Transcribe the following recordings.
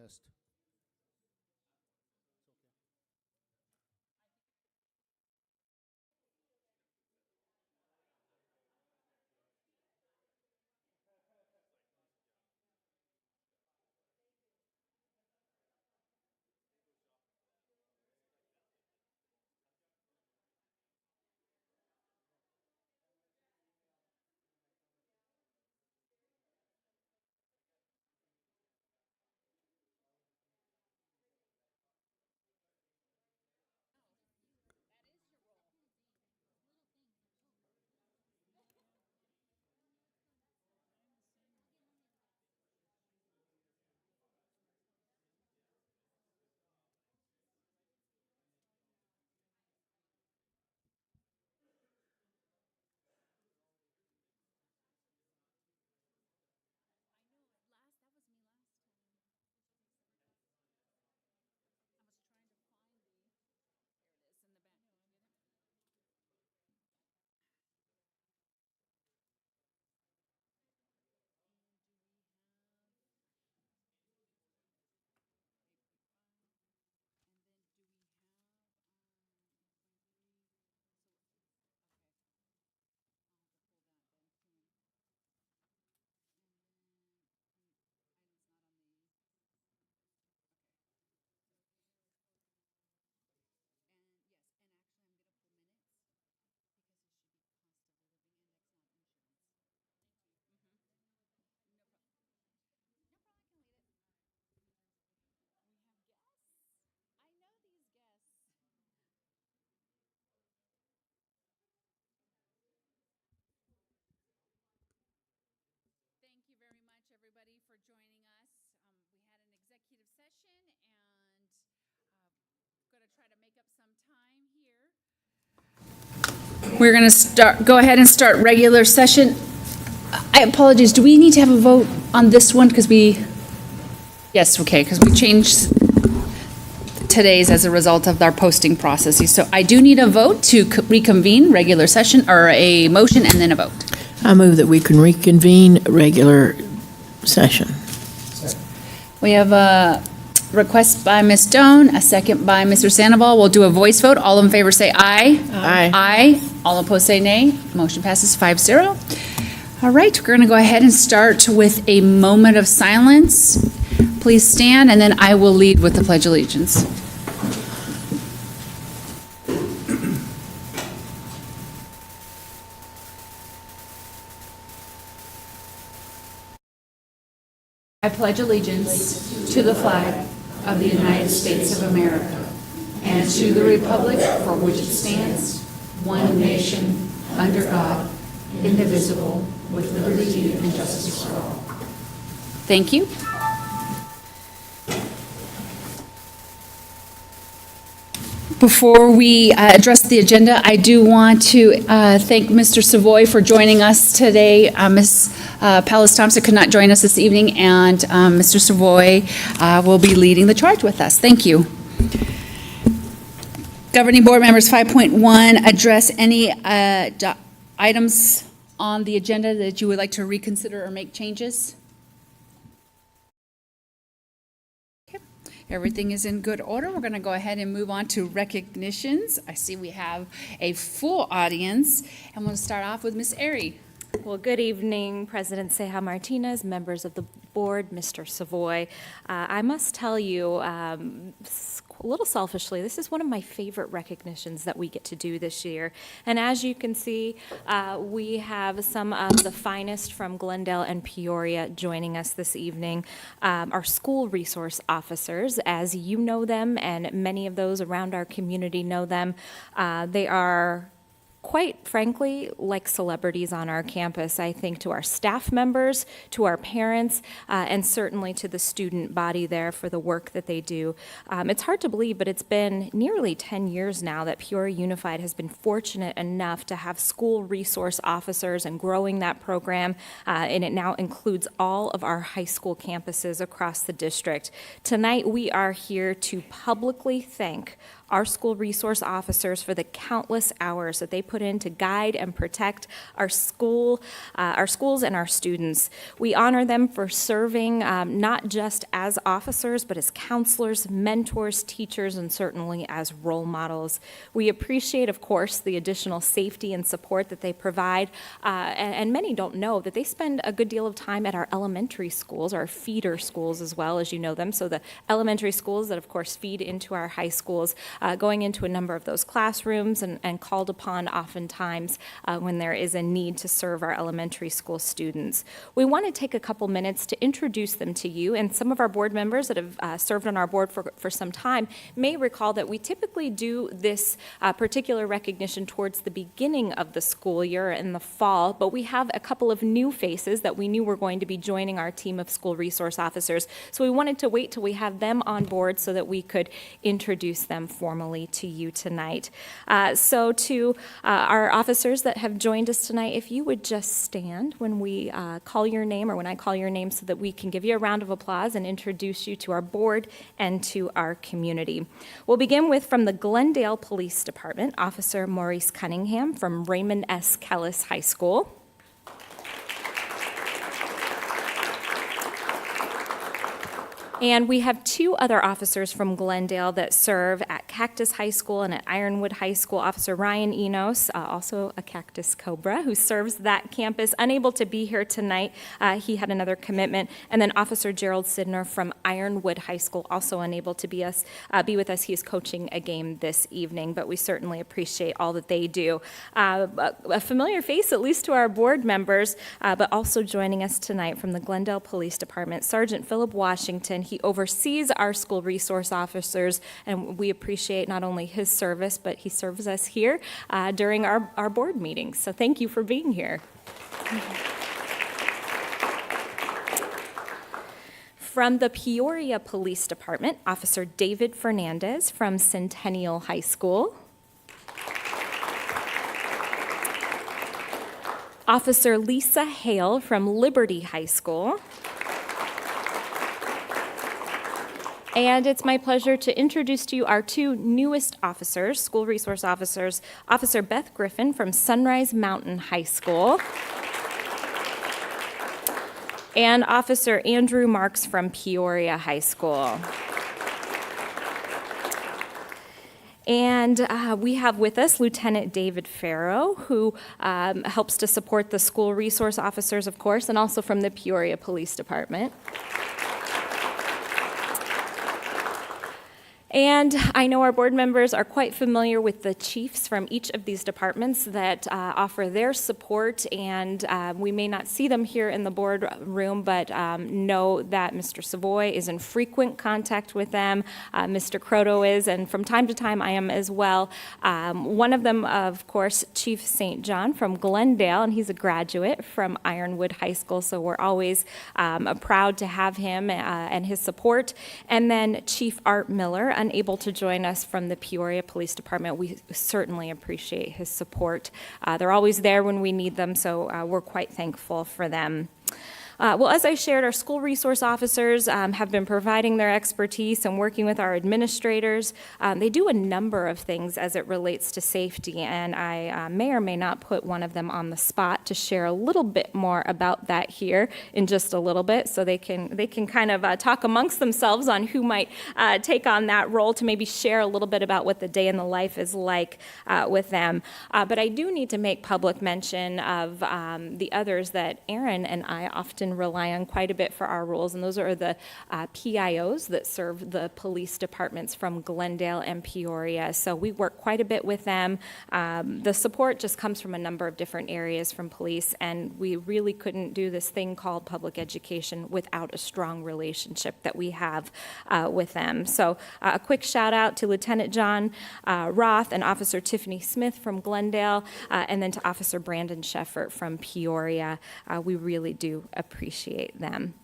Test. Thank you very much, everybody, for joining us. We had an executive session and going to try to make up some time here. We're going to go ahead and start regular session. I apologize. Do we need to have a vote on this one? Yes, okay, because we changed today's as a result of our posting processes. So I do need a vote to reconvene regular session, or a motion and then a vote. I move that we can reconvene regular session. We have a request by Ms. Doan, a second by Mr. Sandoval. We'll do a voice vote. All in favor say aye. Aye. Aye. All opposed say nay. Motion passes 5-0. All right, we're going to go ahead and start with a moment of silence. Please stand, and then I will lead with the Pledge of Allegiance. I pledge allegiance to the flag of the United States of America and to the republic for which it stands, one nation, under God, indivisible, with liberty and justice for all. Thank you. Before we address the agenda, I do want to thank Mr. Savoy for joining us today. Ms. Pallas Thompson could not join us this evening, and Mr. Savoy will be leading the charge with us. Thank you. Governing Board members, 5.1, address any items on the agenda that you would like to reconsider or make changes. Everything is in good order. We're going to go ahead and move on to recognitions. I see we have a full audience, and we'll start off with Ms. Airy. Well, good evening, President Ceja Martinez, members of the board, Mr. Savoy. I must tell you, a little selfishly, this is one of my favorite recognitions that we get to do this year. And as you can see, we have some of the finest from Glendale and Peoria joining us this evening. Our school resource officers, as you know them, and many of those around our community know them. They are, quite frankly, like celebrities on our campus. I think to our staff members, to our parents, and certainly to the student body there for the work that they do. It's hard to believe, but it's been nearly 10 years now that Peoria Unified has been fortunate enough to have school resource officers and growing that program, and it now includes all of our high school campuses across the district. Tonight, we are here to publicly thank our school resource officers for the countless hours that they put in to guide and protect our schools and our students. We honor them for serving not just as officers, but as counselors, mentors, teachers, and certainly as role models. We appreciate, of course, the additional safety and support that they provide, and many don't know that they spend a good deal of time at our elementary schools, our feeder schools as well, as you know them. So the elementary schools that, of course, feed into our high schools, going into a number of those classrooms and called upon oftentimes when there is a need to serve our elementary school students. We want to take a couple minutes to introduce them to you, and some of our board members that have served on our board for some time may recall that we typically do this particular recognition towards the beginning of the school year in the fall, but we have a couple of new faces that we knew were going to be joining our team of school resource officers. So we wanted to wait till we have them on board so that we could introduce them formally to you tonight. So to our officers that have joined us tonight, if you would just stand when we call your name or when I call your name so that we can give you a round of applause and introduce you to our board and to our community. We'll begin with, from the Glendale Police Department, Officer Maurice Cunningham from Raymond S. Kellis High School. And we have two other officers from Glendale that serve at Cactus High School and at Ironwood High School. Officer Ryan Enos, also a Cactus Cobra, who serves that campus, unable to be here tonight. He had another commitment. And then Officer Gerald Sidner from Ironwood High School, also unable to be with us. He is coaching a game this evening, but we certainly appreciate all that they do. A familiar face, at least to our board members, but also joining us tonight from the Glendale Police Department, Sergeant Philip Washington. He oversees our school resource officers, and we appreciate not only his service, but he serves us here during our board meetings. So thank you for being here. From the Peoria Police Department, Officer David Fernandez from Centennial High School. Officer Lisa Hale from Liberty High School. And it's my pleasure to introduce to you our two newest officers, school resource officers, Officer Beth Griffin from Sunrise Mountain High School, and Officer Andrew Marks from Peoria High School. And we have with us Lieutenant David Farrow, who helps to support the school resource officers, of course, and also from the Peoria Police Department. And I know our board members are quite familiar with the chiefs from each of these departments that offer their support, and we may not see them here in the boardroom, but know that Mr. Savoy is in frequent contact with them, Mr. Croto is, and from time to time I am as well. One of them, of course, Chief St. John from Glendale, and he's a graduate from Ironwood High School, so we're always proud to have him and his support. And then Chief Art Miller, unable to join us from the Peoria Police Department. We certainly appreciate his support. They're always there when we need them, so we're quite thankful for them. Well, as I shared, our school resource officers have been providing their expertise and working with our administrators. They do a number of things as it relates to safety, and I may or may not put one of them on the spot to share a little bit more about that here in just a little bit, so they can kind of talk amongst themselves on who might take on that role to maybe share a little bit about what the day in the life is like with them. But I do need to make public mention of the others that Aaron and I often rely on quite a bit for our roles, and those are the PIOs that serve the police departments from Glendale and Peoria. So we work quite a bit with them. The support just comes from a number of different areas from police, and we really couldn't do this thing called public education without a strong relationship that we have with them. So a quick shout out to Lieutenant John Roth and Officer Tiffany Smith from Glendale, and then to Officer Brandon Sheffert from Peoria. We really do appreciate them.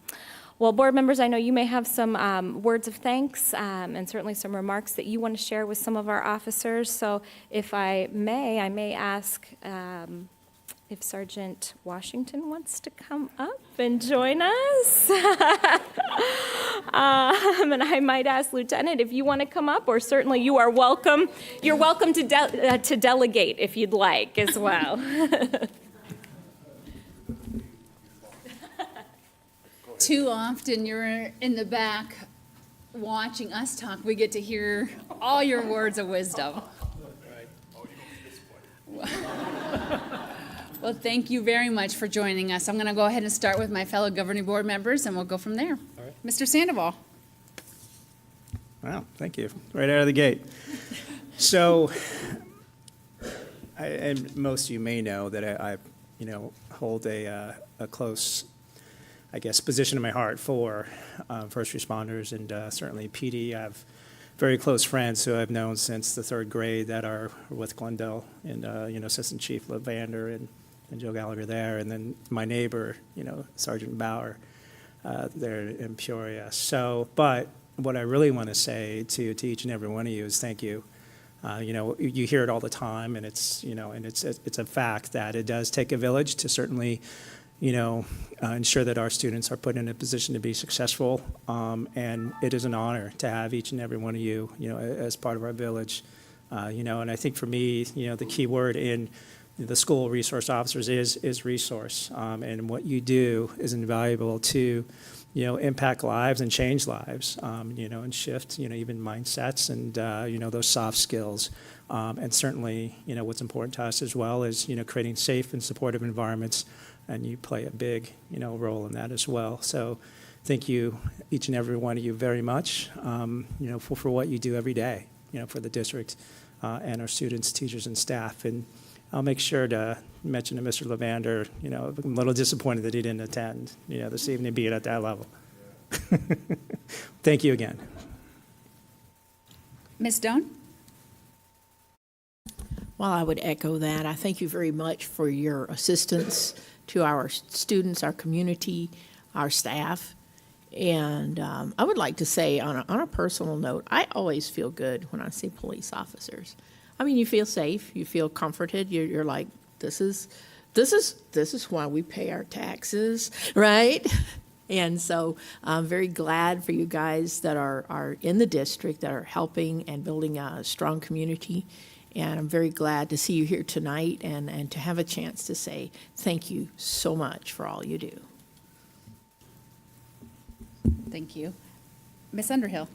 Well, board members, I know you may have some words of thanks and certainly some remarks that you want to share with some of our officers. So if I may ask if Sergeant Washington wants to come up and join us. And I might ask Lieutenant if you want to come up, or certainly you are welcome. You're welcome to delegate if you'd like as well. Too often you're in the back watching us talk. We get to hear all your words of wisdom. Well, thank you very much for joining us. I'm going to go ahead and start with my fellow governing board members, and we'll go from there. All right. Mr. Sandoval. Wow, thank you. Right out of the gate. So, and most of you may know that I hold a close, I guess, position in my heart for first responders, and certainly PD. I have very close friends who I've known since the third grade that are with Glendale, and Assistant Chief Levander and Joe Gallagher there, and then my neighbor, Sergeant Bauer, there in Peoria. So, but what I really want to say to each and every one of you is thank you. You hear it all the time, and it's a fact that it does take a village to certainly, ensure that our students are put in a position to be successful. And it is an honor to have each and every one of you, as part of our village. And I think for me, the key word in the school resource officers is resource. And what you do is invaluable to, impact lives and change lives, and shift, even mindsets and, those soft skills. And certainly, what's important to us as well is, creating safe and supportive environments, and you play a big, role in that as well. So thank you, each and every one of you, very much, for what you do every day, for the district and our students, teachers, and staff. And I'll make sure to mention to Mr. Levander, I'm a little disappointed that he didn't attend, this evening, being at that level. Thank you again. Ms. Doan? Well, I would echo that. I thank you very much for your assistance to our students, our community, our staff. And I would like to say, on a personal note, I always feel good when I see police officers. I mean, you feel safe, you feel comforted. You're like, this is why we pay our taxes, right? And so I'm very glad for you guys that are in the district, that are helping and building a strong community. And I'm very glad to see you here tonight and to have a chance to say thank you so much for all you do. Thank you. Ms. Underhill?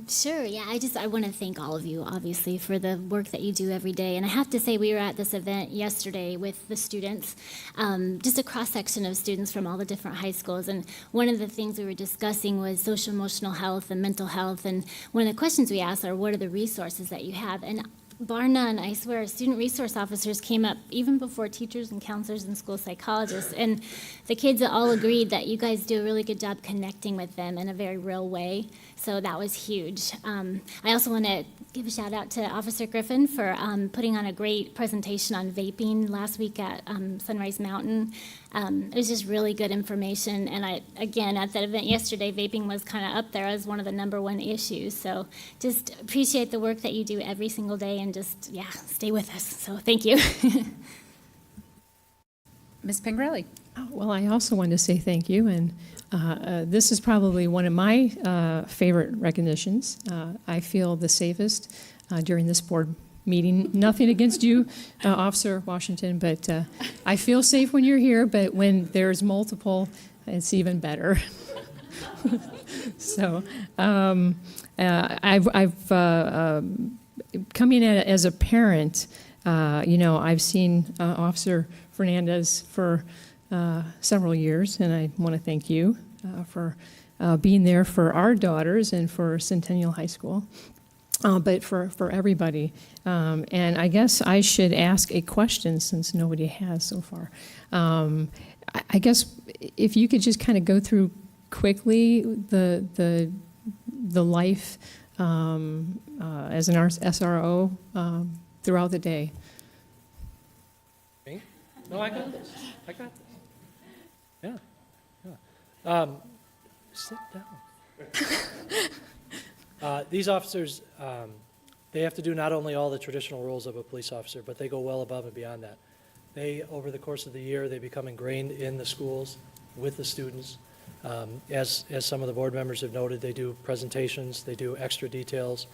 Sure, yeah, I want to thank all of you, obviously, for the work that you do every day. And I have to say, we were at this event yesterday with the students, just a cross-section of students from all the different high schools. And one of the things we were discussing was social emotional health and mental health. And one of the questions we asked are, what are the resources that you have? And bar none, I swear, student resource officers came up even before teachers and counselors and school psychologists. And the kids all agreed that you guys do a really good job connecting with them in a very real way. So that was huge. I also want to give a shout out to Officer Griffin for putting on a great presentation on vaping last week at Sunrise Mountain. It was just really good information. And again, at that event yesterday, vaping was kind of up there as one of the #1 issues. So just appreciate the work that you do every single day, and just, stay with us. So thank you. Ms. Pingrelli? Well, I also want to say thank you, and this is probably one of my favorite recognitions. I feel the safest during this board meeting. Nothing against you, Officer Washington, but I feel safe when you're here, but when there's multiple, it's even better. So I've coming at it as a parent, I've seen Officer Fernandez for several years, and I want to thank you for being there for our daughters and for Centennial High School, but for everybody. And I guess I should ask a question since nobody has so far. I guess if you could just kind of go through quickly the life as an SRO throughout the day. Me? No, I got this. Yeah. Sit down. These officers, they have to do not only all the traditional roles of a police officer, but they go well above and beyond that. They, over the course of the year, they become ingrained in the schools with the students. As some of the board members have noted, they do presentations, they do extra details.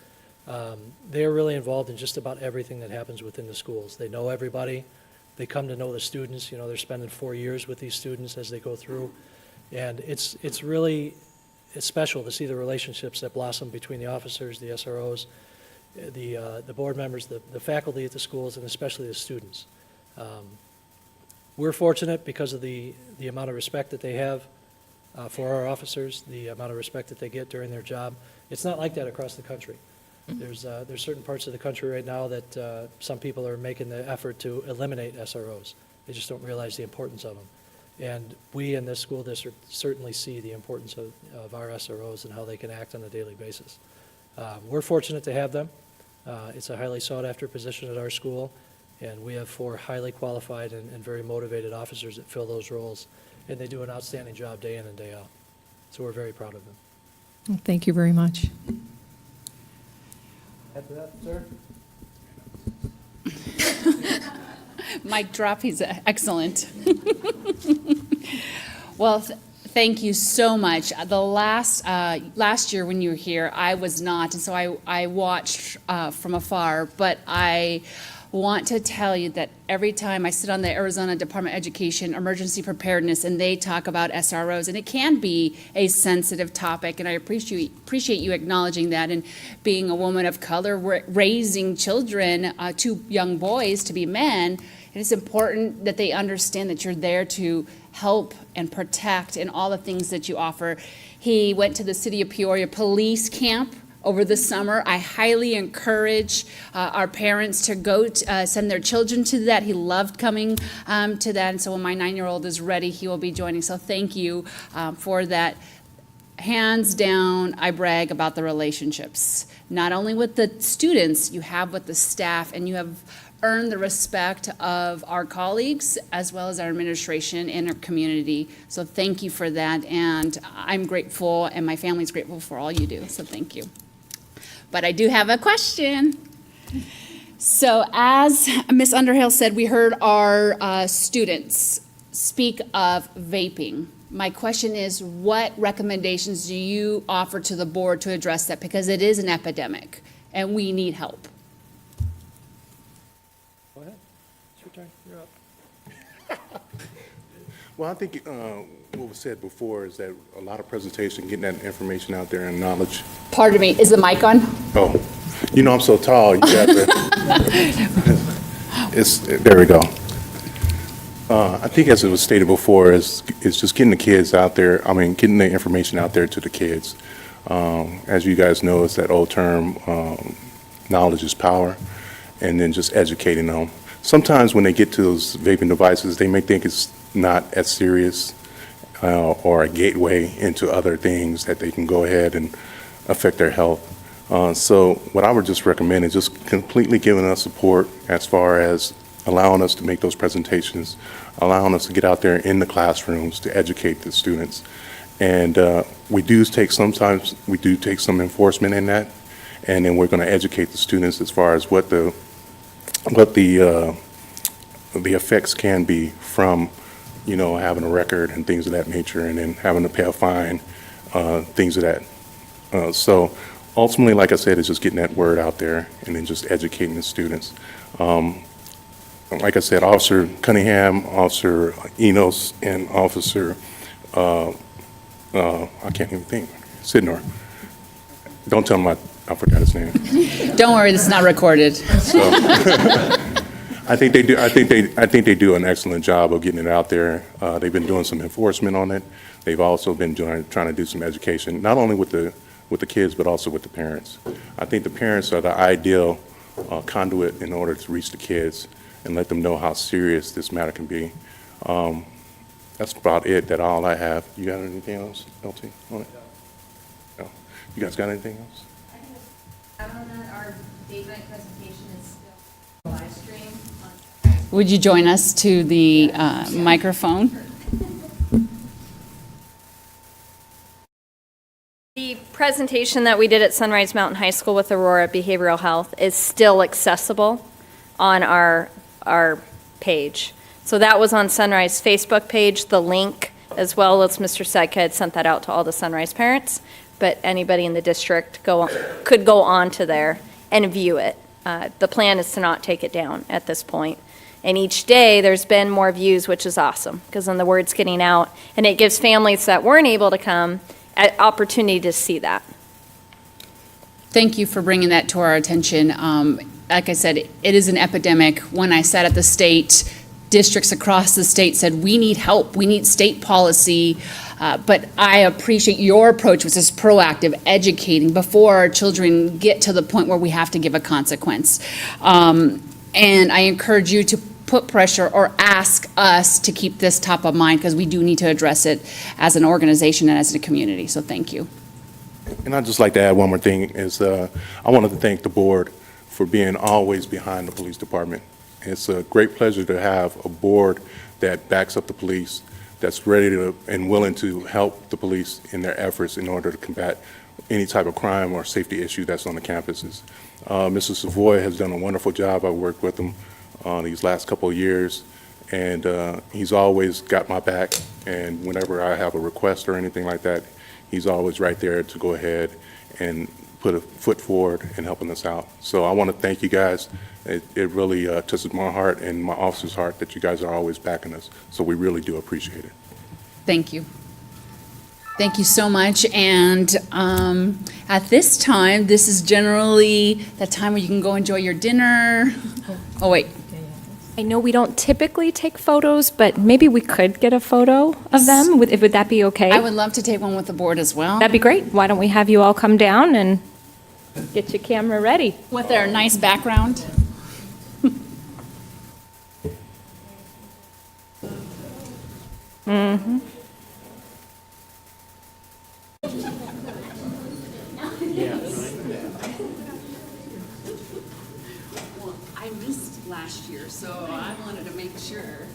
They're really involved in just about everything that happens within the schools. They know everybody. They come to know the students. You know, they're spending 4 years with these students as they go through. And it's special to see the relationships that blossom between the officers, the SROs, the board members, the faculty at the schools, and especially the students. We're fortunate because of the amount of respect that they have for our officers, the amount of respect that they get during their job. It's not like that across the country. There's certain parts of the country right now that some people are making the effort to eliminate SROs. They just don't realize the importance of them. And we in this school district certainly see the importance of our SROs and how they can act on a daily basis. We're fortunate to have them. It's a highly sought-after position at our school, and we have 4 highly qualified and very motivated officers that fill those roles, and they do an outstanding job day in and day out. So we're very proud of them. Thank you very much. After that, sir? Mic drop, he's excellent. Well, thank you so much. The last year when you were here, I was not, and so I watched from afar, but I want to tell you that every time I sit on the Arizona Department of Education Emergency Preparedness and they talk about SROs, and it can be a sensitive topic, and I appreciate you acknowledging that, and being a woman of color, raising children, 2 young boys to be men, it is important that they understand that you're there to help and protect in all the things that you offer. He went to the City of Peoria Police Camp over the summer. I highly encourage our parents to go send their children to that. He loved coming to that, and so when my 9-year-old is ready, he will be joining. So thank you for that. Hands down, I brag about the relationships, not only with the students you have with the staff, and you have earned the respect of our colleagues as well as our administration and our community. So thank you for that, and I'm grateful, and my family's grateful for all you do, so thank you. But I do have a question. So as Ms. Underhill said, we heard our students speak of vaping. My question is, what recommendations do you offer to the board to address that? Because it is an epidemic, and we need help. Go ahead. It's your turn. You're up. Well, I think what was said before is that a lot of presentation, getting that information out there and knowledge. Pardon me, is the mic on? Oh, you know I'm so tall. You got to. There we go. I think as it was stated before, is just getting the kids out there. I mean, getting the information out there to the kids. As you guys know, it's that old term, knowledge is power, and then just educating them. Sometimes when they get to those vaping devices, they may think it's not as serious or a gateway into other things that they can go ahead and affect their health. So what I would just recommend is just completely giving us support as far as allowing us to make those presentations, allowing us to get out there in the classrooms to educate the students. And we do take some enforcement in that, and then we're going to educate the students as far as what the effects can be from, you know, having a record and things of that nature, and then having to pay a fine, things of that. So ultimately, like I said, it's just getting that word out there and then just educating the students. Like I said, Officer Cunningham, Officer Enos, and Officer, I can't even think, Sidnor. Don't tell him I forgot his name. Don't worry, this is not recorded. So, I think they do. I think they do an excellent job of getting it out there. They've been doing some enforcement on it. They've also been trying to do some education, not only with the kids, but also with the parents. I think the parents are the ideal conduit in order to reach the kids and let them know how serious this matter can be. That's about it. That's all I have. You got anything else, LT, on it? No. You guys got anything else? Our date night presentation is still live stream. Would you join us to the microphone? The presentation that we did at Sunrise Mountain High School with Aurora Behavioral Health is still accessible on our page. So that was on Sunrise Facebook page, the link, as well as Mr. Sedka had sent that out to all the Sunrise parents, but anybody in the district could go on to there and view it. The plan is to not take it down at this point. And each day, there's been more views, which is awesome, because then the word's getting out, and it gives families that weren't able to come an opportunity to see that. Thank you for bringing that to our attention. Like I said, it is an epidemic. When I sat at the state, districts across the state said, we need help, we need state policy. But I appreciate your approach, which is proactive, educating before our children get to the point where we have to give a consequence. And I encourage you to put pressure or ask us to keep this top of mind, because we do need to address it as an organization and as a community. So thank you. And I'd just like to add one more thing is I wanted to thank the board for being always behind the police department. It's a great pleasure to have a board that backs up the police, that's ready to and willing to help the police in their efforts in order to combat any type of crime or safety issue that's on the campuses. Mr. Savoy has done a wonderful job. I've worked with him these last couple of years, and he's always got my back, and whenever I have a request or anything like that, he's always right there to go ahead and put a foot forward in helping us out. So I want to thank you guys. It really touches my heart and my officer's heart that you guys are always backing us. So we really do appreciate it. Thank you. Thank you so much. And at this time, this is generally the time where you can go enjoy your dinner. Oh, wait. I know we don't typically take photos, but maybe we could get a photo of them. Would that be okay? I would love to take one with the board as well. That'd be great. Why don't we have you all come down and get your camera ready? With our nice background. Mm-hmm. I missed last year, so I wanted to make sure.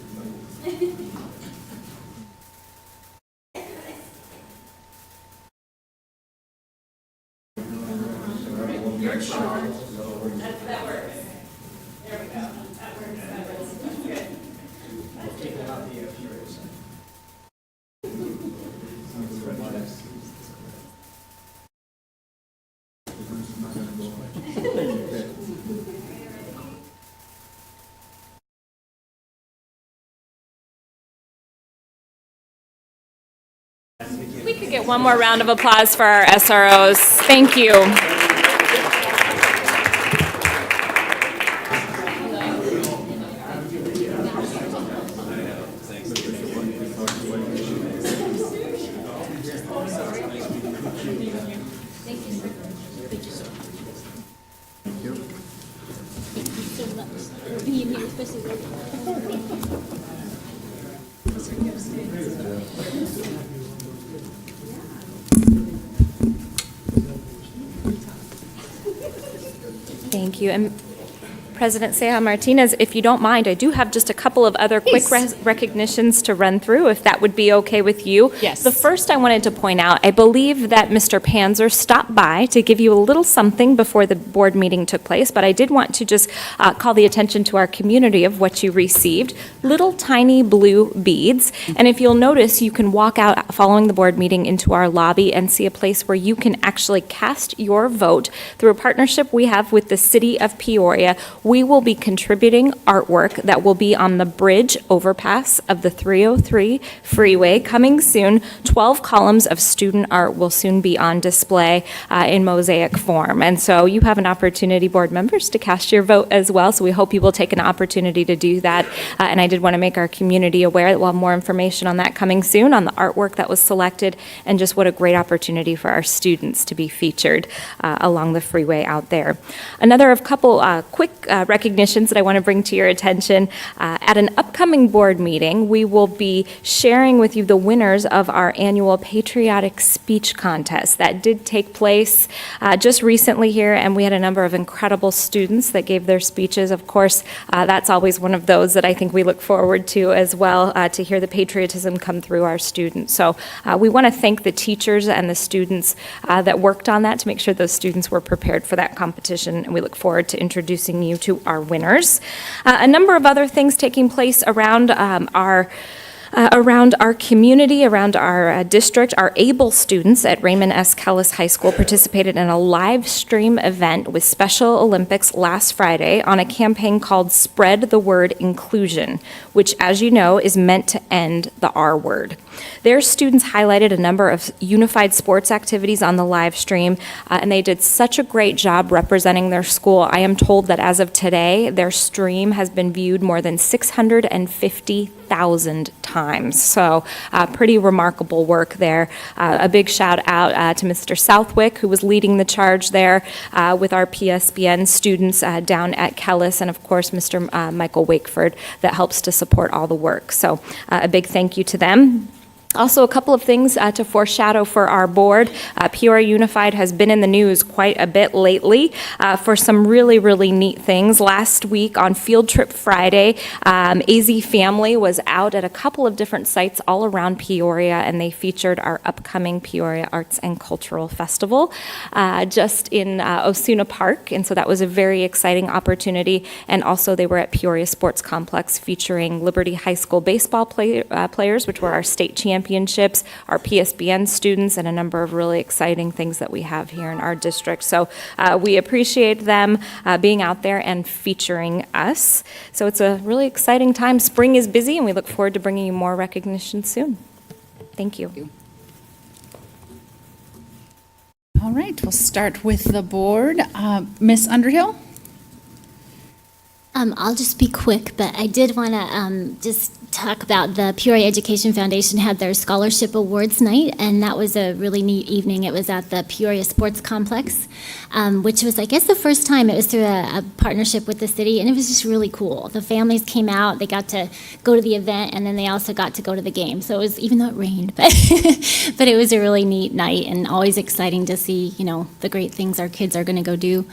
We could get one more round of applause for our SROs. Thank you. Being here, especially Thank you. And President Ceja Martinez, if you don't mind, I do have just a couple of other quick recognitions to run through, if that would be okay with you. Yes. The first I wanted to point out, I believe that Mr. Panzer stopped by to give you a little something before the board meeting took place, but I did want to just call the attention to our community of what you received. Little tiny blue beads. And if you'll notice, you can walk out following the board meeting into our lobby and see a place where you can actually cast your vote through a partnership we have with the city of Peoria. We will be contributing artwork that will be on the bridge overpass of the 303 freeway coming soon. 12 columns of student art will soon be on display in mosaic form. And so you have an opportunity, board members, to cast your vote as well. So we hope you will take an opportunity to do that. And I did want to make our community aware that we'll have more information on that coming soon, on the artwork that was selected, and just what a great opportunity for our students to be featured along the freeway out there. Another of couple quick recognitions that I want to bring to your attention. At an upcoming board meeting, we will be sharing with you the winners of our annual patriotic speech contest that did take place just recently here, and we had a number of incredible students that gave their speeches. Of course, that's always one of those that I think we look forward to as well, to hear the patriotism come through our students. So we want to thank the teachers and the students that worked on that to make sure those students were prepared for that competition, and we look forward to introducing you to our winners. A number of other things taking place around around our community, around our district. Our able students at Raymond S. Kellis High School participated in a live stream event with Special Olympics last Friday on a campaign called Spread the Word Inclusion, which, as you know, is meant to end the R word. Their students highlighted a number of unified sports activities on the live stream, and they did such a great job representing their school. I am told that as of today, their stream has been viewed more than 650,000 times. So pretty remarkable work there. A big shout out to Mr. Southwick, who was leading the charge there with our PSBN students down at Kellis, and of course, Mr. Michael Wakeford that helps to support all the work. So a big thank you to them. Also, a couple of things to foreshadow for our board. Peoria Unified has been in the news quite a bit lately for some really, really neat things. Last week on Field Trip Friday, AZ Family was out at a couple of different sites all around Peoria, and they featured our upcoming Peoria Arts and Cultural Festival just in Osuna Park, and so that was a very exciting opportunity. And also, they were at Peoria Sports Complex featuring Liberty High School baseball players, which were our state championships, our PSBN students, and a number of really exciting things that we have here in our district. So we appreciate them being out there and featuring us. So it's a really exciting time. Spring is busy, and we look forward to bringing you more recognition soon. Thank you. All right, we'll start with the board. Ms. Underhill? I'll just be quick, but I did want to just talk about the Peoria Education Foundation had their scholarship awards night, and that was a really neat evening. It was at the Peoria Sports Complex, which was, I guess, the first time. It was through a partnership with the city, and it was just really cool. The families came out, they got to go to the event, and then they also got to go to the game. So it was, even though it rained, but but it was a really neat night, and always exciting to see, you know, the great things our kids are going to go do.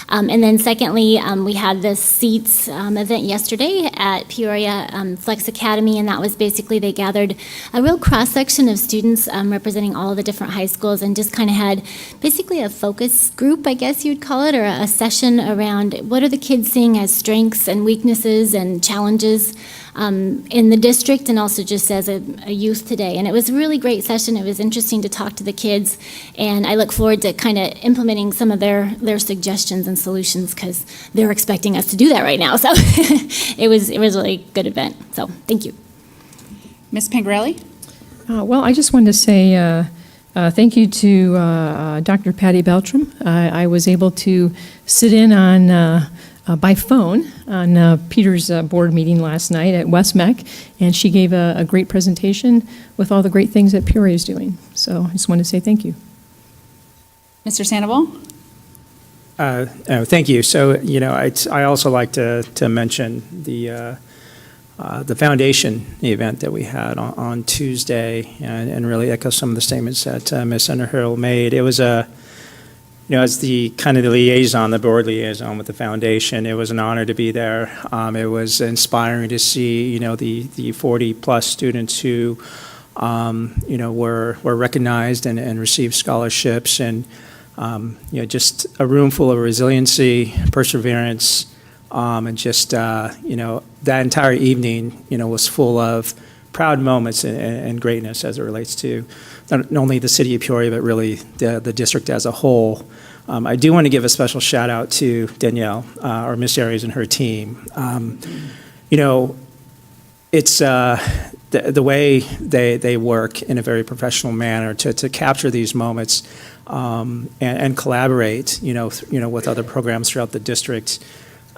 And then secondly, we had the SEATS event yesterday at Peoria Flex Academy, and that was basically, they gathered a real cross-section of students representing all the different high schools, and just kind of had basically a focus group, I guess you'd call it, or a session around what are the kids seeing as strengths and weaknesses and challenges in the district, and also just as a youth today. And it was a really great session. It was interesting to talk to the kids, and I look forward to kind of implementing some of their suggestions and solutions, because they're expecting us to do that right now. So it was a really good event. So thank you. Ms. Pangarelli? Well, I just wanted to say thank you to Dr. Patty Beltram. I was able to sit in on by phone on Peter's board meeting last night at Westmec, and she gave a great presentation with all the great things that Peoria is doing. So I just wanted to say thank you. Mr. Sandoval? Thank you. So, you know, I also like to mention the foundation event that we had on Tuesday, and really echo some of the statements that Ms. Underhill made. It was you know, as the kind of the liaison, the board liaison with the foundation, it was an honor to be there. It was inspiring to see, you know, the 40-plus students who, you know, were recognized and received scholarships, and, you know, just a room full of resiliency, perseverance, and just, you know, that entire evening, you know, was full of proud moments and greatness as it relates to not only the city of Peoria, but really the district as a whole. I do want to give a special shout out to Danielle, or Miss Aries and her team. You know, it's the way they work in a very professional manner to capture these moments and collaborate, you know, with other programs throughout the district.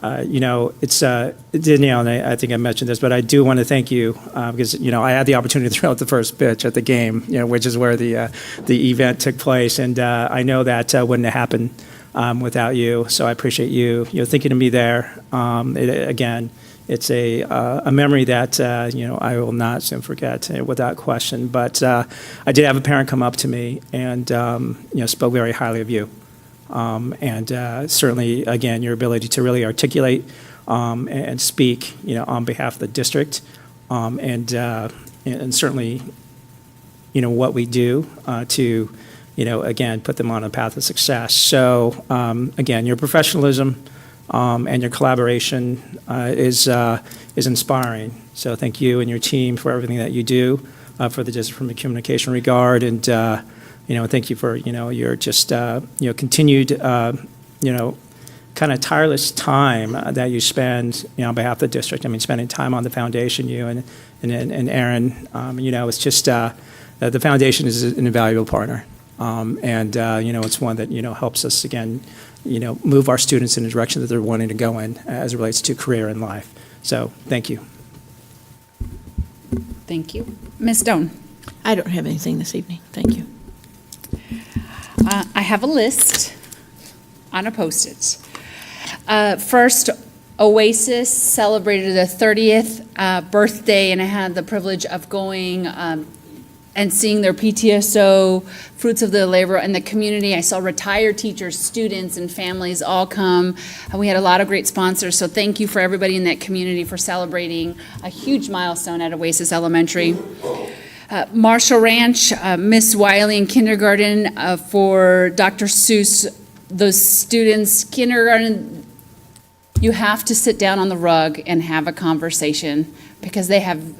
You know, it's Danielle, and I think I mentioned this, but I do want to thank you because, you know, I had the opportunity to throw out the first pitch at the game, you know, which is where the event took place, and I know that wouldn't have happened without you. So I appreciate you know, thinking of me there. Again, it's a memory that you know, I will not soon forget without question. But I did have a parent come up to me and you know, spoke very highly of you. And certainly, again, your ability to really articulate and speak, you know, on behalf of the district, and certainly, you know, what we do to, you know, again, put them on a path of success. So, again, your professionalism, and your collaboration is inspiring. So thank you and your team for everything that you do for the District from a Communication regard, and thank you for your just continued kind of tireless time that you spend on behalf of the district. I mean, spending time on the foundation, you and Aaron, it's just the foundation is an invaluable partner, and it's one that helps us again, move our students in the direction that they're wanting to go in as it relates to career and life. So, thank you. Thank you. Ms. Stone? I don't have anything this evening. Thank you. I have a list on a Post-it. First, Oasis celebrated their 30th birthday, and I had the privilege of going and seeing their PTSO, fruits of their labor in the community. I saw retired teachers, students, and families all come. And we had a lot of great sponsors, so thank you for everybody in that community for celebrating a huge milestone at Oasis Elementary. Marshall Ranch, Miss Wiley in kindergarten, for Dr. Seuss, those students, kindergarten, you have to sit down on the rug and have a conversation because they have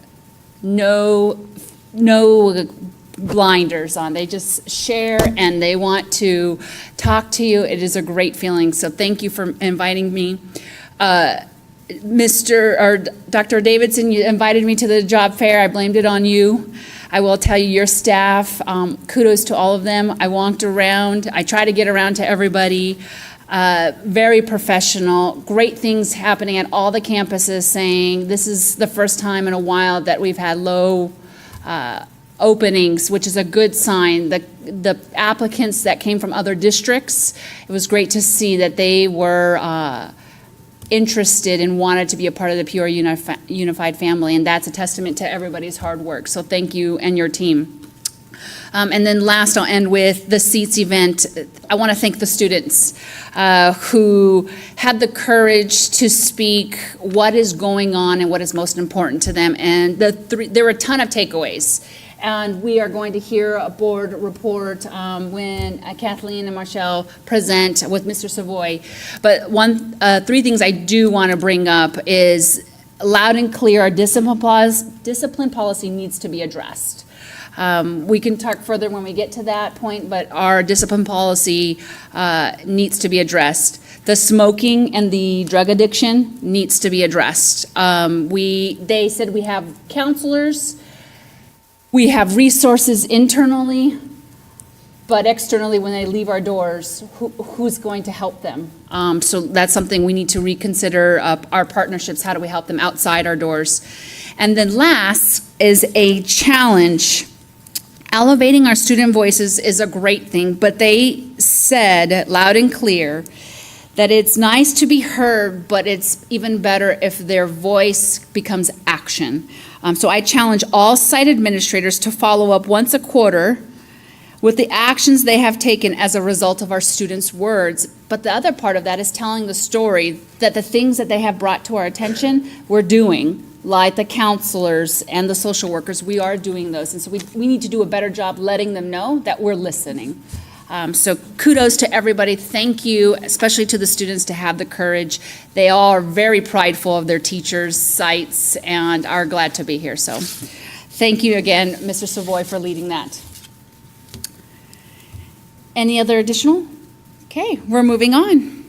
no blinders on. They just share and they want to talk to you. It is a great feeling. So thank you for inviting me. Dr. Davidson, you invited me to the job fair. I blamed it on you. I will tell you, your staff, kudos to all of them. I walked around. I try to get around to everybody. Very professional, great things happening at all the campuses, saying this is the first time in a while that we've had low openings, which is a good sign. The applicants that came from other districts, it was great to see that they were interested and wanted to be a part of the Peoria Unified family, and that's a testament to everybody's hard work. So thank you and your team. And then last, I'll end with the SEATS event. I want to thank the students who had the courage to speak what is going on and what is most important to them. And there were a ton of takeaways. And we are going to hear a board report when Kathleen and Marshall present with Mr. Savoy. But three things I do want to bring up is loud and clear, our discipline policy needs to be addressed. We can talk further when we get to that point, but our discipline policy needs to be addressed. The smoking and the drug addiction needs to be addressed. They said we have counselors, we have resources internally, but externally, when they leave our doors, who's going to help them? So that's something we need to reconsider, our partnerships. How do we help them outside our doors? And then last is a challenge. Elevating our student voices is a great thing, but they said loud and clear that it's nice to be heard, but it's even better if their voice becomes action. So I challenge all site administrators to follow up once a quarter with the actions they have taken as a result of our students' words. But the other part of that is telling the story that the things that they have brought to our attention, we're doing, like the counselors and the social workers, we are doing those. And so we need to do a better job letting them know that we're listening. So kudos to everybody. Thank you, especially to the students, to have the courage. They all are very prideful of their teachers' sites and are glad to be here. So thank you again, Mr. Savoy, for leading that. Any other additional? Okay, we're moving on.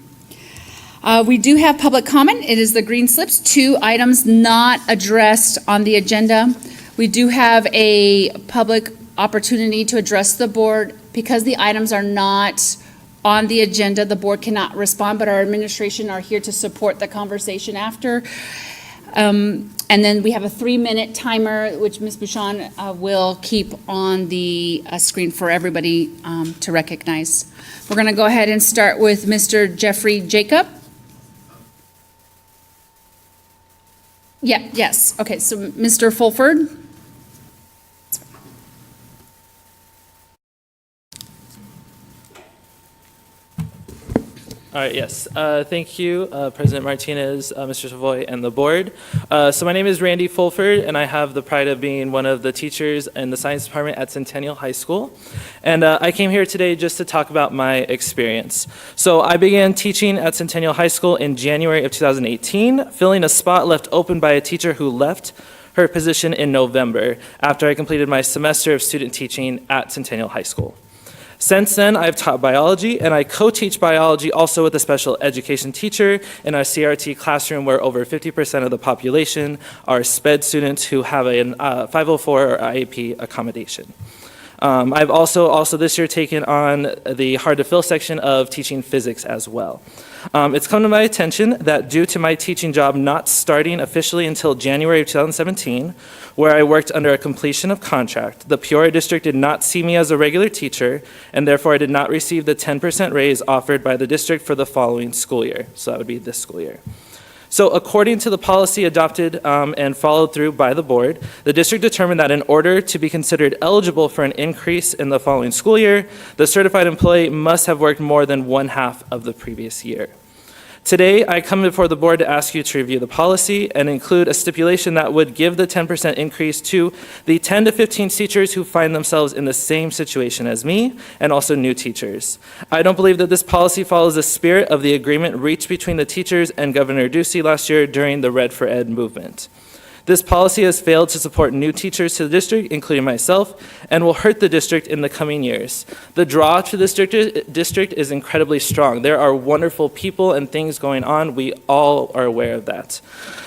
We do have public comment. It is the green slips, 2 items not addressed on the agenda. We do have a public opportunity to address the board. Because the items are not on the agenda, the board cannot respond, but our administration are here to support the conversation after. And then we have a 3-minute timer, which Ms. Bouchon will keep on the screen for everybody to recognize. We're going to go ahead and start with Mr. Jeffrey Jacob. Yeah, yes. Okay, so Mr. Fulford. All right, yes. Thank you, President Martinez, Mr. Savoy, and the board. So my name is Randy Fulford, and I have the pride of being one of the teachers in the science department at Centennial High School. And I came here today just to talk about my experience. So I began teaching at Centennial High School in January of 2018, filling a spot left open by a teacher who left her position in November after I completed my semester of student teaching at Centennial High School. Since then, I've taught biology, and I co-teach biology also with a special education teacher in our CRT classroom where over 50% of the population are SPED students who have a 504 or IEP accommodation. I've also this year taken on the hard-to-fill section of teaching physics as well. It's come to my attention that due to my teaching job not starting officially until January of 2017, where I worked under a completion of contract, the Peoria district did not see me as a regular teacher, and therefore I did not receive the 10% raise offered by the district for the following school year. So that would be this school year. So according to the policy adopted and followed through by the board, the district determined that in order to be considered eligible for an increase in the following school year, the certified employee must have worked more than 1/2 of the previous year. Today, I come before the board to ask you to review the policy and include a stipulation that would give the 10% increase to the 10 to 15 teachers who find themselves in the same situation as me, and also new teachers. I don't believe that this policy follows the spirit of the agreement reached between the teachers and Governor Ducey last year during the Red for Ed movement. This policy has failed to support new teachers to the district, including myself, and will hurt the district in the coming years. The draw to this district is incredibly strong. There are wonderful people and things going on. We all are aware of that.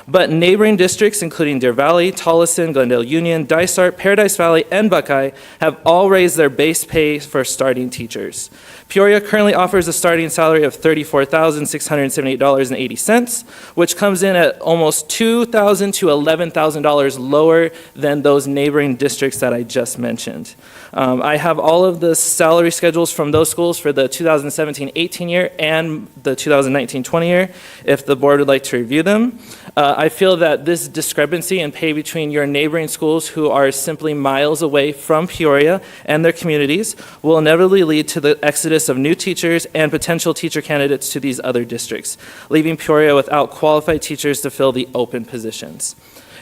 But neighboring districts, including Deer Valley, Tolleson, Glendale Union, Dysart, Paradise Valley, and Buckeye, have all raised their base pay for starting teachers. Peoria currently offers a starting salary of $34,678.80, which comes in at almost $2,000 to $11,000 lower than those neighboring districts that I just mentioned. I have all of the salary schedules from those schools for the 2017-18 year and the 2019-20 year, if the board would like to review them. I feel that this discrepancy in pay between your neighboring schools who are simply miles away from Peoria and their communities will inevitably lead to the exodus of new teachers and potential teacher candidates to these other districts, leaving Peoria without qualified teachers to fill the open positions.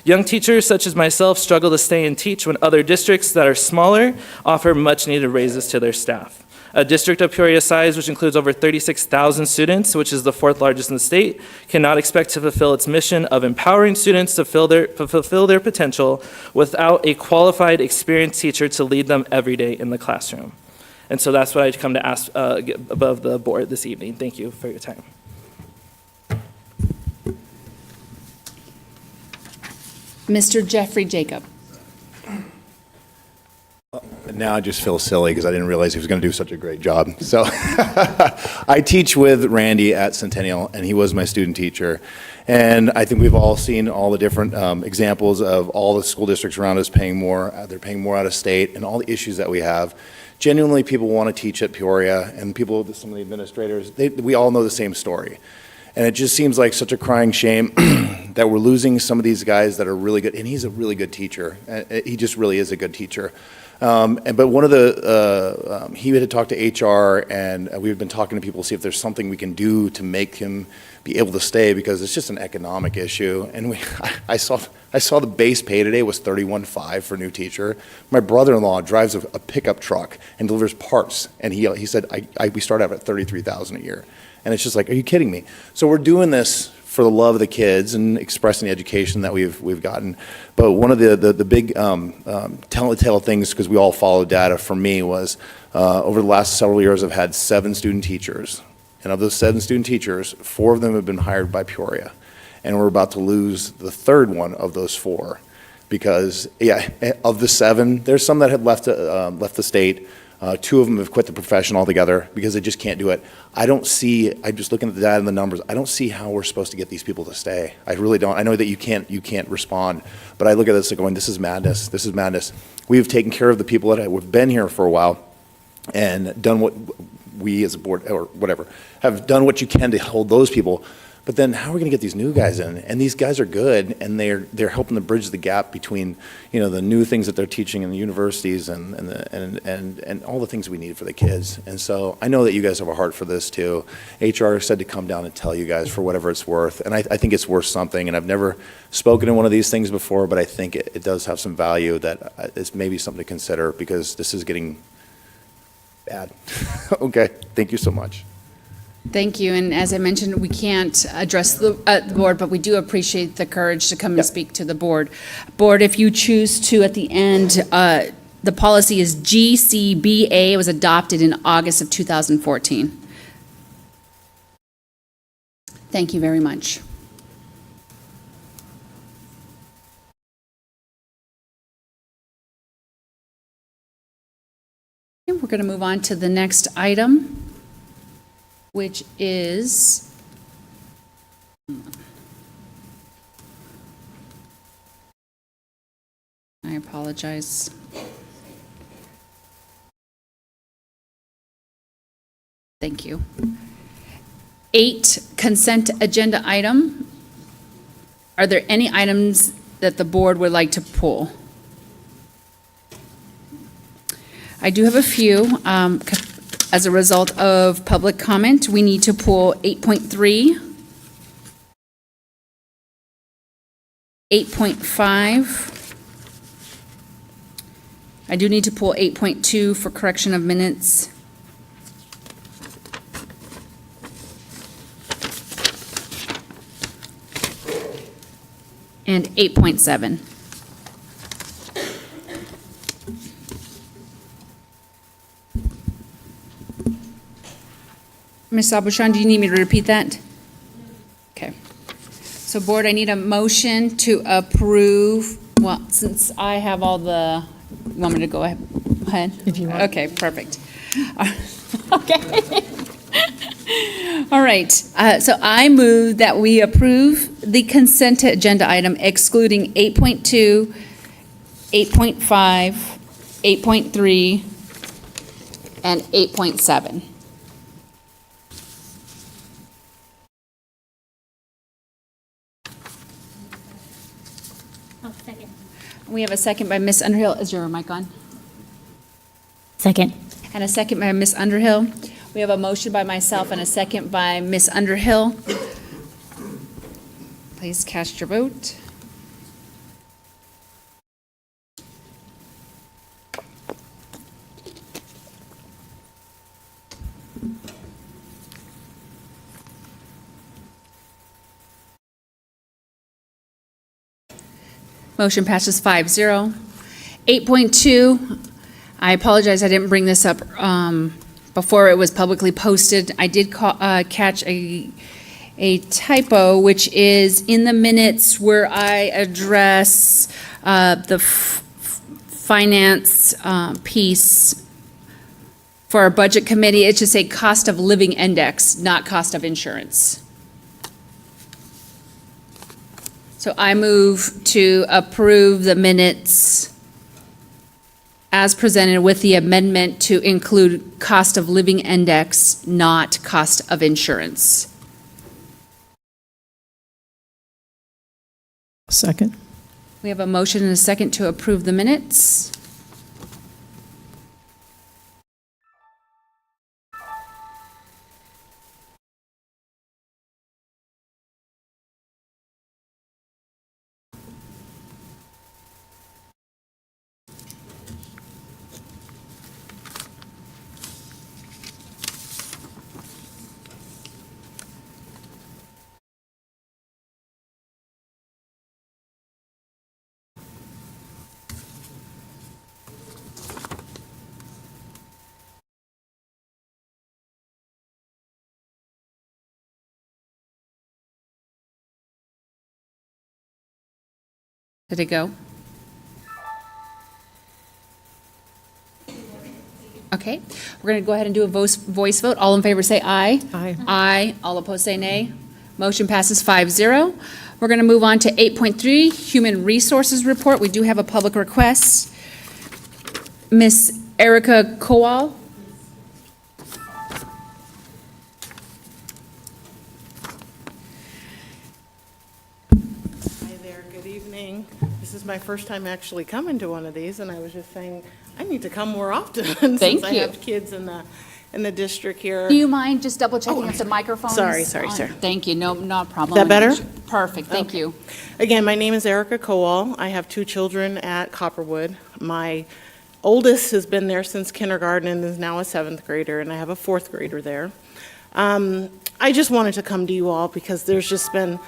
Young teachers such as myself struggle to stay and teach when other districts that are smaller offer much needed raises to their staff. A district of Peoria size, which includes over 36,000 students, which is the 4th largest in the state, cannot expect to fulfill its mission of empowering students to fulfill their potential without a qualified, experienced teacher to lead them every day in the classroom. And so that's what I come to ask above the board this evening. Thank you for your time. Mr. Jeffrey Jacob. Now I just feel silly because I didn't realize he was going to do such a great job. So I teach with Randy at Centennial, and he was my student teacher. And I think we've all seen all the different examples of all the school districts around us paying more. They're paying more out of state, and all the issues that we have. Genuinely, people want to teach at Peoria, and people, some of the administrators, we all know the same story. And it just seems like such a crying shame that we're losing some of these guys that are really good. And he's a really good teacher. He just really is a good teacher. But one of the, he had talked to HR, and we've been talking to people to see if there's something we can do to make him be able to stay, because it's just an economic issue. And I saw the base pay today was $31,500 for a new teacher. My brother-in-law drives a pickup truck and delivers parts, and he said we start out at $33,000 a year. And it's just like, are you kidding me? So we're doing this for the love of the kids and expressing the education that we've gotten. But one of the big telltale things, because we all follow data, for me was over the last several years I've had 7 student teachers. And of those 7 student teachers, 4 of them have been hired by Peoria. And we're about to lose the 3rd one of those 4. Because, yeah, of the 7, there's some that have left the state. 2 of them have quit the profession altogether because they just can't do it. I'm just looking at the data and the numbers, I don't see how we're supposed to get these people to stay. I really don't. I know that you can't respond, but I look at this and going, this is madness, this is madness. We've taken care of the people that have been here for a while and done what we as a board, or whatever, have done what you can to hold those people. But then how are we going to get these new guys in? And these guys are good, and they're helping to bridge the gap between, you know, the new things that they're teaching in the universities and all the things we need for the kids. And so I know that you guys have a heart for this too. HR said to come down and tell you guys for whatever it's worth, and I think it's worth something. And I've never spoken in one of these things before, but I think it does have some value that is maybe something to consider, because this is getting bad. Okay, thank you so much. Thank you, and as I mentioned, we can't address the board, but we do appreciate the courage to come and Yep. speak to the board. Board, if you choose to, at the end, the policy is GCBA, it was adopted in August of 2014. Thank you very much. Okay, we're going to move on to the next item, which is I apologize. Thank you. 8, consent agenda item. Are there any items that the board would like to pull? I do have a few. As a result of public comment, we need to pull 8.3, 8.5. I do need to pull 8.2 for correction of minutes. And 8.7. Ms. Abushon, do you need me to repeat that? Okay. So, board, I need a motion to approve, well, since I have all the, you want me to go ahead? If you want. Okay, perfect. Okay. All right, so I move that we approve the consent agenda item excluding 8.2, 8.5, 8.3, and 8.7. Oh, second. We have a second by Ms. Underhill. Is your mic on? Second. And a second by Ms. Underhill. We have a motion by myself and a second by Ms. Underhill. Please cast your vote. Motion passes 5-0. 8.2, I apologize, I didn't bring this up before it was publicly posted. I did catch a typo, which is in the minutes where I address the finance piece for our budget committee. It should say cost of living index, not cost of insurance. So I move to approve the minutes as presented with the amendment to include cost of living index, not cost of insurance. Second. We have a motion and a second to approve the minutes. Did it go? Okay, we're going to go ahead and do a voice vote. All in favor say aye. Aye. Aye. All opposed say nay. Motion passes 5-0. We're going to move on to 8.3, Human Resources Report. We do have a public request. Miss Erica Kowal. Good evening. This is my first time actually coming to one of these, and I was just saying, I need to come more often since I you. have kids in the district here. Do you mind just double checking if the microphone's sorry, on? sir. Thank you, no problem. That better? Perfect, thank Okay. you. Again, my name is Erica Kowal. I have 2 children at Copperwood. My oldest has been there since kindergarten and is now a 7th grader, and I have a 4th grader there. I just wanted to come to you all because there's just been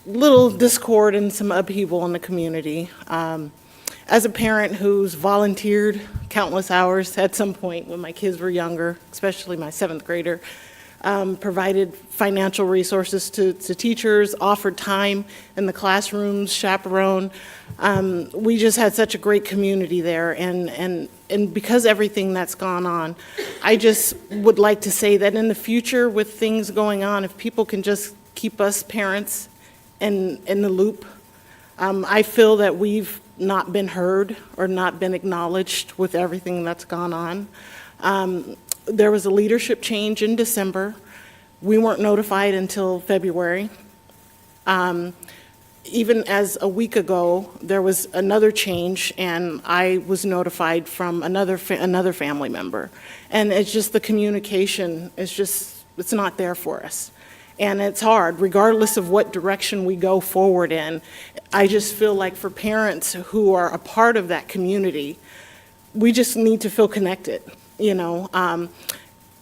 little discord and some upheaval in the community. As a parent who's volunteered countless hours at some point when my kids were younger, especially my 7th grader, provided financial resources to teachers, offered time in the classrooms, chaperone. We just had such a great community there, and because everything that's gone on, I just would like to say that in the future with things going on, if people can just keep us parents in the loop. I feel that we've not been heard or not been acknowledged with everything that's gone on. There was a leadership change in December. We weren't notified until February. Even as a week ago, there was another change, and I was notified from another family member. And it's just the communication it's not there for us. And it's hard, regardless of what direction we go forward in. I just feel like for parents who are a part of that community, we just need to feel connected, you know.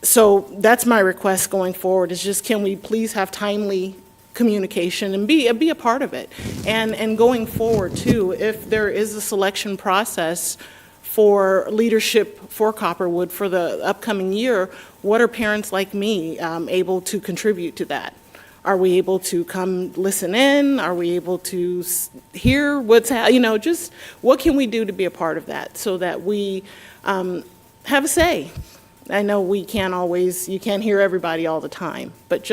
So that's my request going forward, is just can we please have timely communication and be a part of it. And going forward too, if there is a selection process for leadership for Copperwood for the upcoming year, what are parents like me able to contribute to that? Are we able to come listen in? Are we able to hear just what can we do to be a part of that so that we have a say? I know you can't hear everybody all the time, but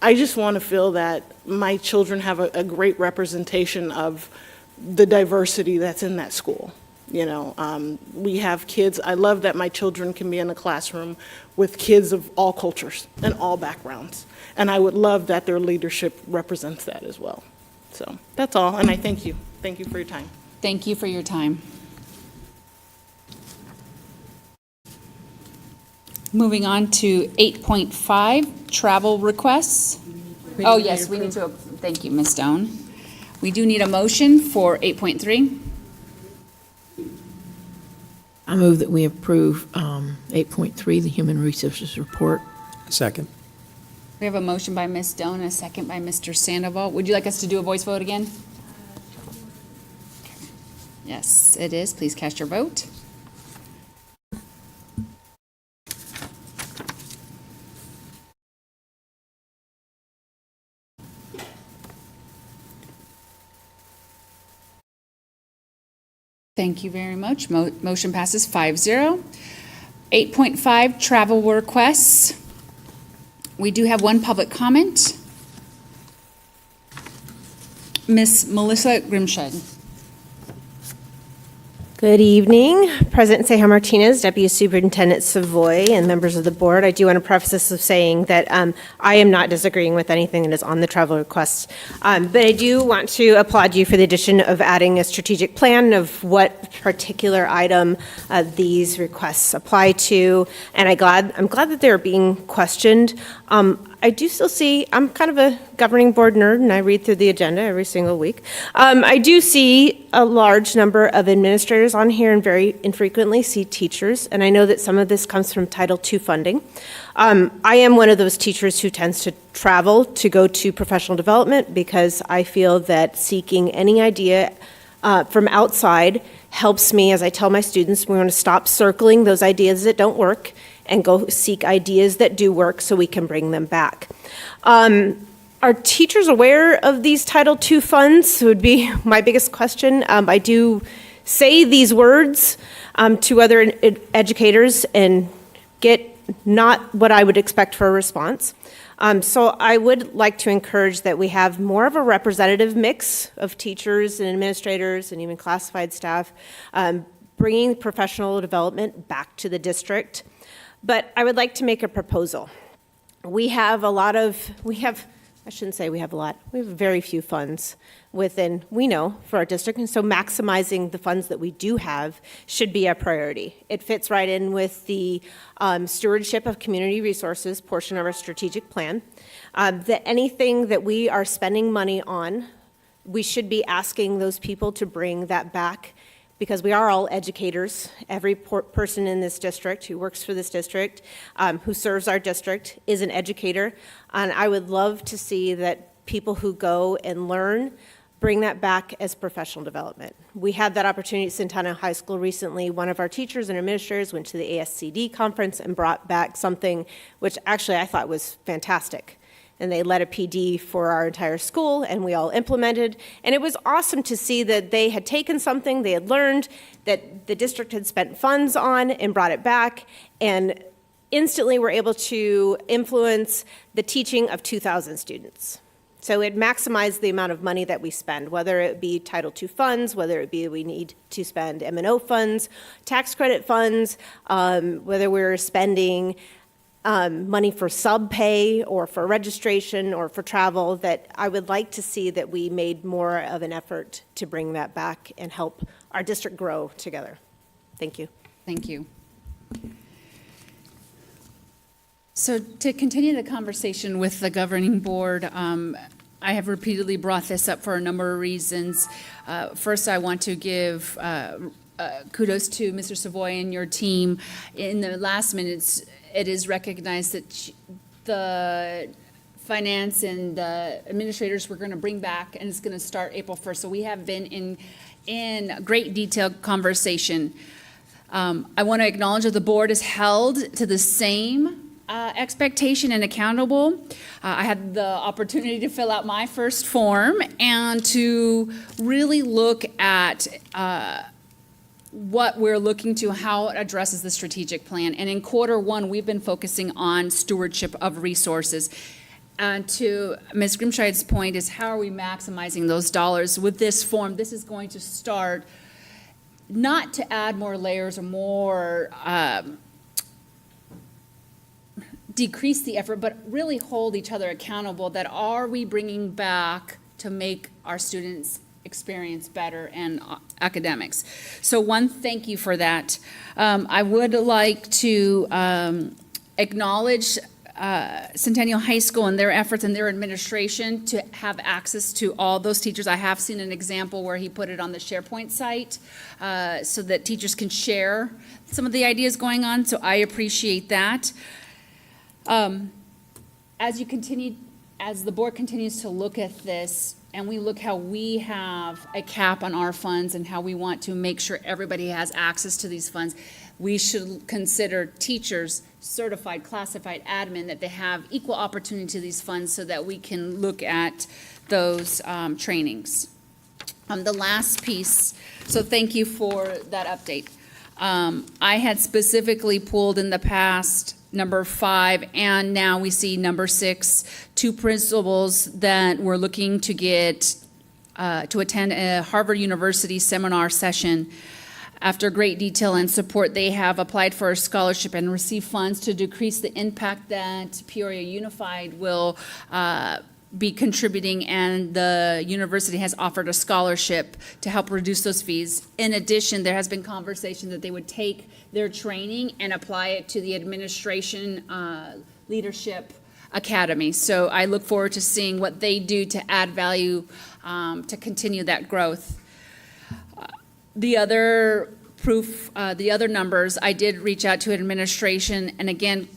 I just want to feel that my children have a great representation of the diversity that's in that school. You know, we have kids. I love that my children can be in a classroom with kids of all cultures and all backgrounds. And I would love that their leadership represents that as well. So that's all, and I thank you. Thank you for your time. Thank you for your time. Moving on to 8.5, travel requests. Oh, yes, we need to, thank you, Ms. Stone. We do need a motion for 8.3. I move that we approve 8.3, the Human Resources Report. Second. We have a motion by Ms. Stone and a second by Mr. Sandoval. Would you like us to do a voice vote again? Yes, it is. Please cast your vote. Thank you very much. Motion passes 5-0. 8.5, travel requests. We do have one public comment. Miss Melissa Grimshed. Good evening, President Ceja Martinez, Deputy Superintendent Savoy, and members of the board. I do want to preface this with saying that I am not disagreeing with anything that is on the travel requests, but I do want to applaud you for the addition of adding a strategic plan of what particular item these requests apply to, and I'm glad that they're being questioned. I do still see, I'm kind of a governing board nerd, and I read through the agenda every single week. I do see a large number of administrators on here and very infrequently see teachers, and I know that some of this comes from Title II funding. I am one of those teachers who tends to travel to go to professional development because I feel that seeking any idea from outside helps me, as I tell my students, we want to stop circling those ideas that don't work and go seek ideas that do work so we can bring them back. Are teachers aware of these Title II funds? Would be my biggest question. I do say these words to other educators and get not what I would expect for a response. So I would like to encourage that we have more of a representative mix of teachers and administrators and even classified staff, bringing professional development back to the district. But I would like to make a proposal. We have I shouldn't say we have a lot, we have very few funds within, we know, for our district, and so maximizing the funds that we do have should be a priority. It fits right in with the stewardship of community resources portion of our strategic plan. That anything that we are spending money on, we should be asking those people to bring that back, because we are all educators. Every person in this district who works for this district, who serves our district, is an educator. And I would love to see that people who go and learn bring that back as professional development. We had that opportunity at Centennial High School recently. One of our teachers and administrators went to the ASCD conference and brought back something which actually I thought was fantastic. And they led a PD for our entire school, and we all implemented. And it was awesome to see that they had taken something they had learned, that the district had spent funds on, and brought it back, and instantly were able to influence the teaching of 2,000 students. So it maximized the amount of money that we spend, whether it be Title II funds, whether it be we need to spend M&O funds, tax credit funds, whether we're spending money for sub pay or for registration or for travel, that I would like to see that we made more of an effort to bring that back and help our district grow together. Thank you. Thank you. So to continue the conversation with the governing board, I have repeatedly brought this up for a number of reasons. First, I want to give kudos to Mr. Savoy and your team. In the last minutes, it is recognized that the finance and the administrators were going to bring back, and it's going to start April 1st. So we have been in great detailed conversation. I want to acknowledge that the board is held to the same expectation and accountable. I had the opportunity to fill out my first form and to really look at what we're looking to, how it addresses the strategic plan. And in Q1, we've been focusing on stewardship of resources. And to Ms. Grimscheid's point is, how are we maximizing those dollars? With this form, this is going to start not to add more layers or more decrease the effort, but really hold each other accountable. That are we bringing back to make our students' experience better and academics? So one, thank you for that. I would like to acknowledge Centennial High School and their efforts and their administration to have access to all those teachers. I have seen an example where he put it on the SharePoint site so that teachers can share some of the ideas going on, so I appreciate that. As the board continues to look at this, and we look how we have a cap on our funds and how we want to make sure everybody has access to these funds, we should consider teachers, certified, classified, admin, that they have equal opportunity to these funds so that we can look at those trainings. The last piece, so thank you for that update. I had specifically pulled in the past number 5, and now we see number 6, 2 principals that we're looking to get to attend a Harvard University seminar session. After great detail and support, they have applied for a scholarship and received funds to decrease the impact that Peoria Unified will be contributing, and the university has offered a scholarship to help reduce those fees. In addition, there has been conversation that they would take their training and apply it to the administration leadership academy. So I look forward to seeing what they do to add value to continue that growth. The other proof, the other numbers, I did reach out to administration, and again,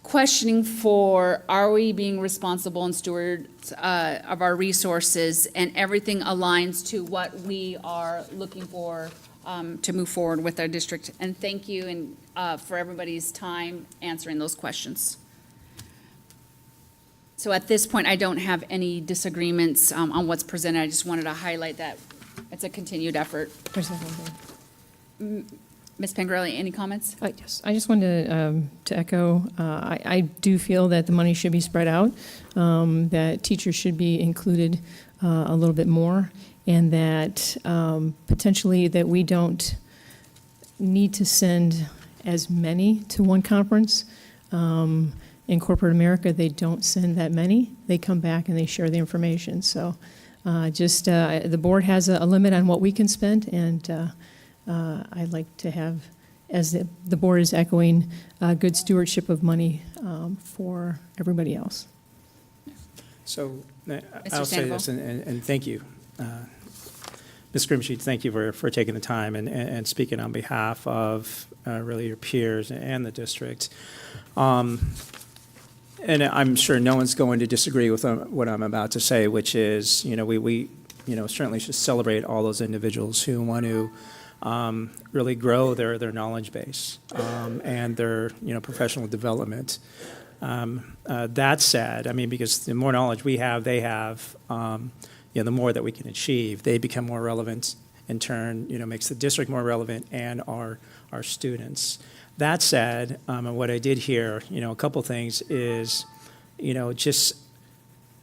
questioning for, are we being responsible and stewards of our resources, and everything aligns to what we are looking for to move forward with our district. And thank you and for everybody's time answering those questions. So at this point, I don't have any disagreements on what's presented. I just wanted to highlight that it's a continued effort. Ms. Pangarelli, any comments? Yes, I just wanted to echo, I do feel that the money should be spread out, that teachers should be included a little bit more, and that potentially that we don't need to send as many to one conference. in corporate America, they don't send that many. They come back and they share the information. So the board has a limit on what we can spend, and I'd like to have, as the board is echoing, good stewardship of money for everybody else. So I'll say this, and thank you. Ms. Grimsheet, thank you for taking the time and speaking on behalf of really your peers and the district. And I'm sure no one's going to disagree with what I'm about to say, which is, we certainly should celebrate all those individuals who want to really grow their knowledge base and their, professional development. That said, I mean, because the more knowledge we have, they have, the more that we can achieve. They become more relevant, in turn, makes the district more relevant and our students. That said, and what I did hear, a couple things is, just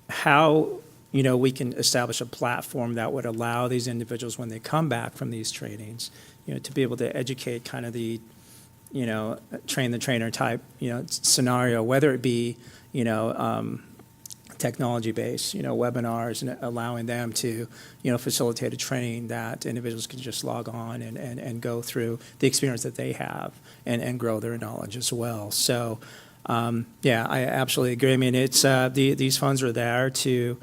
how, we can establish a platform that would allow these individuals, when they come back from these trainings, to be able to educate kind of the, train the trainer type, scenario, whether it be, technology-based, webinars, and allowing them to, facilitate a training that individuals can just log on and go through the experience that they have and grow their knowledge as well. So, yeah, I absolutely agree. I mean, it's these funds are there to,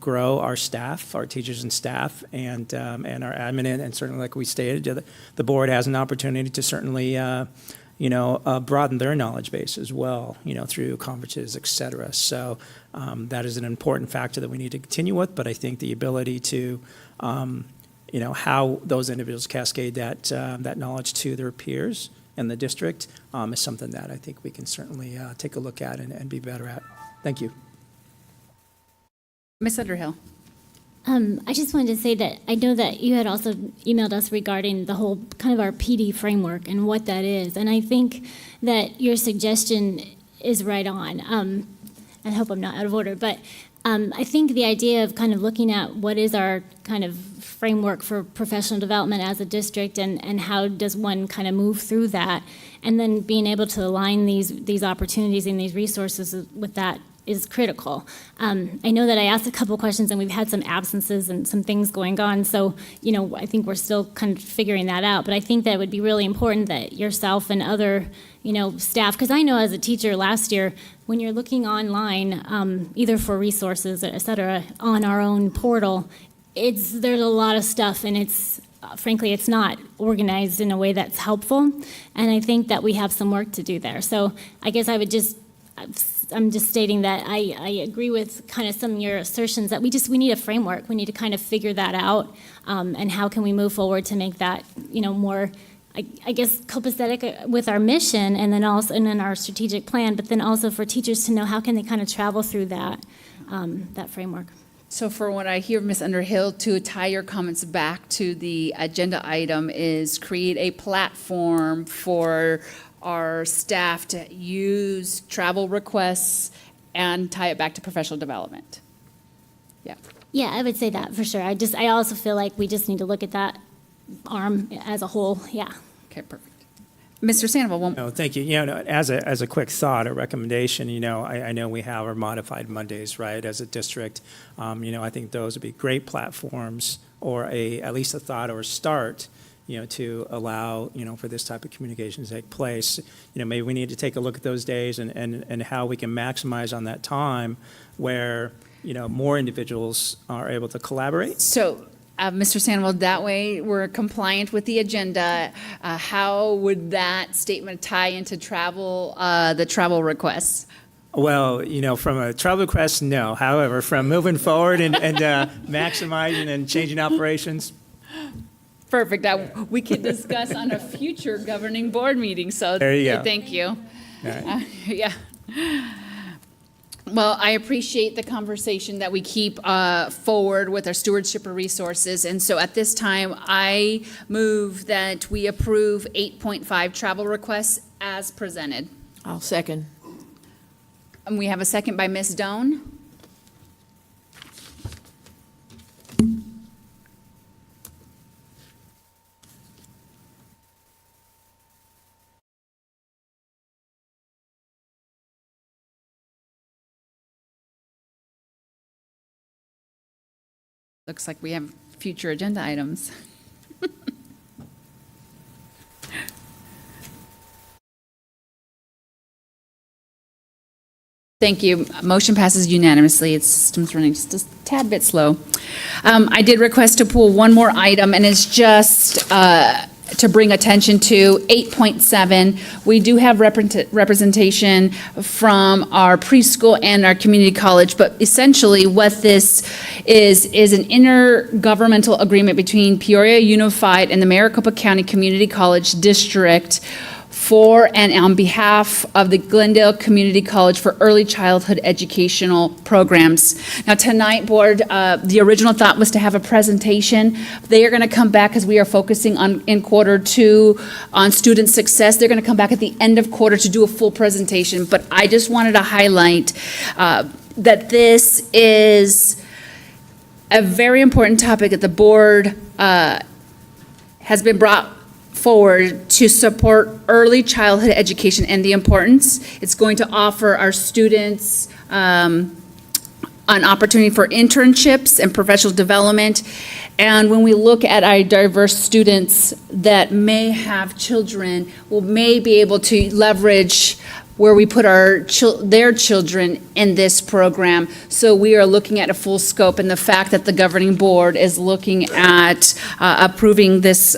grow our staff, our teachers and staff, and our admin, and certainly, like we stated, the board has an opportunity to certainly, broaden their knowledge base as well, through conferences, et cetera. So that is an important factor that we need to continue with, but I think the ability to, how those individuals cascade that knowledge to their peers in the district is something that I think we can certainly take a look at and be better at. Thank you. Ms. Underhill. I just wanted to say that I know that you had also emailed us regarding the whole kind of our PD framework and what that is. And I think that your suggestion is right on. I hope I'm not out of order, but I think the idea of kind of looking at what is our kind of framework for professional development as a district and how does one kind of move through that, and then being able to align these opportunities and these resources with that is critical. I know that I asked a couple questions and we've had some absences and some things going on, so I think we're still kind of figuring that out. But I think that it would be really important that yourself and other staff, because I know as a teacher last year, when you're looking online, either for resources, et cetera, on our own portal, there's a lot of stuff, and frankly, it's not organized in a way that's helpful. And I think that we have some work to do there. So I guess I'm just stating that I agree with kind of some of your assertions that we need a framework. We need to kind of figure that out, and how can we move forward to make that, more, I guess, copacetic with our mission, and then also in our strategic plan, but then also for teachers to know how can they kind of travel through that framework. So for what I hear, Ms. Underhill, to tie your comments back to the agenda item is create a platform for our staff to use travel requests and tie it back to professional development. Yeah. Yeah, I would say that for sure. I also feel like we just need to look at that arm as a whole. Yeah. Okay, perfect. Mr. Sandoval, No, thank you. As a quick thought, a recommendation, I know we have our modified Mondays, right, as a district. I think those would be great platforms, or at least a thought or a start, to allow, for this type of communication to take place. Maybe we need to take a look at those days and how we can maximize on that time where, more individuals are able to collaborate. So, Mr. Sandoval, that way we're compliant with the agenda. How would that statement tie into the travel requests? Well, from a travel request, no. However, from moving forward and maximizing and changing operations. Perfect. We can discuss on a future governing board meeting. So there you go. Thank you. All right. Yeah. Well, I appreciate the conversation that we keep forward with our stewardship of resources. And so at this time, I move that we approve 8.5 travel requests as presented. I'll second. And we have a second by Ms. Doan. Looks like we have future agenda items. Thank you. Motion passes unanimously. Its system's running just a tad bit slow. I did request to pull one more item, and it's just to bring attention to 8.7. We do have representation from our preschool and our community college, but essentially what this is an intergovernmental agreement between Peoria Unified and the Maricopa County Community College District for and on behalf of the Glendale Community College for early childhood educational programs. Now tonight, board, the original thought was to have a presentation. They are going to come back, because we are focusing on in quarter two on student success. They're going to come back at the end of quarter to do a full presentation. But I just wanted to highlight that this is a very important topic that the board has been brought forward to support early childhood education and the importance. It's going to offer our students an opportunity for internships and professional development. And when we look at our diverse students that may have children, we may be able to leverage where we put their children in this program. So we are looking at a full scope, and the fact that the governing board is looking at approving this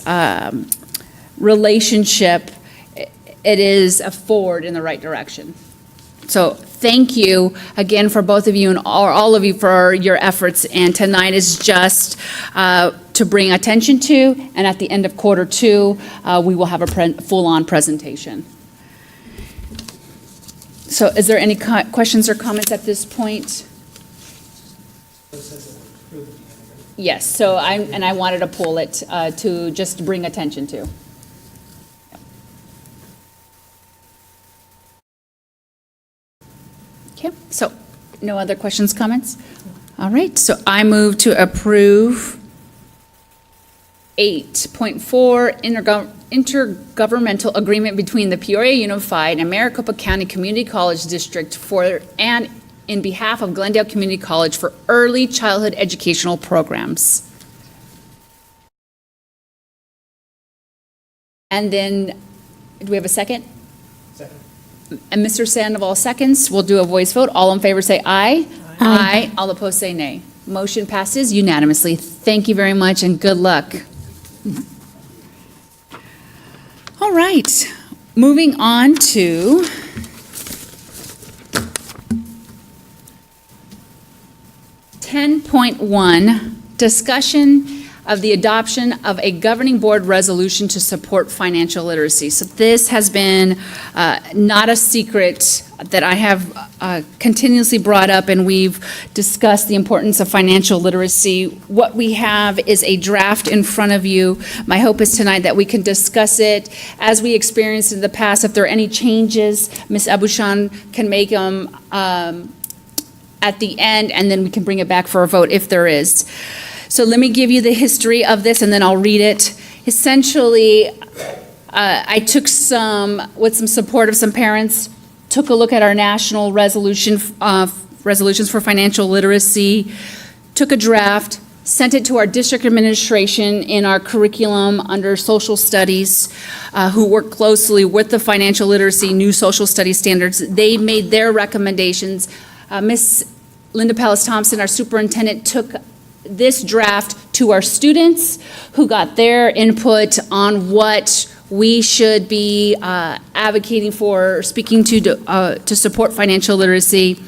relationship, it is a forward in the right direction. So thank you again for both of you and all of you for your efforts. And tonight is just to bring attention to, and at the end of quarter two, we will have a full-on presentation. So is there any questions or comments at this point? Yes, so I wanted to pull it to just bring attention to. Okay, so no other questions, comments? All right, so I move to approve 8.4 intergovernmental agreement between the Peoria Unified and Maricopa County Community College District for and in behalf of Glendale Community College for early childhood educational programs. And then, do we have a second? And Mr. Sandoval seconds. We'll do a voice vote. All in favor say aye. Aye. All opposed say nay. Motion passes unanimously. Thank you very much and good luck. All right. Moving on to (10.1) discussion of the adoption of a governing board resolution to support financial literacy. So this has been not a secret that I have continuously brought up, and we've discussed the importance of financial literacy. What we have is a draft in front of you. My hope is tonight that we can discuss it as we experienced in the past. If there are any changes, Ms. Abushan can make them at the end, and then we can bring it back for a vote if there is. So let me give you the history of this, and then I'll read it. Essentially, I took with some support of some parents, took a look at our national resolutions for financial literacy, took a draft, sent it to our district administration in our curriculum under social studies, who work closely with the financial literacy new social studies standards. They made their recommendations. Ms. Linda Pallas-Thompson, our superintendent, took this draft to our students, who got their input on what we should be advocating for, speaking to support financial literacy.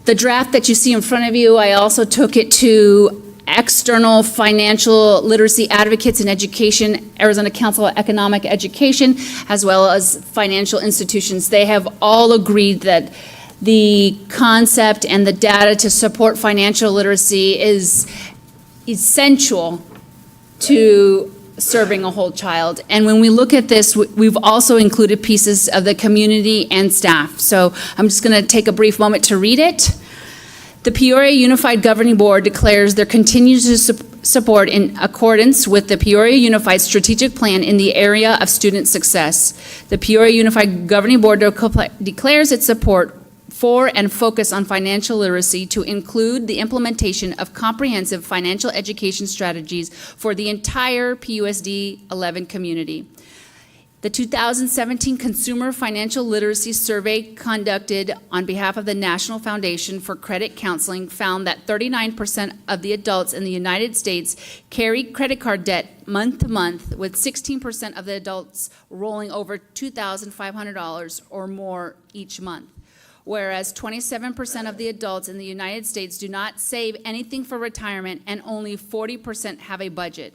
The draft that you see in front of you, I also took it to external financial literacy advocates in education, Arizona Council of Economic Education, as well as financial institutions. They have all agreed that the concept and the data to support financial literacy is essential to serving a whole child. And when we look at this, we've also included pieces of the community and staff. So I'm just going to take a brief moment to read it. The Peoria Unified Governing Board declares their continued support in accordance with the Peoria Unified Strategic Plan in the area of student success. The Peoria Unified Governing Board declares its support for and focus on financial literacy to include the implementation of comprehensive financial education strategies for the entire PUSD 11 community. The 2017 Consumer Financial Literacy Survey conducted on behalf of the National Foundation for Credit Counseling found that 39% of the adults in the United States carry credit card debt month to month, with 16% of the adults rolling over $2,500 or more each month. Whereas 27% of the adults in the United States do not save anything for retirement and only 40% have a budget.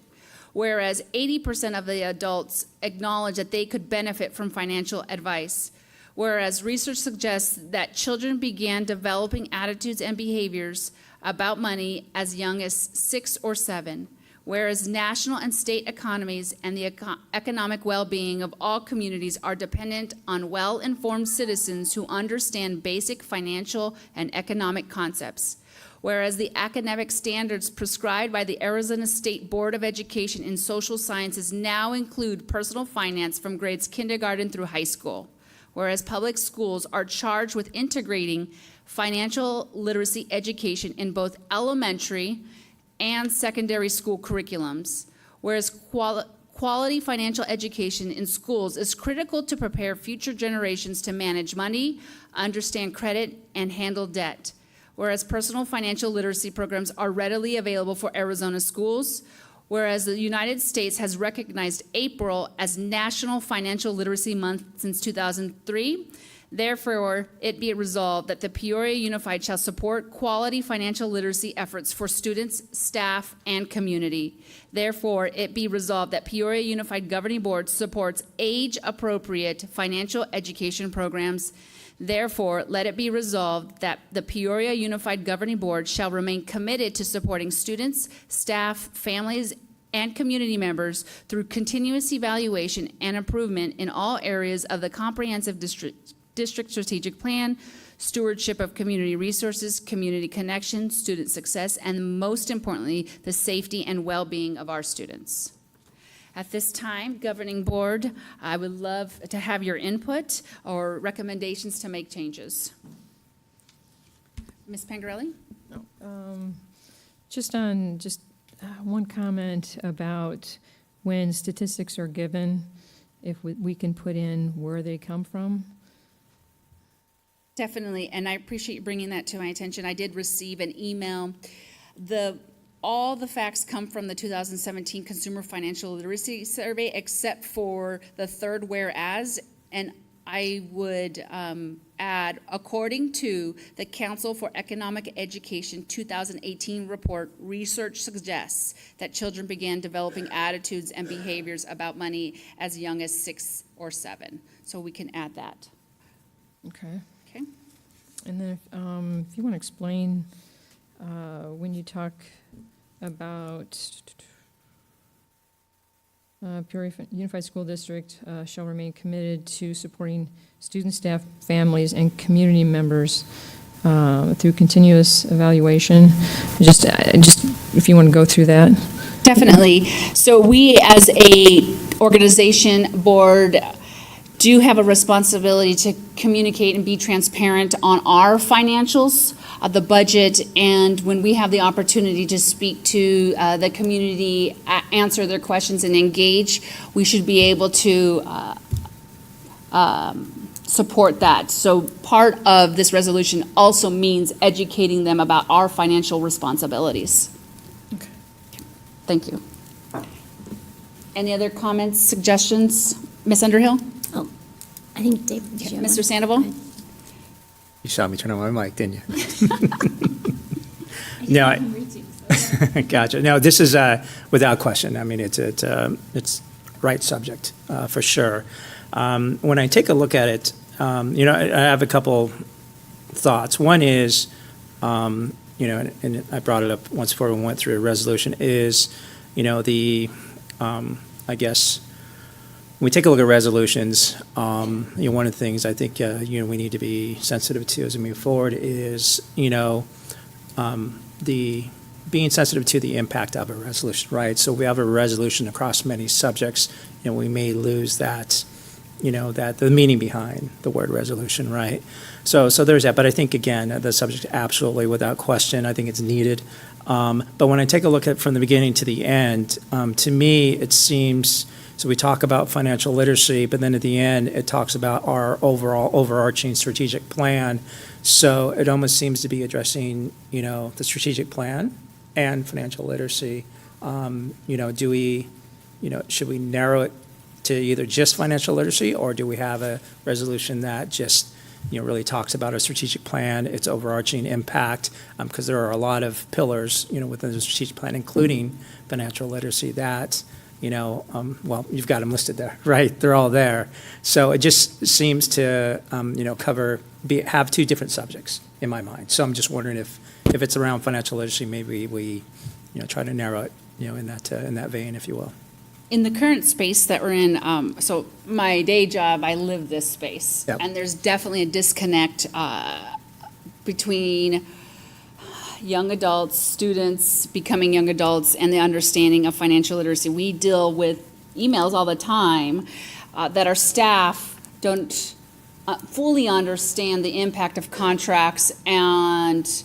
Whereas 80% of the adults acknowledge that they could benefit from financial advice. Whereas research suggests that children began developing attitudes and behaviors about money as young as 6 or 7. Whereas national and state economies and the economic well-being of all communities are dependent on well-informed citizens who understand basic financial and economic concepts. Whereas the academic standards prescribed by the Arizona State Board of Education in Social Sciences now include personal finance from grades kindergarten through high school. Whereas public schools are charged with integrating financial literacy education in both elementary and secondary school curriculums. Whereas quality financial education in schools is critical to prepare future generations to manage money, understand credit, and handle debt. Whereas personal financial literacy programs are readily available for Arizona schools, whereas the United States has recognized April as National Financial Literacy Month since 2003. Therefore, it be resolved that the Peoria Unified shall support quality financial literacy efforts for students, staff, and community. Therefore, it be resolved that Peoria Unified Governing Board supports age-appropriate financial education programs. Therefore, let it be resolved that the Peoria Unified Governing Board shall remain committed to supporting students, staff, families, and community members through continuous evaluation and improvement in all areas of the comprehensive district strategic plan, stewardship of community resources, community connection, student success, and most importantly, the safety and well-being of our students. At this time, Governing Board, I would love to have your input or recommendations to make changes. Ms. Pangarelli? Just one comment about when statistics are given, if we can put in where they come from. Definitely, and I appreciate you bringing that to my attention. I did receive an email. All the facts come from the 2017 Consumer Financial Literacy Survey, except for the third whereas, and I would add, according to the Council for Economic Education 2018 report, research suggests that children began developing attitudes and behaviors about money as young as 6 or 7. So we can add that. Okay. Okay. And then if you want to explain when you talk about Peoria Unified School District shall remain committed to supporting students, staff, families, and community members through continuous evaluation. Just if you want to go through that. Definitely. So we, as a organization, board, do have a responsibility to communicate and be transparent on our financials, the budget, and when we have the opportunity to speak to the community, answer their questions, and engage, we should be able to support that. So part of this resolution also means educating them about our financial responsibilities. Okay. Thank you. Any other comments, suggestions? Ms. Underhill? Oh, I think David, did you have Mr. one? Sandoval? You saw me turn on my mic, didn't you? No, gotcha. No, this is without question. I mean, it's right subject for sure. When I take a look at it, I have a couple thoughts. One is, and I brought it up once before we went through a resolution, is, I guess, when we take a look at resolutions, one of the things I think, we need to be sensitive to as we move forward is, the being sensitive to the impact of a resolution, right? So we have a resolution across many subjects, we may lose that, that the meaning behind the word resolution, right? So there's that, but I think, again, the subject absolutely, without question, I think it's needed. But when I take a look at from the beginning to the end, to me, it seems, so we talk about financial literacy, but then at the end, it talks about our overall overarching strategic plan. So it almost seems to be addressing, the strategic plan and financial literacy. Do we, should we narrow it to either just financial literacy, or do we have a resolution that just, really talks about our strategic plan, its overarching impact, because there are a lot of pillars, within the strategic plan, including financial literacy that, well, you've got them listed there, right? They're all there. So it just seems to, have two different subjects in my mind. So I'm just wondering if it's around financial literacy, maybe we, try to narrow it, in that vein, if you will. In the current space that we're in, so my day job, I live this space. Yep. And there's definitely a disconnect between young adults, students becoming young adults, and the understanding of financial literacy. We deal with emails all the time that our staff don't fully understand the impact of contracts and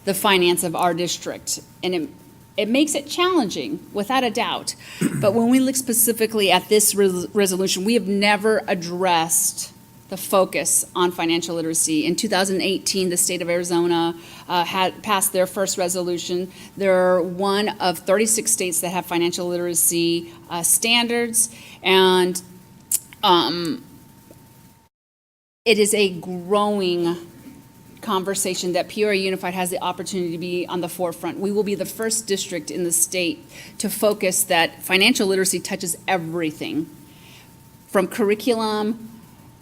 the finance of our district. And it makes it challenging, without a doubt. But when we look specifically at this resolution, we have never addressed the focus on financial literacy. In 2018, the state of Arizona had passed their first resolution. They're one of 36 states that have financial literacy standards, and it is a growing conversation that Peoria Unified has the opportunity to be on the forefront. We will be the first district in the state to focus that financial literacy touches everything, from curriculum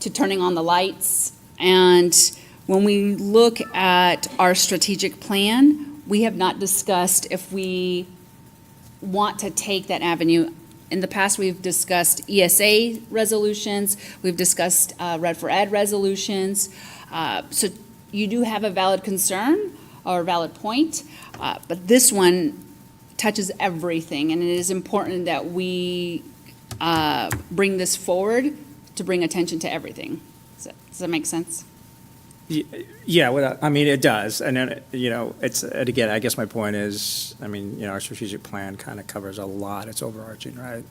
to turning on the lights. And when we look at our strategic plan, we have not discussed if we want to take that avenue. In the past, we've discussed ESA resolutions, we've discussed Red for Ed resolutions. So you do have a valid concern or a valid point, but this one touches everything, and it is important that we bring this forward to bring attention to everything. Does that make sense? Yeah, it does. And then, and again, I guess my point is, our strategic plan kind of covers a lot. It's overarching, right?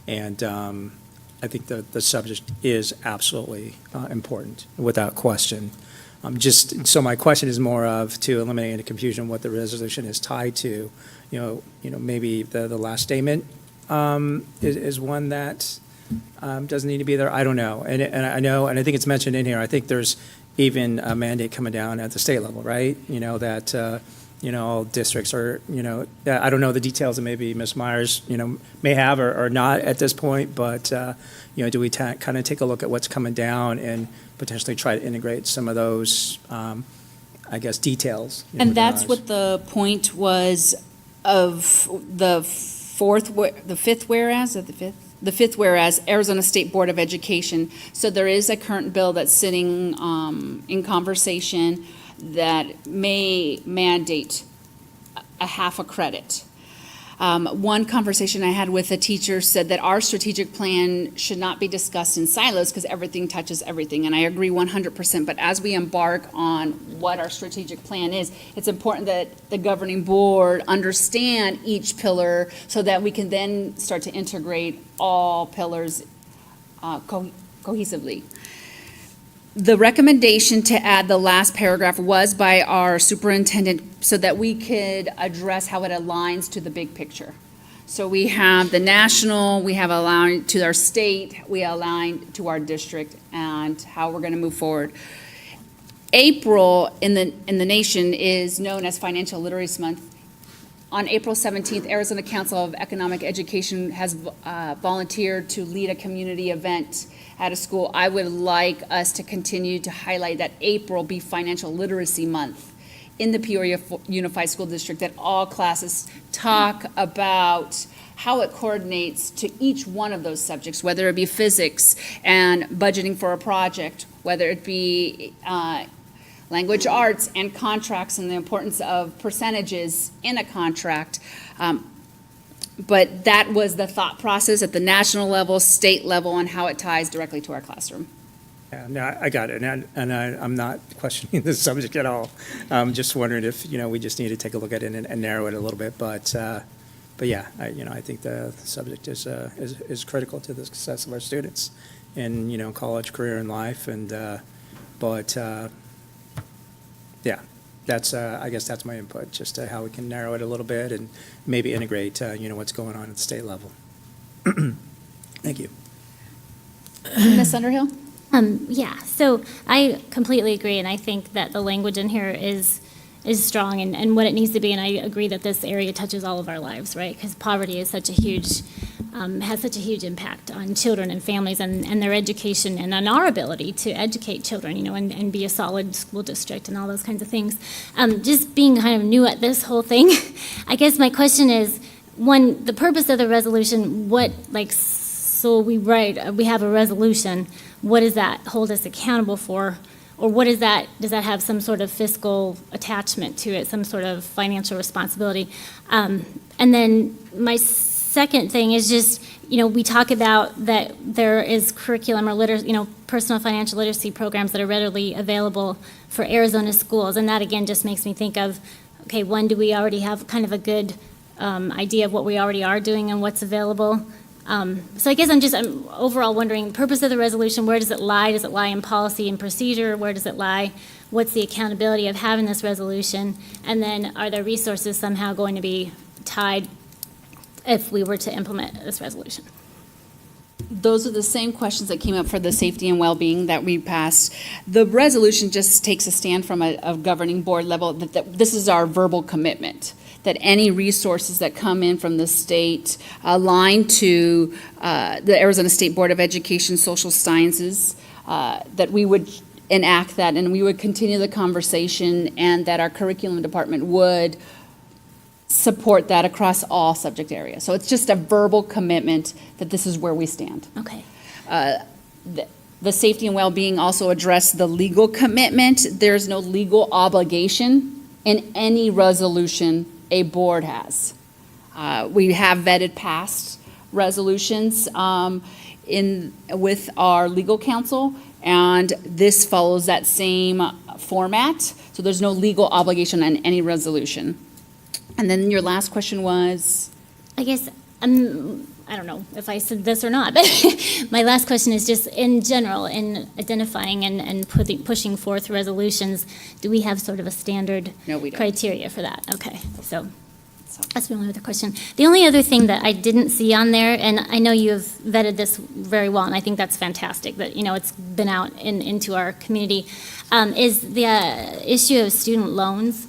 And I think the subject is absolutely important, without question. So my question is more of, to eliminate any confusion, what the resolution is tied to. Maybe the last statement is one that doesn't need to be there. I don't know. And I know, and I think it's mentioned in here, I think there's even a mandate coming down at the state level, right? That, all districts are, I don't know the details, and maybe Ms. Myers, may have or not at this point, but, do we kind of take a look at what's coming down and potentially try to integrate some of those, details? And that's what the point was of the fifth whereas, Arizona State Board of Education. So there is a current bill that's sitting in conversation that may mandate a half a credit. One conversation I had with a teacher said that our strategic plan should not be discussed in silos because everything touches everything, and I agree 100%. But as we embark on what our strategic plan is, it's important that the governing board understand each pillar so that we can then start to integrate all pillars cohesively. The recommendation to add the last paragraph was by our superintendent so that we could address how it aligns to the big picture. So we have the national, we have aligned to our state, we align to our district, and how we're going to move forward. April in the nation is known as Financial Literacy Month. On April 17th, Arizona Council of Economic Education has volunteered to lead a community event at a school. I would like us to continue to highlight that April be Financial Literacy Month in the Peoria Unified School District, that all classes talk about how it coordinates to each one of those subjects, whether it be physics and budgeting for a project, whether it be language arts and contracts and the importance of percentages in a contract. But that was the thought process at the national level, state level, on how it ties directly to our classroom. Yeah, no, I got it, and I'm not questioning the subject at all. I'm just wondering if, we just need to take a look at it and narrow it a little bit, but yeah, I think the subject is critical to the success of our students in, college, career, and life, and, yeah, I guess that's my input, just to how we can narrow it a little bit and maybe integrate, what's going on at the state level. Thank you. Ms. Underhill? Yeah, so I completely agree, and I think that the language in here is strong and what it needs to be, and I agree that this area touches all of our lives, right? Because poverty is such a huge, has such a huge impact on children and families and their education and on our ability to educate children, and be a solid school district and all those kinds of things. Just being kind of new at this whole thing, I guess my question is, one, the purpose of the resolution, so we have a resolution, what does that hold us accountable for? Or does that have some sort of fiscal attachment to it, some sort of financial responsibility? And then my second thing is just, we talk about that there is curriculum or personal financial literacy programs that are readily available for Arizona schools. And that again just makes me think of, okay, one, do we already have kind of a good idea of what we already are doing and what's available? So I guess I'm overall wondering, the purpose of the resolution, where does it lie? Does it lie in policy and procedure? Where does it lie? What's the accountability of having this resolution? And then are there resources somehow going to be tied if we were to implement this resolution? Those are the same questions that came up for the safety and well-being that we passed. The resolution just takes a stand from a governing board level that this is our verbal commitment, that any resources that come in from the state align to the Arizona State Board of Education Social Sciences, that we would enact that and we would continue the conversation, and that our curriculum department would support that across all subject areas. So it's just a verbal commitment that this is where we stand. Okay. The safety and well-being also address the legal commitment. There's no legal obligation in any resolution a board has. We have vetted past resolutions with our legal counsel, and this follows that same format. So there's no legal obligation on any resolution. And then your last question was? I guess, I don't know if I said this or not, but my last question is just in general, in identifying and pushing forth resolutions, do we have sort of a standard No, we don't. criteria for that? Okay, so that's my only other question. The only other thing that I didn't see on there, and I know you have vetted this very well, and I think that's fantastic that, it's been out into our community, is the issue of student loans.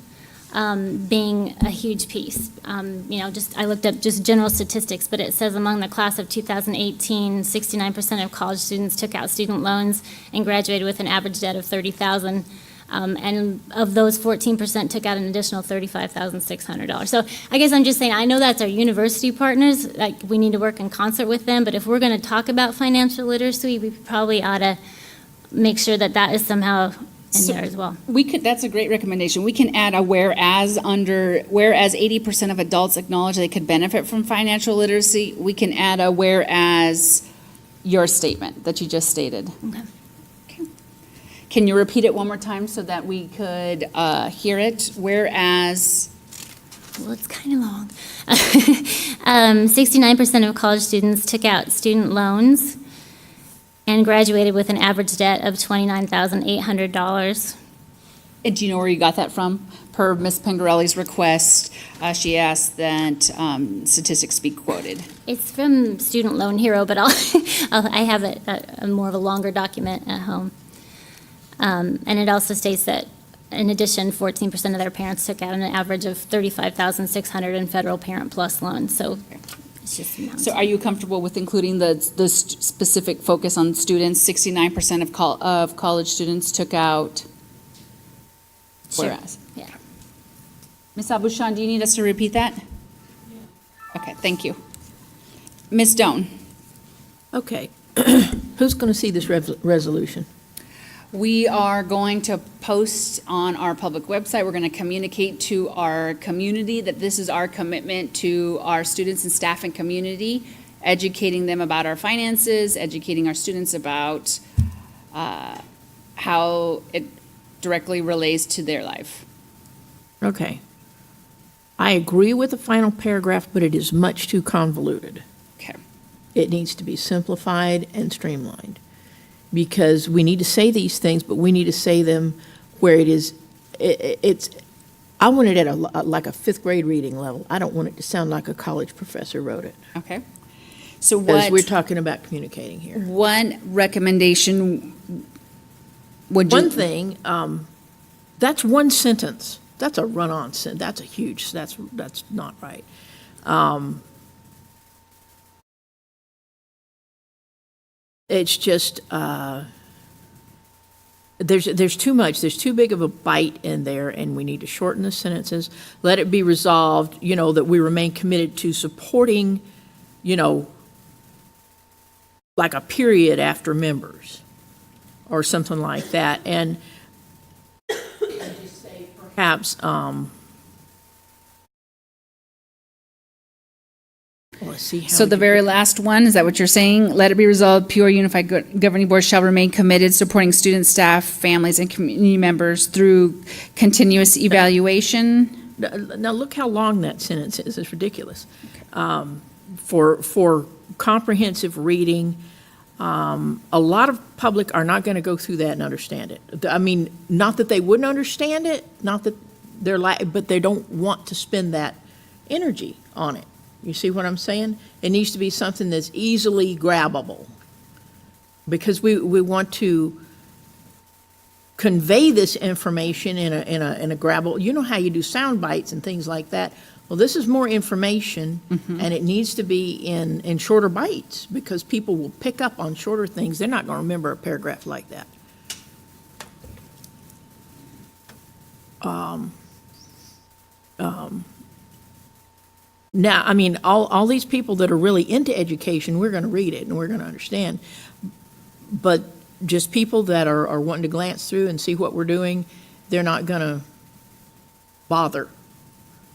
Being a huge piece. I looked up just general statistics, but it says among the class of 2018, 69% of college students took out student loans and graduated with an average debt of $30,000. And of those, 14% took out an additional $35,600. So I guess I'm just saying, I know that's our university partners, we need to work in concert with them, but if we're going to talk about financial literacy, we probably ought to make sure that that is somehow in there as well. That's a great recommendation. We can add a whereas 80% of adults acknowledge they could benefit from financial literacy. We can add a whereas your statement that you just stated. Okay. Can you repeat it one more time so that we could hear it? Whereas? Well, it's kind of long. 69% of college students took out student loans and graduated with an average debt of $29,800. And do you know where you got that from? Per Ms. Pengarelli's request, she asked that statistics be quoted. It's from Student Loan Hero, but I have a more of a longer document at home. And it also states that, in addition, 14% of their parents took out an average of $35,600 in federal Parent Plus loans. So it's just So are you comfortable with including the specific focus on students? 69% of college students took out whereas? Yeah. Ms. Abushan, do you need us to repeat that? Okay, thank you. Ms. Doan? Okay. Who's going to see this resolution? We are going to post on our public website, we're going to communicate to our community that this is our commitment to our students and staff and community, educating them about our finances, educating our students about how it directly relates to their life. Okay. I agree with the final paragraph, but it is much too convoluted. Okay. It needs to be simplified and streamlined. Because we need to say these things, but we need to say them where it is, I want it at like a fifth grade reading level. I don't want it to sound like a college professor wrote it. Okay. So Because we're what, talking about communicating here. one recommendation would you? One thing, that's one sentence. That's a run-on sentence. That's a huge, that's not right. It's just, there's too much. There's too big of a bite in there, and we need to shorten the sentences. Let it be resolved, that we remain committed to supporting, like a period after members, or something like that. And just say perhaps, let's see how. So we the can very put- last one, is that what you're saying? Let it be resolved, Peoria Unified Governing Board shall remain committed supporting students, staff, families, and community members through continuous evaluation? Now, look how long that sentence is. It's ridiculous. For comprehensive reading, a lot of public are not going to go through that and understand it. I mean, not that they wouldn't understand it, not that they're but they don't want to spend that energy on it. You see what I'm saying? It needs to be something that's easily grabbable, because we want to convey this information in a grabbable. You know how you do sound bites and things like that. Well, this is more information, and it needs to be in shorter bites, because people will pick up on shorter things. They're not going to remember a paragraph like that. Now, I mean, all these people that are really into education, we're going to read it and we're going to understand. But just people that are wanting to glance through and see what we're doing, they're not going to bother.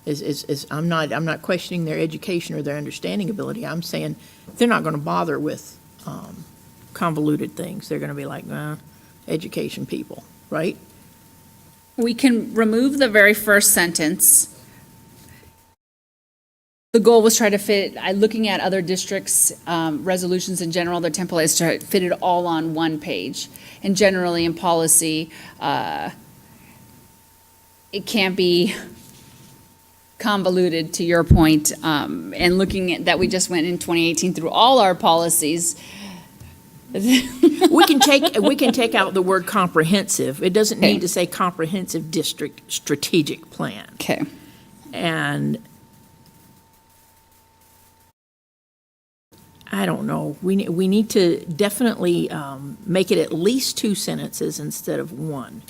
I'm not questioning their education or their understanding ability. I'm saying they're not going to bother with convoluted things. They're going to be like, education people, right? We can remove the very first sentence. The goal was try to fit, looking at other districts' resolutions in general, their template is to fit it all on one page. And generally in policy, it can't be convoluted, to your point. And looking at that, we just went in 2018 through all our policies. We can take out the word comprehensive. It doesn't need to say comprehensive district strategic plan. Okay. And I don't know. We need to definitely make it at least two sentences instead of one.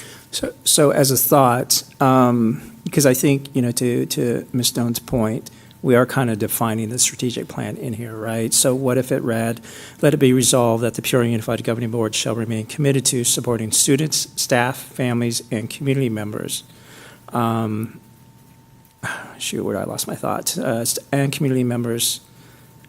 So as a thought, because I think, to Ms. Stone's point, we are kind of defining the strategic plan in here, right? So what if it read, let it be resolved that the Peoria Unified Governing Board shall remain committed to supporting students, staff, families, and community members. Shoot, where I lost my thought. And community members,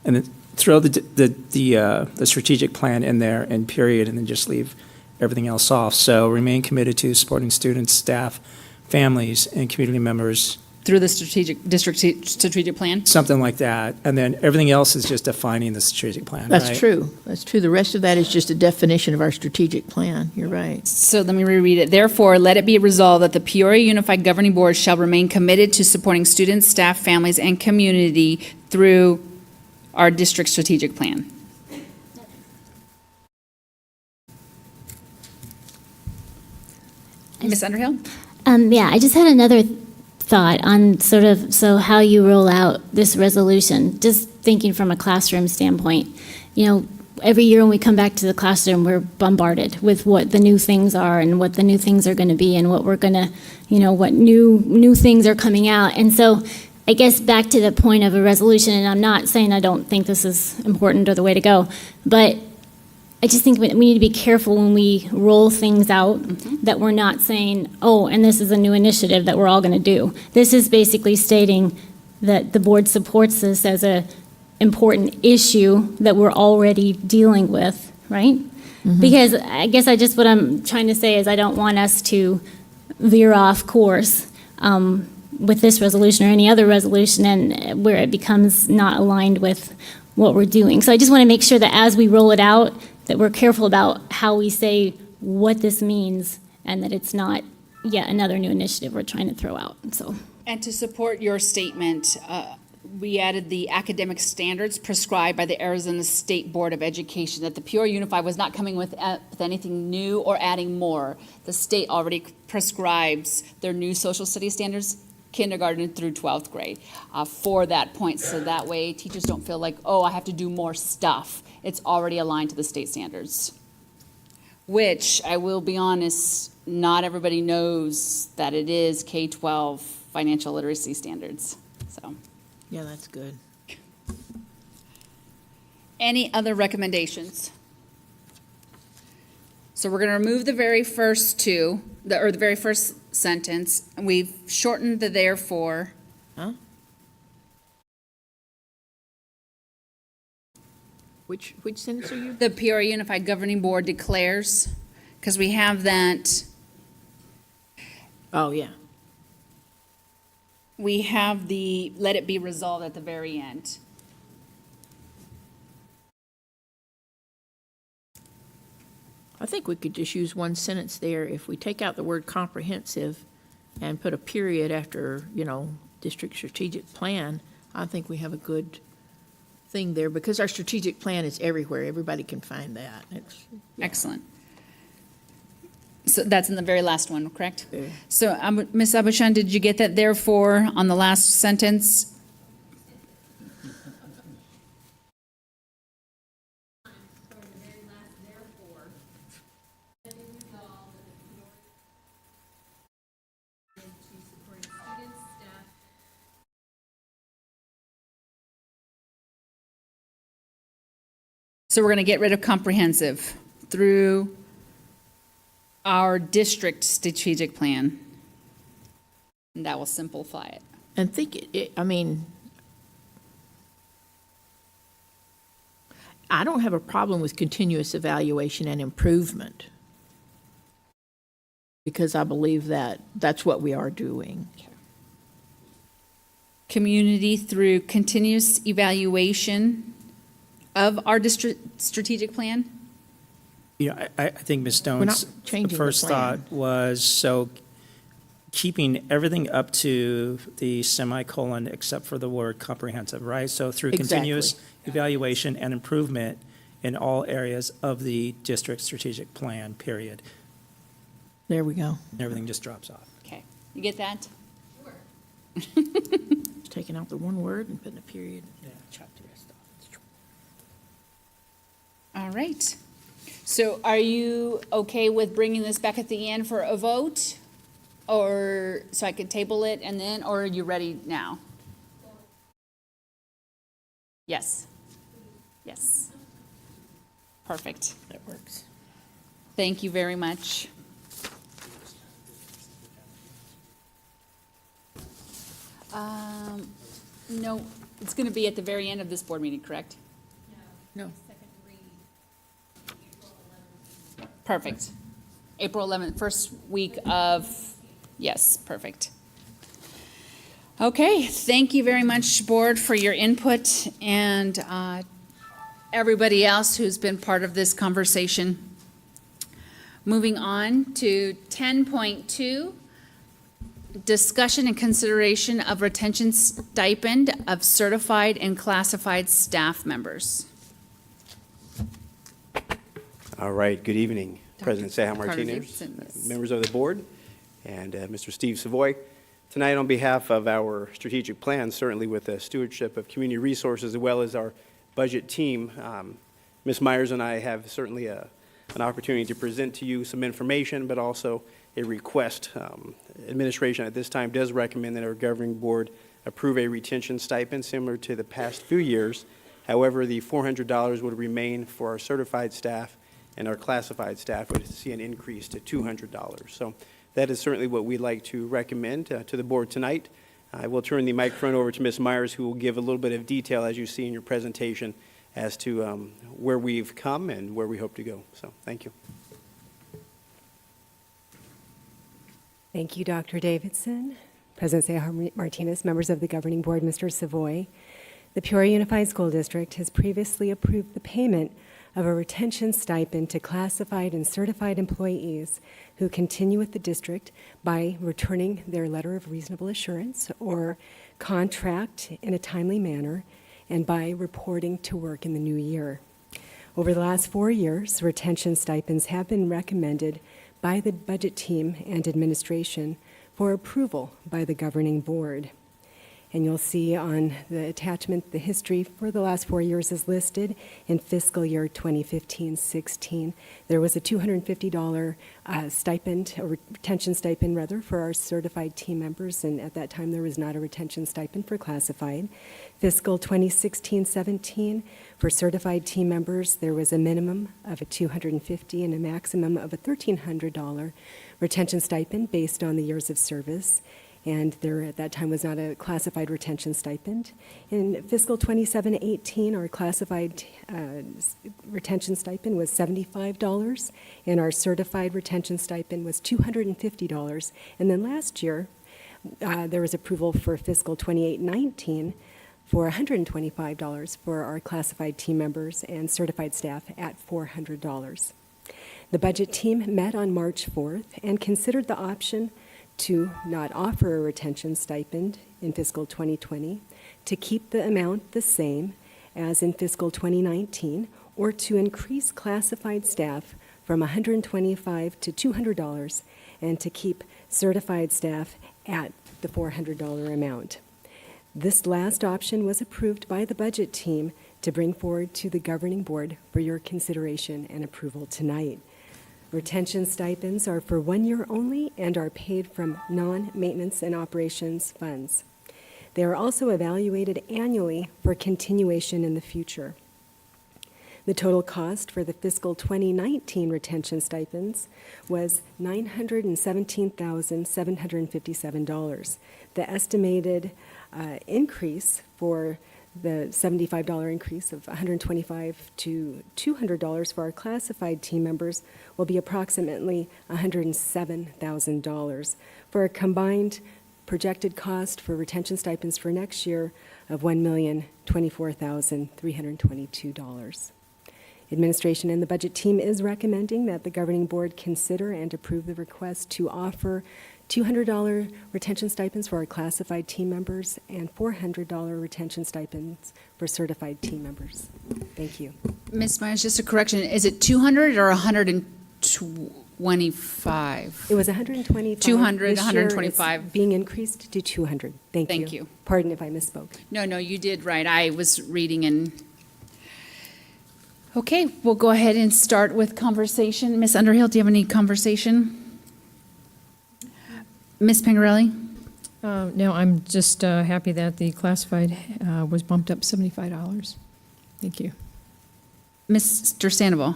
and then throw the strategic plan in there and period, and then just leave everything else off. So remain committed to supporting students, staff, families, and community members. Through the strategic plan? Something like that. And then everything else is just defining the strategic plan, That's right? true. That's true. The rest of that is just a definition of our strategic plan. You're right. So let me reread it. Therefore, let it be resolved that the Peoria Unified Governing Board shall remain committed to supporting students, staff, families, and community through our district strategic plan. Ms. Underhill? Yeah, I just had another thought on sort of, so how you roll out this resolution, just thinking from a classroom standpoint. Every year when we come back to the classroom, we're bombarded with what the new things are and what the new things are going to be and what we're going to, what new things are coming out. And so I guess back to the point of a resolution, and I'm not saying I don't think this is important or the way to go, but I just think we need to be careful when we roll things out, that we're not saying, oh, and this is a new initiative that we're all going to do. This is basically stating that the board supports this as a important issue that we're already dealing with, right? Because I guess what I'm trying to say is I don't want us to veer off course with this resolution or any other resolution, and where it becomes not aligned with what we're doing. So I just want to make sure that as we roll it out, that we're careful about how we say what this means, and that it's not yet another new initiative we're trying to throw out, so. And to support your statement, we added the academic standards prescribed by the Arizona State Board of Education, that the Peoria Unified was not coming with anything new or adding more. The state already prescribes their new social studies standards, kindergarten through 12th grade, for that point. So that way teachers don't feel like, oh, I have to do more stuff. It's already aligned to the state standards. Which, I will be honest, not everybody knows that it is K-12 financial literacy standards, so. Yeah, that's good. Any other recommendations? So we're going to remove the very first two, or the very first sentence, and we've shortened the therefore. Huh? Which sentence are you? The Peoria Unified Governing Board declares, because we have that, Oh, yeah. we have the let it be resolved at the very end. I think we could just use one sentence there. If we take out the word comprehensive and put a period after, district strategic plan, I think we have a good thing there, because our strategic plan is everywhere. Everybody can find that. Excellent. So that's in the very last one, correct? Yeah. So, Ms. Abushan, did you get that therefore on the last sentence? So we're going to get rid of comprehensive through our district strategic plan. And that will simplify it. And I don't have a problem with continuous evaluation and improvement, because I believe that that's what we are doing. Community through continuous evaluation of our district strategic plan? I think Ms. We're not Stone's changing the first plan. thought was, so keeping everything up to the semicolon except for the word comprehensive, right? So through continuous Exactly. evaluation and improvement in all areas of the district strategic plan, period. There we go. And everything just drops off. Okay, you get that? Just taking out the one word and putting a period. Yeah, chop the rest off. All right. So are you okay with bringing this back at the end for a vote? Or, so I could table it and then, or are you ready now? Yes. Yes. Perfect. That works. Thank you very much. No, it's going to be at the very end of this board meeting, correct? No. Perfect. April 11th, first week of, yes, perfect. Okay, thank you very much, board, for your input, and everybody else who's been part of this conversation. Moving on to 10.2, discussion and consideration of retention stipend of certified and classified staff members. All right, good evening, President Seha Carter Martinez, Davidson, yes. members of the board, and Mr. Steve Savoy. Tonight, on behalf of our strategic plan, certainly with the stewardship of community resources as well as our budget team, Ms. Myers and I have certainly an opportunity to present to you some information, but also a request. Administration at this time does recommend that our governing board approve a retention stipend similar to the past few years. However, the $400 would remain for our certified staff and our classified staff would see an increase to $200. So that is certainly what we'd like to recommend to the board tonight. I will turn the microphone over to Ms. Myers, who will give a little bit of detail, as you see in your presentation, as to where we've come and where we hope to go. So thank you. Thank you, Dr. Davidson, President Seja Martinez, members of the governing board, Mr. Savoy. The Peoria Unified School District has previously approved the payment of a retention stipend to classified and certified employees who continue with the district by returning their letter of reasonable assurance or contract in a timely manner and by reporting to work in the new year. Over the last 4 years, retention stipends have been recommended by the budget team and administration for approval by the governing board. And you'll see on the attachment, the history for the last 4 years is listed. In fiscal year 2015-16, there was a $250 stipend, a retention stipend rather, for our certified team members, and at that time there was not a retention stipend for classified. Fiscal 2016-17, for certified team members, there was a minimum of a $250 and a maximum of a $1,300 retention stipend based on the years of service. And there at that time was not a classified retention stipend. In fiscal 27-18, our classified retention stipend was $75, and our certified retention stipend was $250. And then last year, there was approval for fiscal 28-19 for $125 for our classified team members and certified staff at $400. The budget team met on March 4th and considered the option to not offer a retention stipend in fiscal 2020, to keep the amount the same as in fiscal 2019, or to increase classified staff from $125 to $200, and to keep certified staff at the $400 amount. This last option was approved by the budget team to bring forward to the governing board for your consideration and approval tonight. Retention stipends are for 1 year only and are paid from non-maintenance and operations funds. They are also evaluated annually for continuation in the future. The total cost for the fiscal 2019 retention stipends was $917,757. The estimated increase for the $75 increase of $125 to $200 for our classified team members will be approximately $107,000 for a combined projected cost for retention stipends for next year of $1,024,322. Administration and the budget team is recommending that the governing board consider and approve the request to offer $200 retention stipends for our classified team members and $400 retention stipends for certified team members. Thank you. Ms. Myers, just a correction, is it 200 or 125? It was 125. 200, This year 125. it's being increased to 200. Thank you. Thank you. Pardon if I misspoke. No, you did right. I was reading and... Okay, we'll go ahead and start with conversation. Ms. Underhill, do you have any conversation? Ms. Pingarelli? No, I'm just happy that the classified was bumped up $75. Thank you. Mr. Sandoval?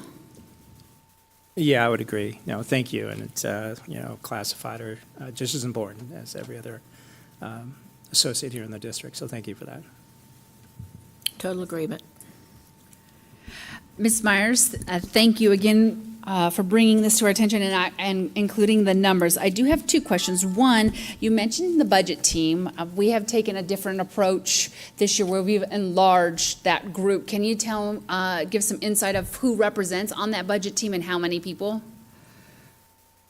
Yeah, I would agree. No, thank you. And it's, classified are just as important as every other associate here in the district. So thank you for that. Total agreement. Ms. Myers, thank you again for bringing this to our attention and including the numbers. I do have two questions. One, you mentioned the budget team. We have taken a different approach this year where we've enlarged that group. Can you give some insight of who represents on that budget team and how many people?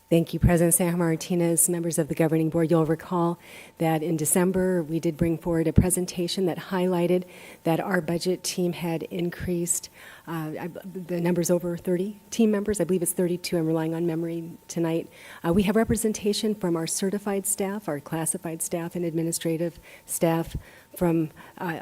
Thank you, President Seja Martinez, members of the governing board. You'll recall that in December, we did bring forward a presentation that highlighted that our budget team had increased the number's over 30 team members. I believe it's 32. I'm relying on memory tonight. We have representation from our certified staff, our classified staff, and administrative staff from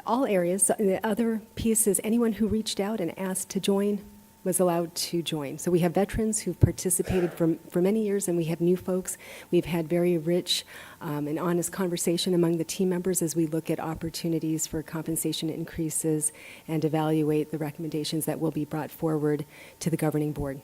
all areas. The other piece is anyone who reached out and asked to join was allowed to join. So we have veterans who've participated for many years, and we have new folks. We've had very rich and honest conversation among the team members as we look at opportunities for compensation increases and evaluate the recommendations that will be brought forward to the governing board.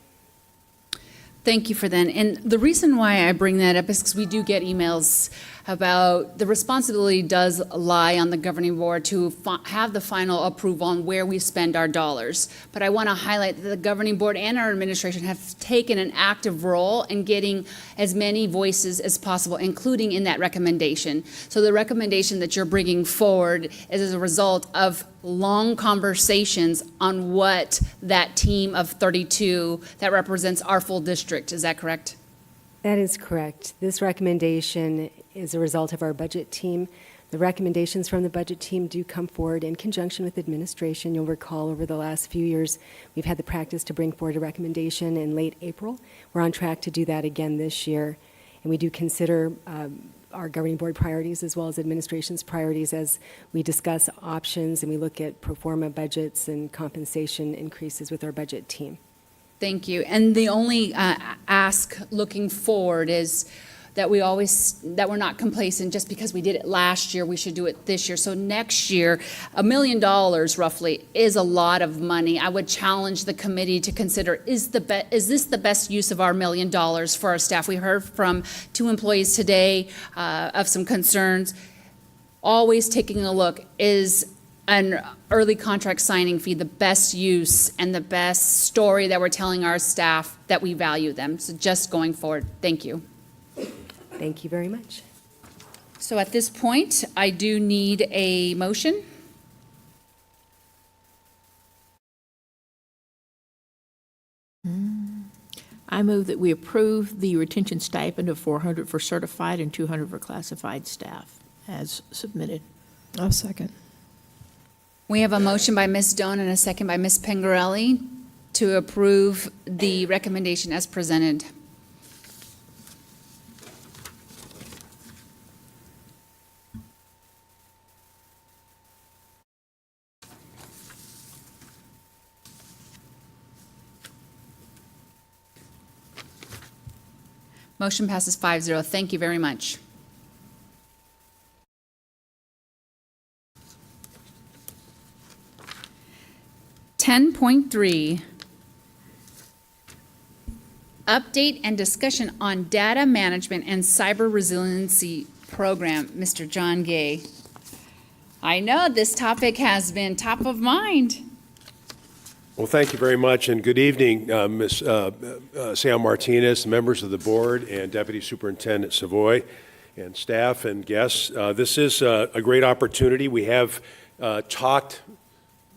Thank you for that. And the reason why I bring that up is because we do get emails about the responsibility does lie on the governing board to have the final approval on where we spend our dollars. But I want to highlight that the governing board and our administration have taken an active role in getting as many voices as possible, including in that recommendation. So the recommendation that you're bringing forward is as a result of long conversations on what that team of 32 that represents our full district. Is that correct? That is correct. This recommendation is a result of our budget team. The recommendations from the budget team do come forward in conjunction with administration. You'll recall over the last few years, we've had the practice to bring forward a recommendation in late April. We're on track to do that again this year. And we do consider our governing board priorities as well as administration's priorities as we discuss options and we look at pro forma budgets and compensation increases with our budget team. Thank you. And the only ask looking forward is that we're not complacent just because we did it last year, we should do it this year. So next year, $1 million roughly is a lot of money. I would challenge the committee to consider, is this the best use of our $1 million for our staff? We heard from 2 employees today of some concerns. Always taking a look, is an early contract signing fee the best use and the best story that we're telling our staff that we value them? So just going forward, thank you. Thank you very much. So at this point, I do need a motion. I move that we approve the retention stipend of $400 for certified and $200 for classified staff as submitted. I'll second. We have a motion by Ms. Doan and a second by Ms. Pingarelli to approve the recommendation as presented. Motion passes 5-0. Thank you very much. .3 Update and discussion on data management and cyber resiliency program. Mr. John Gay. I know this topic has been top of mind. Well, thank you very much, and good evening, Ms. Sam Martinez, members of the board, and Deputy Superintendent Savoy, and staff and guests. This is a great opportunity. We have talked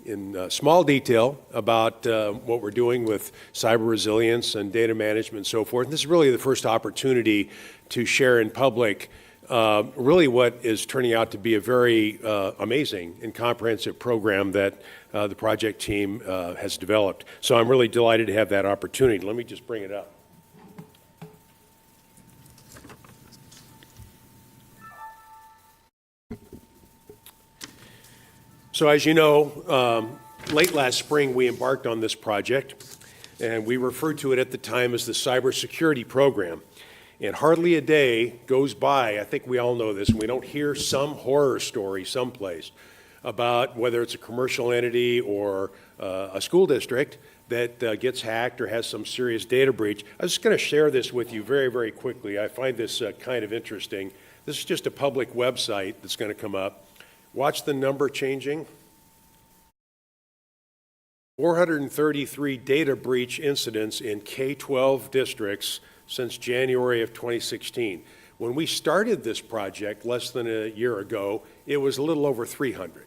in small detail about what we're doing with cyber resilience and data management and so forth. And this is really the first opportunity to share in public really what is turning out to be a very amazing and comprehensive program that the project team has developed. So I'm really delighted to have that opportunity. Let me just bring it up. So as you know, late last spring we embarked on this project, and we referred to it at the time as the Cybersecurity Program. And hardly a day goes by, I think we all know this, and we don't hear some horror story someplace about whether it's a commercial entity or a school district that gets hacked or has some serious data breach. I was just going to share this with you very, very quickly. I find this kind of interesting. This is just a public website that's going to come up. Watch the number changing. 433 data breach incidents in K-12 districts since January of 2016. When we started this project less than a year ago, it was a little over 300.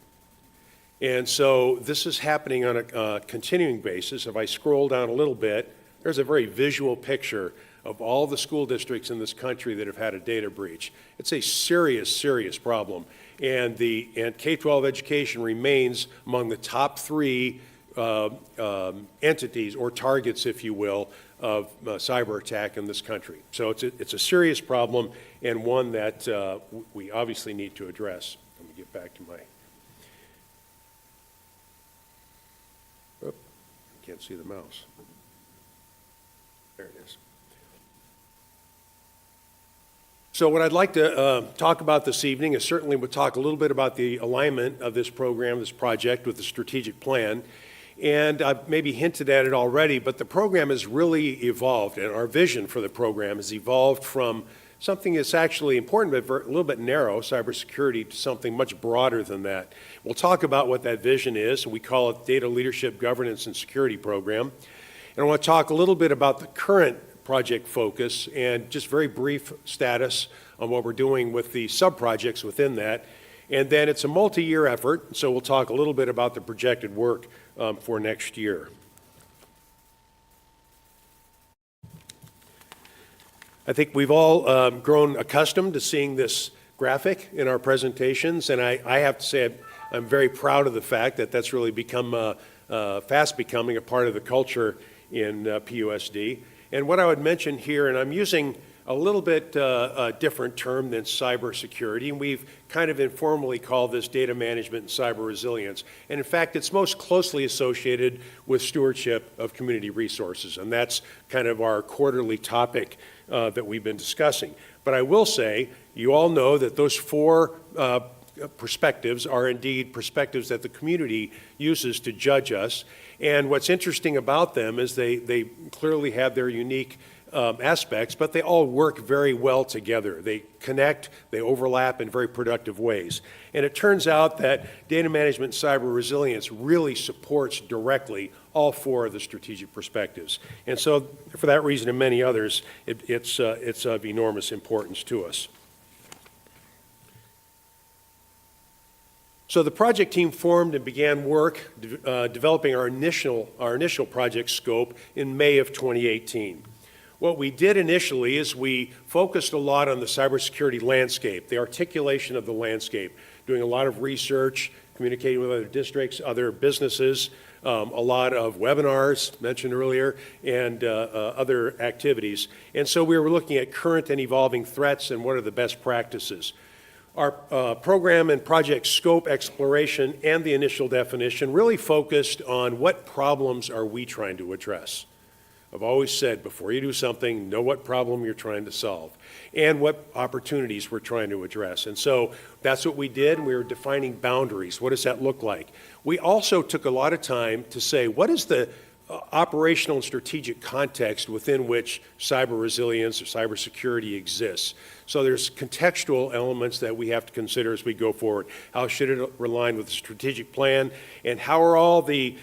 And so this is happening on a continuing basis. If I scroll down a little bit, there's a very visual picture of all the school districts in this country that have had a data breach. It's a serious, serious problem. And K-12 education remains among the top 3 entities or targets, if you will, of cyber attack in this country. So it's a serious problem and one that we obviously need to address. Let me get back to my, I can't see the mouse. There it is. So what I'd like to talk about this evening is certainly we'll talk a little bit about the alignment of this program, this project with the strategic plan. And I've maybe hinted at it already, but the program has really evolved, and our vision for the program has evolved from something that's actually important but a little bit narrow, cybersecurity, to something much broader than that. We'll talk about what that vision is. We call it Data Leadership, Governance, and Security Program. And I want to talk a little bit about the current project focus and just very brief status on what we're doing with the sub-projects within that. And then it's a multi-year effort, so we'll talk a little bit about the projected work for next year. I think we've all grown accustomed to seeing this graphic in our presentations, and I have to say I'm very proud of the fact that that's really become fast becoming a part of the culture in PUSD. And what I would mention here, and I'm using a little bit a different term than cybersecurity, and we've kind of informally called this data management and cyber resilience. And in fact, it's most closely associated with stewardship of community resources, and that's kind of our quarterly topic that we've been discussing. But I will say, you all know that those four perspectives are indeed perspectives that the community uses to judge us. And what's interesting about them is they clearly have their unique aspects, but they all work very well together. They connect, they overlap in very productive ways. And it turns out that data management and cyber resilience really supports directly all four of the strategic perspectives. And so for that reason and many others, it's of enormous importance to us. So the project team formed and began work developing our initial project scope in May of 2018. What we did initially is we focused a lot on the cybersecurity landscape, the articulation of the landscape, doing a lot of research, communicating with other districts, other businesses, a lot of webinars mentioned earlier, and other activities. And so we were looking at current and evolving threats and what are the best practices. Our program and project scope exploration and the initial definition really focused on what problems are we trying to address. I've always said, before you do something, know what problem you're trying to solve and what opportunities we're trying to address. And so that's what we did, and we were defining boundaries. What does that look like? We also took a lot of time to say, what is the operational and strategic context within which cyber resilience or cybersecurity exists? So there's contextual elements that we have to consider as we go forward. How should it align with the strategic plan? And how are all the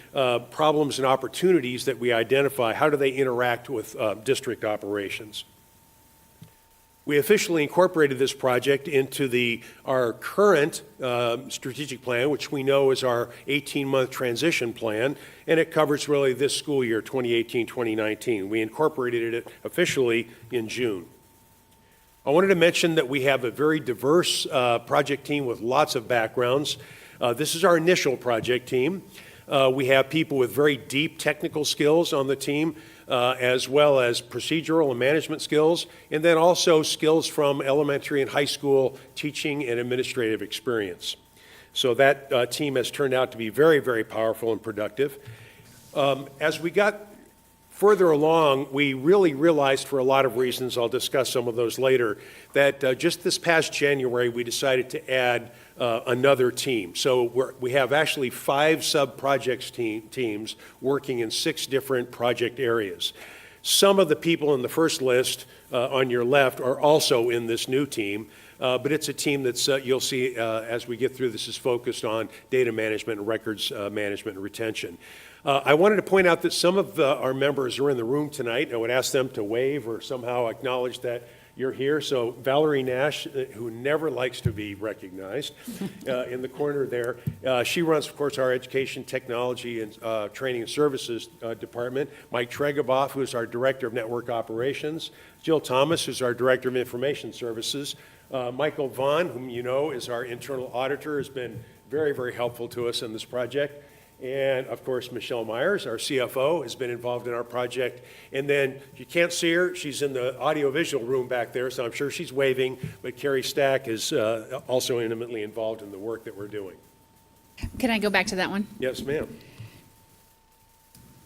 problems and opportunities that we identify, how do they interact with district operations? We officially incorporated this project into our current strategic plan, which we know is our 18-month transition plan, and it covers really this school year, 2018-2019. We incorporated it officially in June. I wanted to mention that we have a very diverse project team with lots of backgrounds. This is our initial project team. We have people with very deep technical skills on the team, as well as procedural and management skills, and then also skills from elementary and high school teaching and administrative experience. So that team has turned out to be very, very powerful and productive. As we got further along, we really realized, for a lot of reasons, I'll discuss some of those later, that just this past January we decided to add another team. So we have actually 5 sub-projects teams working in 6 different project areas. Some of the people in the first list on your left are also in this new team, but it's a team that's, you'll see as we get through this, is focused on data management and records management and retention. I wanted to point out that some of our members are in the room tonight. I would ask them to wave or somehow acknowledge that you're here. So Valerie Nash, who never likes to be recognized, in the corner there, she runs, of course, our Education, Technology, and Training and Services Department. Mike Tregaboff, who is our Director of Network Operations. Jill Thomas, who's our Director of Information Services. Michael Vaughn, whom you know is our Internal Auditor, has been very, very helpful to us in this project. And, of course, Michelle Myers, our CFO, has been involved in our project. And then you can't see her. She's in the audiovisual room back there, so I'm sure she's waving. But Carrie Stack is also intimately involved in the work that we're doing. Can I go back to that one? Yes, ma'am.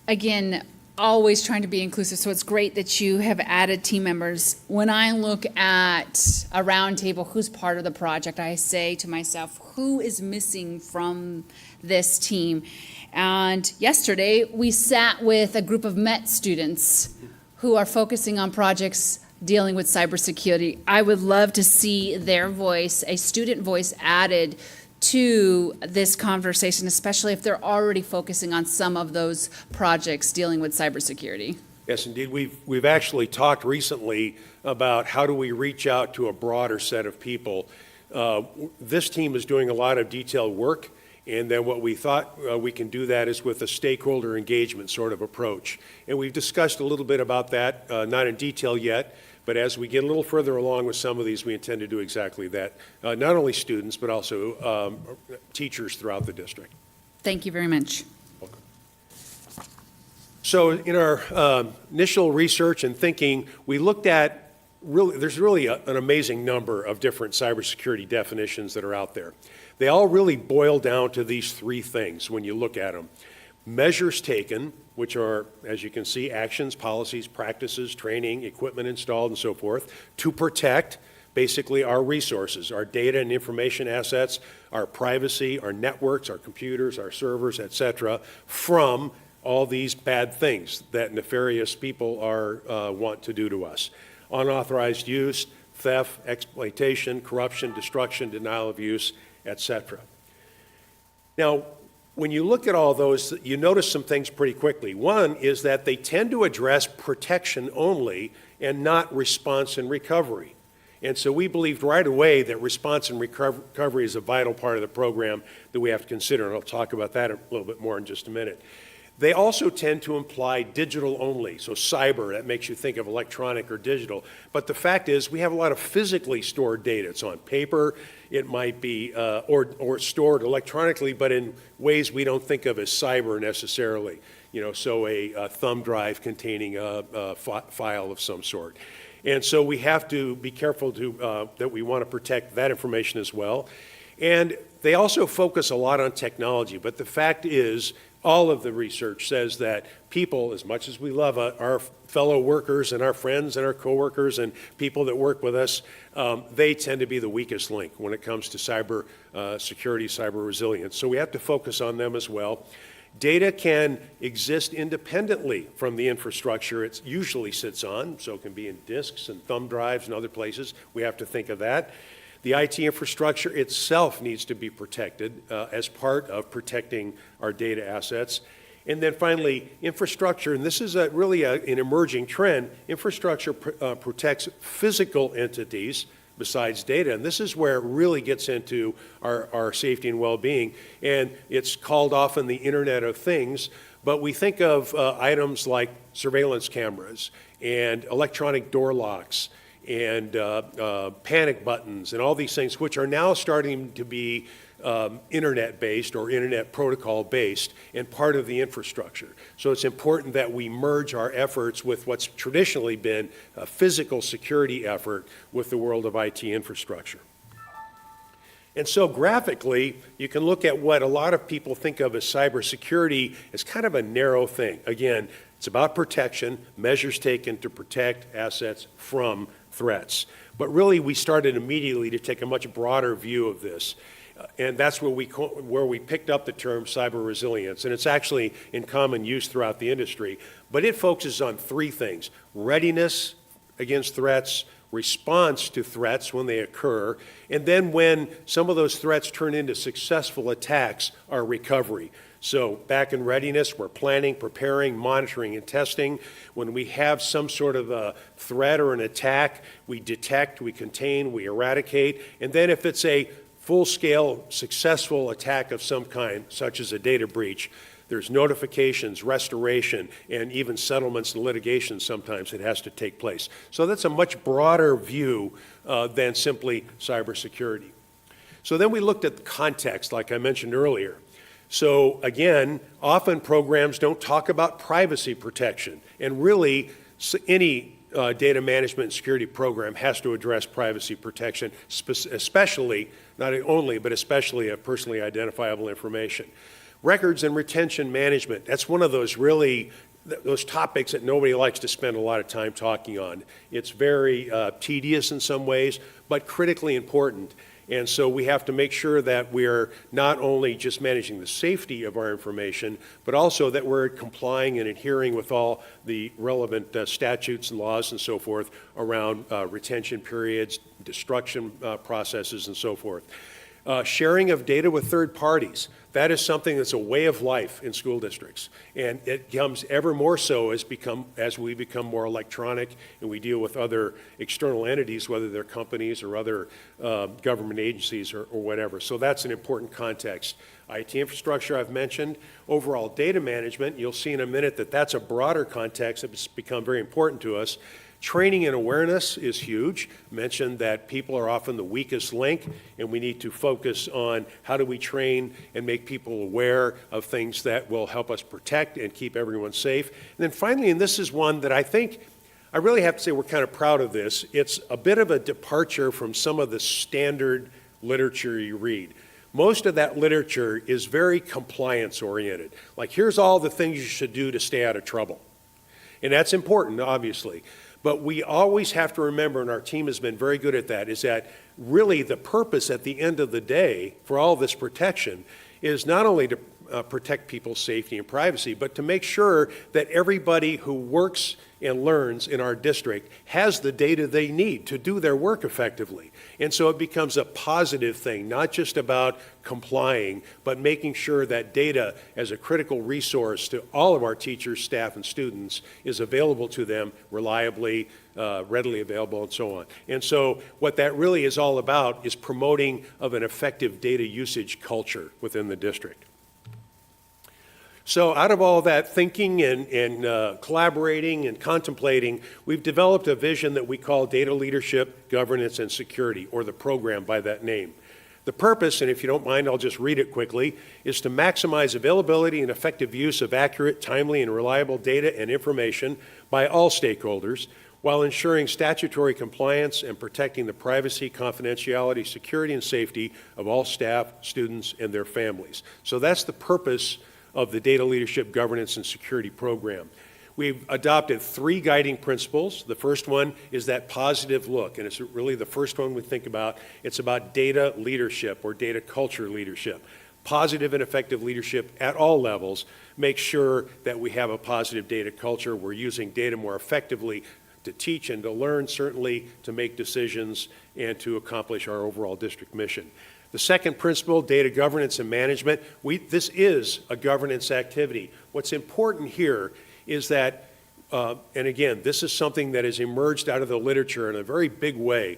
Again, always trying to be inclusive, so it's great that you have added team members. When I look at a roundtable, who's part of the project, I say to myself, who is missing from this team? And yesterday, we sat with a group of Met students who are focusing on projects dealing with cybersecurity. I would love to see their voice, a student voice, added to this conversation, especially if they're already focusing on some of those projects dealing with cybersecurity. Yes, indeed. We've actually talked recently about how do we reach out to a broader set of people. This team is doing a lot of detailed work, and then what we thought we can do that is with a stakeholder engagement sort of approach. And we've discussed a little bit about that, not in detail yet, but as we get a little further along with some of these, we intend to do exactly that. Not only students, but also teachers throughout the district. Thank you very much. So in our initial research and thinking, we looked at there's really an amazing number of different cybersecurity definitions that are out there. They all really boil down to these three things when you look at them. Measures taken, which are, as you can see, actions, policies, practices, training, equipment installed, and so forth, to protect basically our resources, our data and information assets, our privacy, our networks, our computers, our servers, et cetera, from all these bad things that nefarious people want to do to us. Unauthorized use, theft, exploitation, corruption, destruction, denial of use, et cetera. Now, when you look at all those, you notice some things pretty quickly. One is that they tend to address protection only and not response and recovery. And so we believed right away that response and recovery is a vital part of the program that we have to consider, and I'll talk about that a little bit more in just a minute. They also tend to imply digital only, so cyber, that makes you think of electronic or digital. But the fact is, we have a lot of physically stored data. It's on paper, it might be, or stored electronically, but in ways we don't think of as cyber necessarily. So a thumb drive containing a file of some sort. And so we have to be careful that we want to protect that information as well. And they also focus a lot on technology, but the fact is, all of the research says that people, as much as we love our fellow workers and our friends and our coworkers and people that work with us, they tend to be the weakest link when it comes to cyber security, cyber resilience. So we have to focus on them as well. Data can exist independently from the infrastructure it usually sits on, so it can be in disks and thumb drives and other places. We have to think of that. The IT infrastructure itself needs to be protected as part of protecting our data assets. And then finally, infrastructure, and this is really an emerging trend, infrastructure protects physical entities besides data. And this is where it really gets into our safety and well-being. And it's called often the Internet of Things, but we think of items like surveillance cameras and electronic door locks and panic buttons and all these things, which are now starting to be internet-based or internet protocol-based and part of the infrastructure. So it's important that we merge our efforts with what's traditionally been a physical security effort with the world of IT infrastructure. And so graphically, you can look at what a lot of people think of as cybersecurity as kind of a narrow thing. Again, it's about protection, measures taken to protect assets from threats. But really, we started immediately to take a much broader view of this. And that's where we picked up the term cyber resilience. And it's actually in common use throughout the industry. But it focuses on three things: readiness against threats, response to threats when they occur, and then when some of those threats turn into successful attacks, our recovery. So back in readiness, we're planning, preparing, monitoring, and testing. When we have some sort of a threat or an attack, we detect, we contain, we eradicate. And then if it's a full-scale successful attack of some kind, such as a data breach, there's notifications, restoration, and even settlements and litigation sometimes it has to take place. So that's a much broader view than simply cybersecurity. So then we looked at the context, like I mentioned earlier. So again, often programs don't talk about privacy protection, and really any data management and security program has to address privacy protection, especially, not only, but especially of personally identifiable information. Records and retention management, that's one of those really those topics that nobody likes to spend a lot of time talking on. It's very tedious in some ways, but critically important. And so we have to make sure that we're not only just managing the safety of our information, but also that we're complying and adhering with all the relevant statutes and laws and so forth around retention periods, destruction processes, and so forth. Sharing of data with third parties. That is something that's a way of life in school districts. And it becomes ever more so as we become more electronic and we deal with other external entities, whether they're companies or other government agencies or whatever. So that's an important context. IT infrastructure I've mentioned. Overall data management, you'll see in a minute that that's a broader context that's become very important to us. Training and awareness is huge. Mentioned that people are often the weakest link, and we need to focus on how do we train and make people aware of things that will help us protect and keep everyone safe. And then finally, and this is one that I think, I really have to say we're kind of proud of this, it's a bit of a departure from some of the standard literature you read. Most of that literature is very compliance-oriented. Like, here's all the things you should do to stay out of trouble. And that's important, obviously. But we always have to remember, and our team has been very good at that, is that really the purpose at the end of the day for all this protection is not only to protect people's safety and privacy, but to make sure that everybody who works and learns in our district has the data they need to do their work effectively. And so it becomes a positive thing, not just about complying, but making sure that data as a critical resource to all of our teachers, staff, and students is available to them reliably, readily available, and so on. And so what that really is all about is promoting of an effective data usage culture within the district. So out of all that thinking and collaborating and contemplating, we've developed a vision that we call Data Leadership, Governance, and Security, or the program by that name. The purpose, and if you don't mind, I'll just read it quickly, is to maximize availability and effective use of accurate, timely, and reliable data and information by all stakeholders, while ensuring statutory compliance and protecting the privacy, confidentiality, security, and safety of all staff, students, and their families. So that's the purpose of the Data Leadership, Governance, and Security program. We've adopted 3 guiding principles. The first one is that positive look, and it's really the first one we think about. It's about data leadership or data culture leadership. Positive and effective leadership at all levels makes sure that we have a positive data culture. We're using data more effectively to teach and to learn, certainly to make decisions and to accomplish our overall district mission. The second principle, data governance and management, this is a governance activity. What's important here is that, and again, this is something that has emerged out of the literature in a very big way.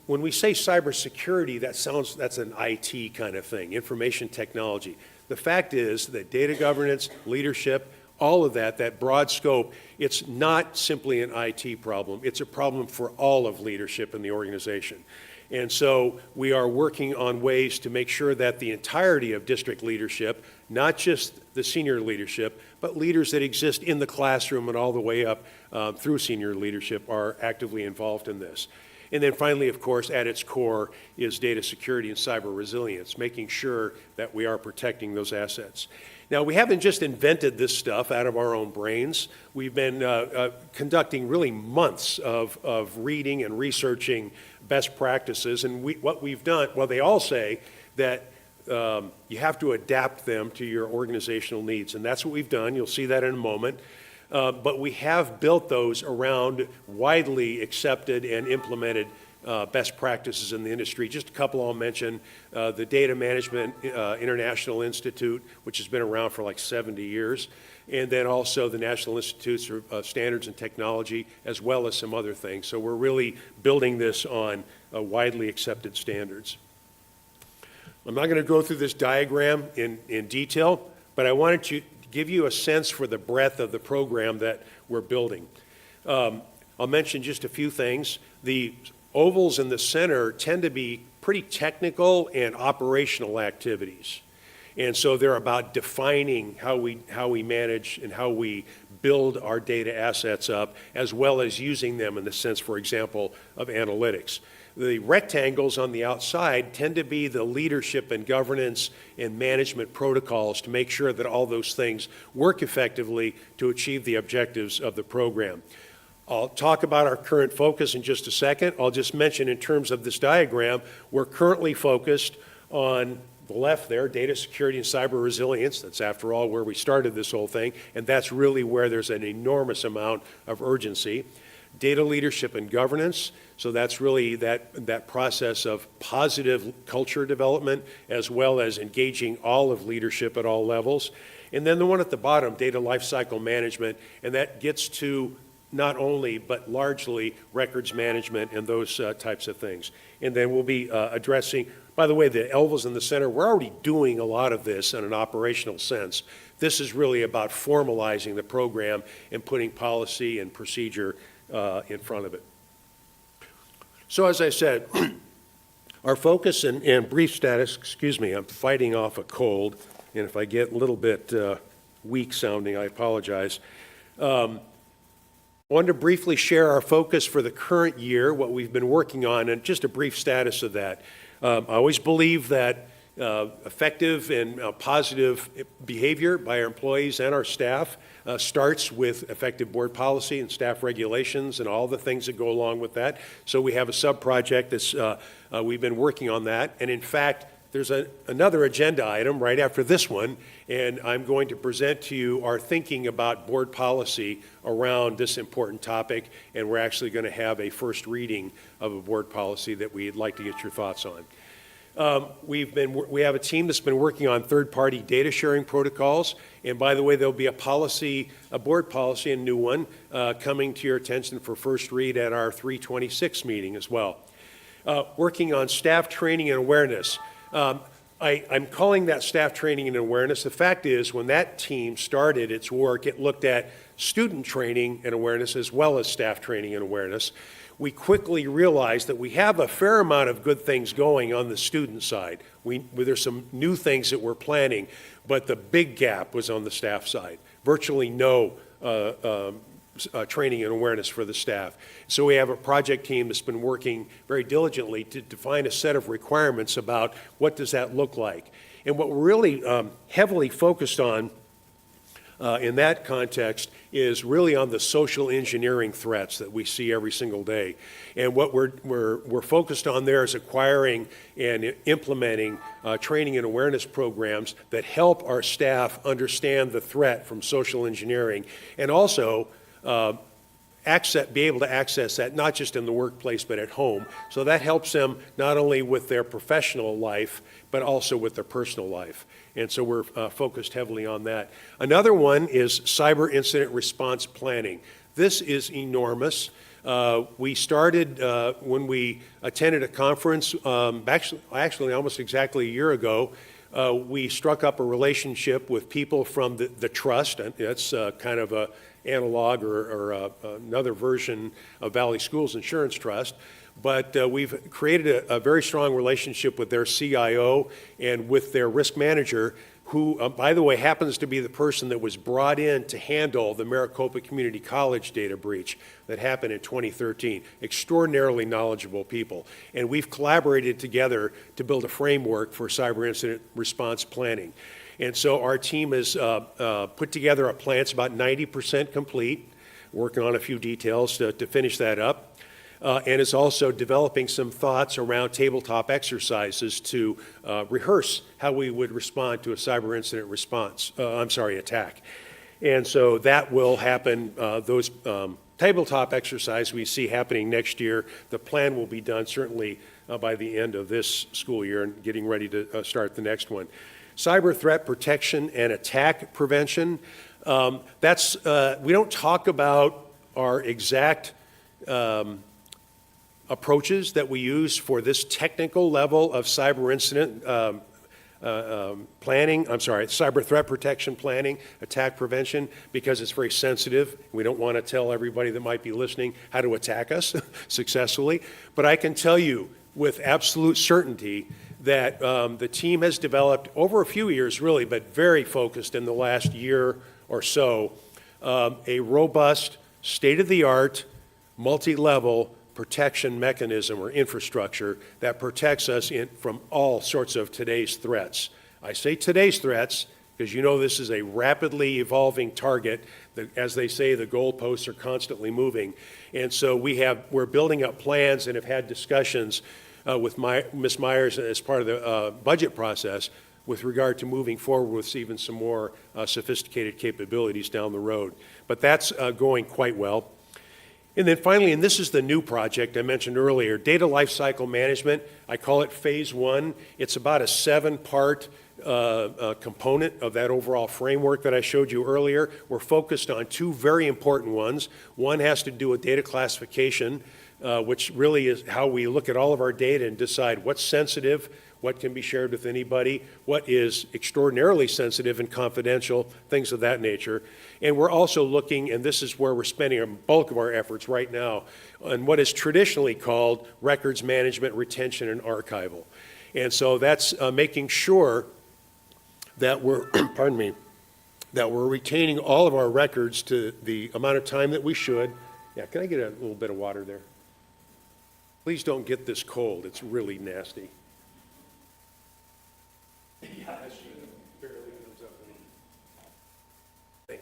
When we say cybersecurity, that's an IT kind of thing, information technology. The fact is that data governance, leadership, all of that broad scope, it's not simply an IT problem. It's a problem for all of leadership in the organization. And so we are working on ways to make sure that the entirety of district leadership, not just the senior leadership, but leaders that exist in the classroom and all the way up through senior leadership are actively involved in this. And then finally, of course, at its core is data security and cyber resilience, making sure that we are protecting those assets. Now, we haven't just invented this stuff out of our own brains. We've been conducting really months of reading and researching best practices. And what we've done, well, they all say that you have to adapt them to your organizational needs. And that's what we've done. You'll see that in a moment. But we have built those around widely accepted and implemented best practices in the industry. Just a couple I'll mention. The Data Management International Institute, which has been around for like 70 years, and then also the National Institutes of Standards and Technology, as well as some other things. So we're really building this on widely accepted standards. I'm not going to go through this diagram in detail, but I wanted to give you a sense for the breadth of the program that we're building. I'll mention just a few things. The ovals in the center tend to be pretty technical and operational activities. And so they're about defining how we manage and how we build our data assets up, as well as using them in the sense, for example, of analytics. The rectangles on the outside tend to be the leadership and governance and management protocols to make sure that all those things work effectively to achieve the objectives of the program. I'll talk about our current focus in just a second. I'll just mention in terms of this diagram, we're currently focused on the left there, data security and cyber resilience. That's, after all, where we started this whole thing, and that's really where there's an enormous amount of urgency. Data leadership and governance, so that's really that process of positive culture development as well as engaging all of leadership at all levels. And then the one at the bottom, data lifecycle management, and that gets to not only but largely records management and those types of things. And then we'll be addressing, by the way, the elbows in the center, we're already doing a lot of this in an operational sense. This is really about formalizing the program and putting policy and procedure in front of it. So as I said, our focus and brief status, excuse me, I'm fighting off a cold, and if I get a little bit weak sounding, I apologize. I wanted to briefly share our focus for the current year, what we've been working on, and just a brief status of that. I always believe that effective and positive behavior by our employees and our staff starts with effective board policy and staff regulations and all the things that go along with that. So we have a sub-project that's, we've been working on that. And in fact, there's another agenda item right after this one, and I'm going to present to you our thinking about board policy around this important topic, and we're actually going to have a first reading of a board policy that we'd like to get your thoughts on. We have a team that's been working on third-party data sharing protocols, and by the way, there'll be a board policy, a new one, coming to your attention for first read at our 326 meeting as well. Working on staff training and awareness. I'm calling that staff training and awareness. The fact is, when that team started its work, it looked at student training and awareness as well as staff training and awareness. We quickly realized that we have a fair amount of good things going on the student side. There's some new things that we're planning, but the big gap was on the staff side. Virtually no training and awareness for the staff. So we have a project team that's been working very diligently to define a set of requirements about what does that look like. And what we're really heavily focused on in that context is really on the social engineering threats that we see every single day. And what we're focused on there is acquiring and implementing training and awareness programs that help our staff understand the threat from social engineering, and also be able to access that not just in the workplace but at home. So that helps them not only with their professional life but also with their personal life. And so we're focused heavily on that. Another one is cyber incident response planning. This is enormous. We started when we attended a conference, actually almost exactly a year ago. We struck up a relationship with people from the trust, and that's kind of a analog or another version of Valley Schools Insurance Trust. But we've created a very strong relationship with their CIO and with their risk manager, who, by the way, happens to be the person that was brought in to handle the Maricopa Community College data breach that happened in 2013. Extraordinarily knowledgeable people. And we've collaborated together to build a framework for cyber incident response planning. And so our team has put together a plan. It's about 90% complete, working on a few details to finish that up. And is also developing some thoughts around tabletop exercises to rehearse how we would respond to a cyber incident attack. And so that will happen, those tabletop exercises we see happening next year. The plan will be done certainly by the end of this school year and getting ready to start the next one. Cyber threat protection and attack prevention. We don't talk about our exact approaches that we use for this technical level of cyber incident cyber threat protection planning, attack prevention, because it's very sensitive. We don't want to tell everybody that might be listening how to attack us successfully. But I can tell you with absolute certainty that the team has developed over a few years really, but very focused in the last year or so, a robust, state-of-the-art, multi-level protection mechanism or infrastructure that protects us from all sorts of today's threats. I say today's threats because you know this is a rapidly evolving target. As they say, the goalposts are constantly moving. And so we're building up plans and have had discussions with Ms. Myers as part of the budget process with regard to moving forward with even some more sophisticated capabilities down the road. But that's going quite well. And then finally, and this is the new project I mentioned earlier, data lifecycle management. I call it phase 1. It's about a 7-part component of that overall framework that I showed you earlier. We're focused on 2 very important ones. One has to do with data classification, which really is how we look at all of our data and decide what's sensitive, what can be shared with anybody, what is extraordinarily sensitive and confidential, things of that nature. And we're also looking, and this is where we're spending a bulk of our efforts right now, on what is traditionally called records management, retention, and archival. And so that's making sure that we're, pardon me, that we're retaining all of our records to the amount of time that we should. Yeah, can I get a little bit of water there? Please don't get this cold. It's really nasty. Yeah, that barely comes up. Thank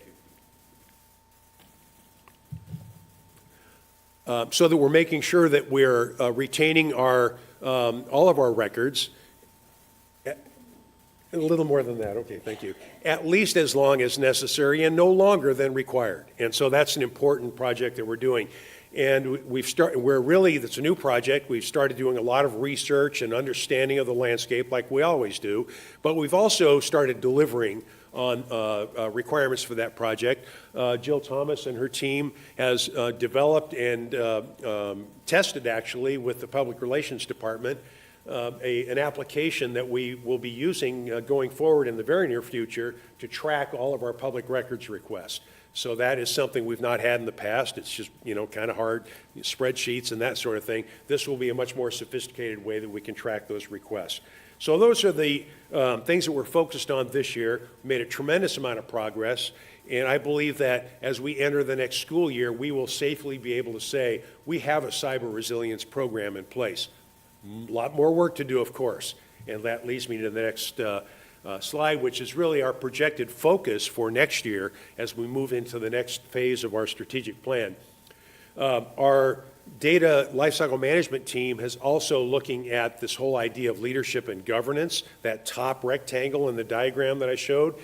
you. So that we're making sure that we're retaining our all of our records. A little more than that, okay, thank you. At least as long as necessary and no longer than required. And so that's an important project that we're doing. And it's a new project. We've started doing a lot of research and understanding of the landscape like we always do. But we've also started delivering on requirements for that project. Jill Thomas and her team has developed and tested actually with the Public Relations Department an application that we will be using going forward in the very near future to track all of our public records requests. So that is something we've not had in the past. It's just, kind of hard, spreadsheets and that sort of thing. This will be a much more sophisticated way that we can track those requests. So those are the things that we're focused on this year. We made a tremendous amount of progress. And I believe that as we enter the next school year, we will safely be able to say we have a cyber resilience program in place. A lot more work to do, of course. And that leads me to the next slide, which is really our projected focus for next year as we move into the next phase of our strategic plan. Our data lifecycle management team is also looking at this whole idea of leadership and governance, that top rectangle in the diagram that I showed.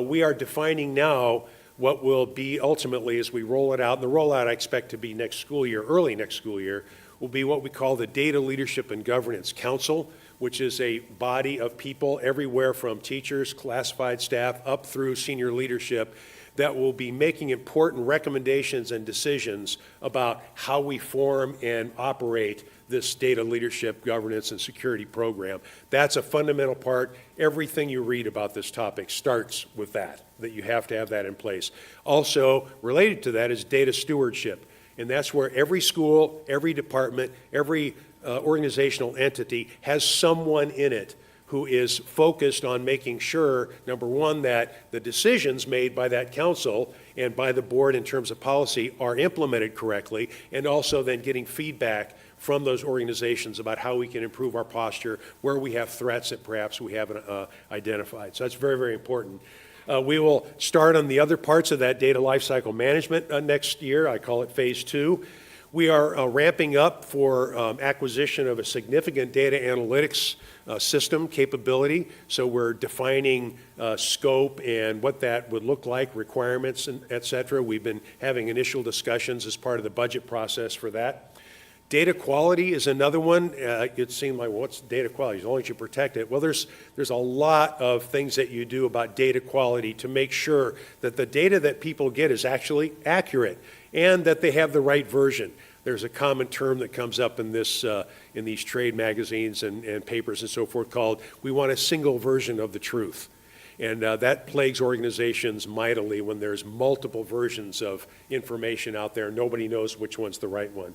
We are defining now what will be ultimately as we roll it out, and the rollout I expect to be next school year, early next school year, will be what we call the Data Leadership and Governance Council, which is a body of people everywhere from teachers, classified staff, up through senior leadership that will be making important recommendations and decisions about how we form and operate this data leadership, governance, and security program. That's a fundamental part. Everything you read about this topic starts with that you have to have that in place. Also, related to that is data stewardship. And that's where every school, every department, every organizational entity has someone in it who is focused on making sure, number one, that the decisions made by that council and by the board in terms of policy are implemented correctly, and also then getting feedback from those organizations about how we can improve our posture, where we have threats that perhaps we haven't identified. So that's very, very important. We will start on the other parts of that data lifecycle management next year. I call it phase 2. We are ramping up for acquisition of a significant data analytics system capability. So we're defining scope and what that would look like, requirements, and et cetera. We've been having initial discussions as part of the budget process for that. Data quality is another one. It seemed like, well, what's data quality? As long as you protect it. Well, there's a lot of things that you do about data quality to make sure that the data that people get is actually accurate and that they have the right version. There's a common term that comes up in this in these trade magazines and papers and so forth called, we want a single version of the truth. And that plagues organizations mightily when there's multiple versions of information out there. Nobody knows which one's the right one.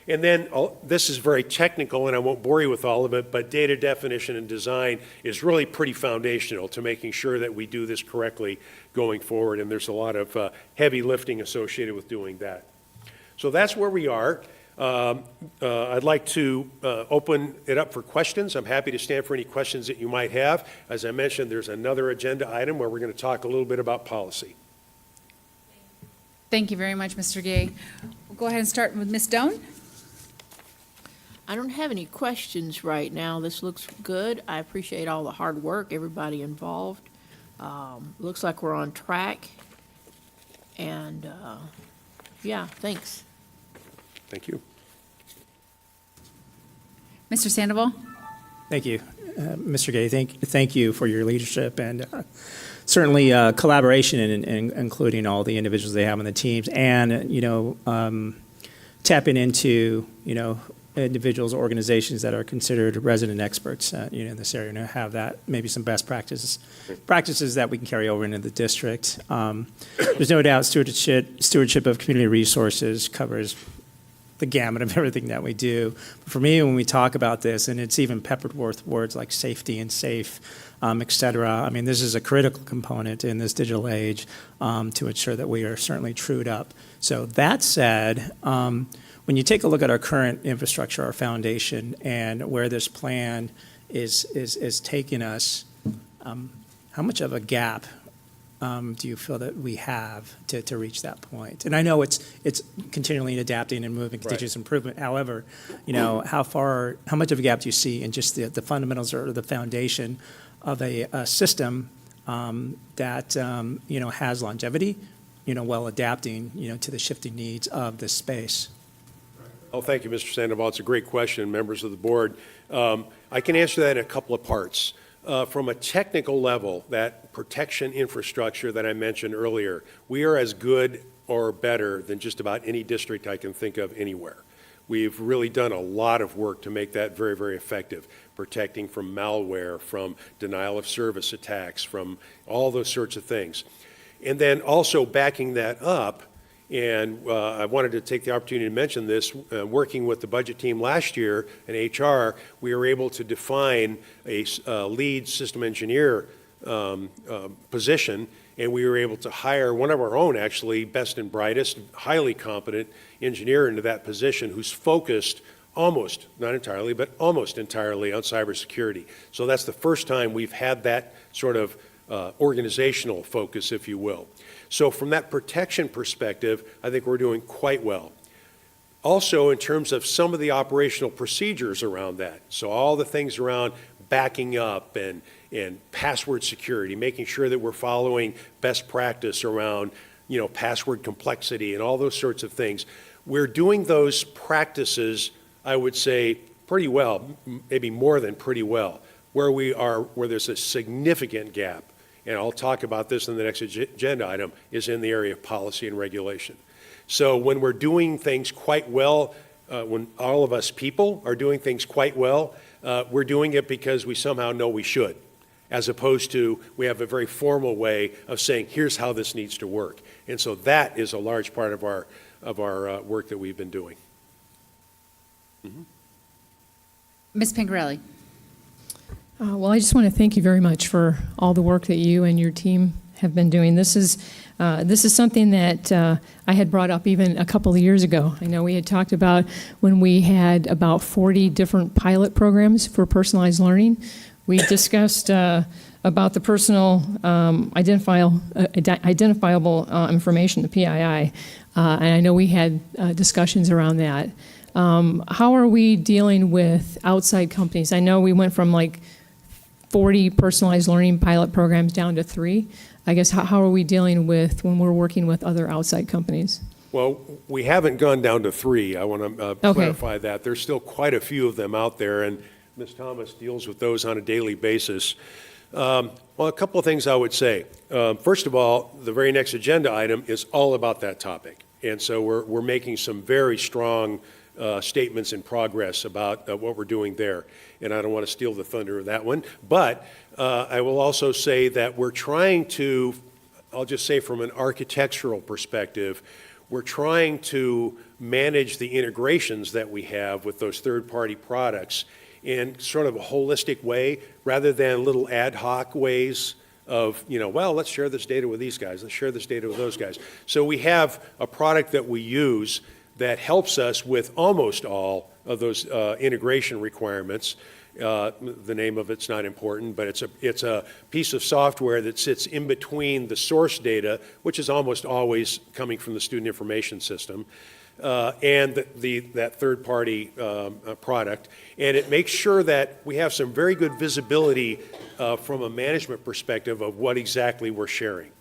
And then this is very technical, and I won't bore you with all of it, but data definition and design is really pretty foundational to making sure that we do this correctly going forward, and there's a lot of heavy lifting associated with doing that. So that's where we are. I'd like to open it up for questions. I'm happy to stand for any questions that you might have. As I mentioned, there's another agenda item where we're going to talk a little bit about policy. Thank you very much, Mr. Gay. We'll go ahead and start with Ms. Doan. I don't have any questions right now. This looks good. I appreciate all the hard work, everybody involved. Looks like we're on track. And, yeah, thanks. Thank you. Mr. Sandoval? Thank you, Mr. Gay. Thank you for your leadership and certainly collaboration and including all the individuals they have on the teams and, tapping into, individuals, organizations that are considered resident experts, in this area, and have that, maybe some best practices that we can carry over into the district. There's no doubt stewardship of community resources covers the gamut of everything that we do. For me, when we talk about this, and it's even peppered with words like safety and safe, et cetera, I mean, this is a critical component in this digital age to ensure that we are certainly trued up. So that said, when you take a look at our current infrastructure, our foundation, and where this plan is taking us, how much of a gap do you feel that we have to reach that point? And I know it's continually adapting and moving, continuous improvement. However, how much of a gap do you see in just the fundamentals or the foundation of a system that has longevity, while adapting, to the shifting needs of this space? Oh, thank you, Mr. Sandoval. It's a great question, members of the board. I can answer that in a couple of parts. From a technical level, that protection infrastructure that I mentioned earlier, we are as good or better than just about any district I can think of anywhere. We've really done a lot of work to make that very, very effective, protecting from malware, from denial of service attacks, from all those sorts of things. And then also backing that up, and I wanted to take the opportunity to mention this, working with the budget team last year in HR, we were able to define a lead system engineer position, and we were able to hire one of our own, actually, best and brightest, highly competent engineer into that position who's focused almost, not entirely, but almost entirely on cybersecurity. So that's the first time we've had that sort of organizational focus, if you will. So from that protection perspective, I think we're doing quite well. Also, in terms of some of the operational procedures around that, so all the things around backing up and password security, making sure that we're following best practice around, password complexity and all those sorts of things. We're doing those practices, I would say, pretty well, maybe more than pretty well. Where there's a significant gap, and I'll talk about this in the next agenda item, is in the area of policy and regulation. So when we're doing things quite well, when all of us people are doing things quite well, we're doing it because we somehow know we should, as opposed to we have a very formal way of saying, here's how this needs to work. And so that is a large part of our work that we've been doing. Ms. Pingarelli? Well, I just want to thank you very much for all the work that you and your team have been doing. This is something that I had brought up even a couple of years ago. I know we had talked about when we had about 40 different pilot programs for personalized learning. We discussed about the personal identifiable information, the PII, and I know we had discussions around that. How are we dealing with outside companies? I know we went from like 40 personalized learning pilot programs down to 3. I guess how are we dealing with when we're working with other outside companies? Well, we haven't gone down to 3. I want to clarify that. There's still quite a few of them out there, and Ms. Thomas deals with those on a daily basis. Well, a couple of things I would say. First of all, the very next agenda item is all about that topic. And so we're making some very strong statements in progress about what we're doing there. And I don't want to steal the thunder of that one. But I will also say that we're trying to, I'll just say from an architectural perspective, we're trying to manage the integrations that we have with those third-party products in sort of a holistic way rather than little ad hoc ways of, well, let's share this data with these guys, let's share this data with those guys. So we have a product that we use that helps us with almost all of those integration requirements. The name of it's not important, but it's a piece of software that sits in between the source data, which is almost always coming from the student information system, and that third-party product. And it makes sure that we have some very good visibility from a management perspective of what exactly we're sharing.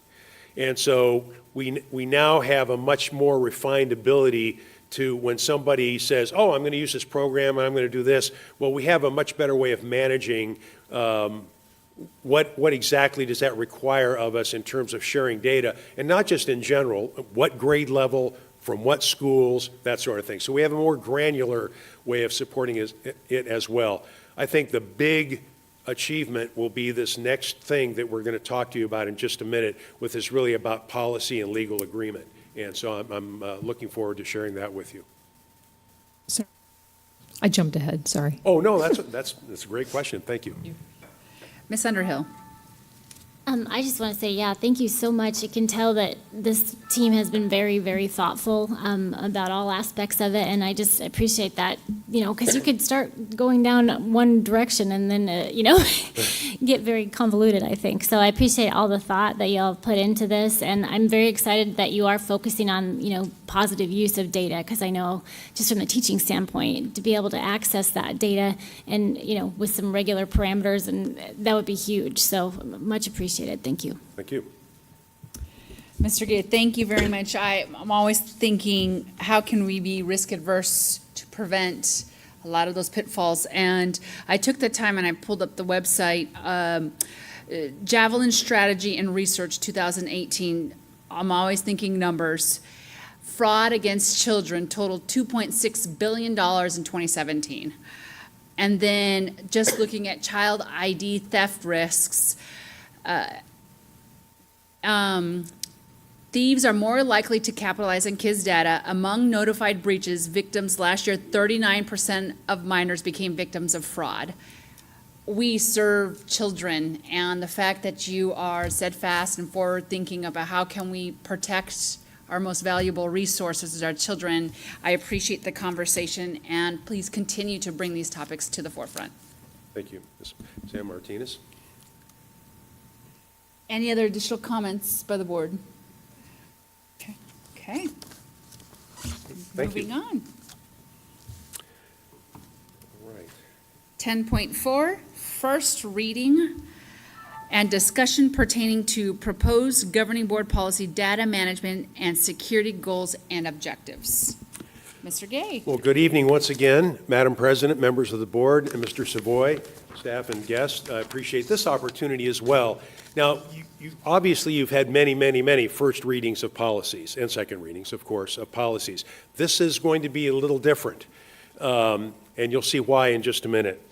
And so we now have a much more refined ability to, when somebody says, oh, I'm going to use this program, I'm going to do this, well, we have a much better way of managing what exactly does that require of us in terms of sharing data, and not just in general, what grade level, from what schools, that sort of thing. So we have a more granular way of supporting it as well. I think the big achievement will be this next thing that we're going to talk to you about in just a minute, which is really about policy and legal agreement. And so I'm looking forward to sharing that with you. I jumped ahead, sorry. Oh, no, that's a great question. Thank you. Ms. Underhill. I just want to say, yeah, thank you so much. You can tell that this team has been very, very thoughtful about all aspects of it, and I just appreciate that, because you could start going down one direction and then, get very convoluted, I think. So I appreciate all the thought that y'all put into this, and I'm very excited that you are focusing on, positive use of data, because I know just from the teaching standpoint, to be able to access that data and, with some regular parameters, and that would be huge. So much appreciated. Thank you. Thank you. Mr. Gay, thank you very much. I'm always thinking, how can we be risk adverse to prevent a lot of those pitfalls? And I took the time and I pulled up the website, Javelin Strategy and Research 2018. I'm always thinking numbers. Fraud against children totaled $2.6 billion in 2017. And then just looking at child ID theft risks, thieves are more likely to capitalize on kids' data. Among notified breaches victims last year, 39% of minors became victims of fraud. We serve children, and the fact that you are steadfast and forward-thinking about how can we protect our most valuable resources as our children, I appreciate the conversation, and please continue to bring these topics to the forefront. Thank you. Ms. Sam Martinez. Any other additional comments by the board? Okay. Thank you. Moving on. All right. 10.4, first reading and discussion pertaining to proposed governing board policy, data management, and security goals and objectives. Mr. Gay. Well, good evening once again, Madam President, members of the board, and Mr. Savoy, staff and guests. I appreciate this opportunity as well. Now, obviously you've had many, many, many first readings of policies, and second readings, of course, of policies. This is going to be a little different, and you'll see why in just a minute.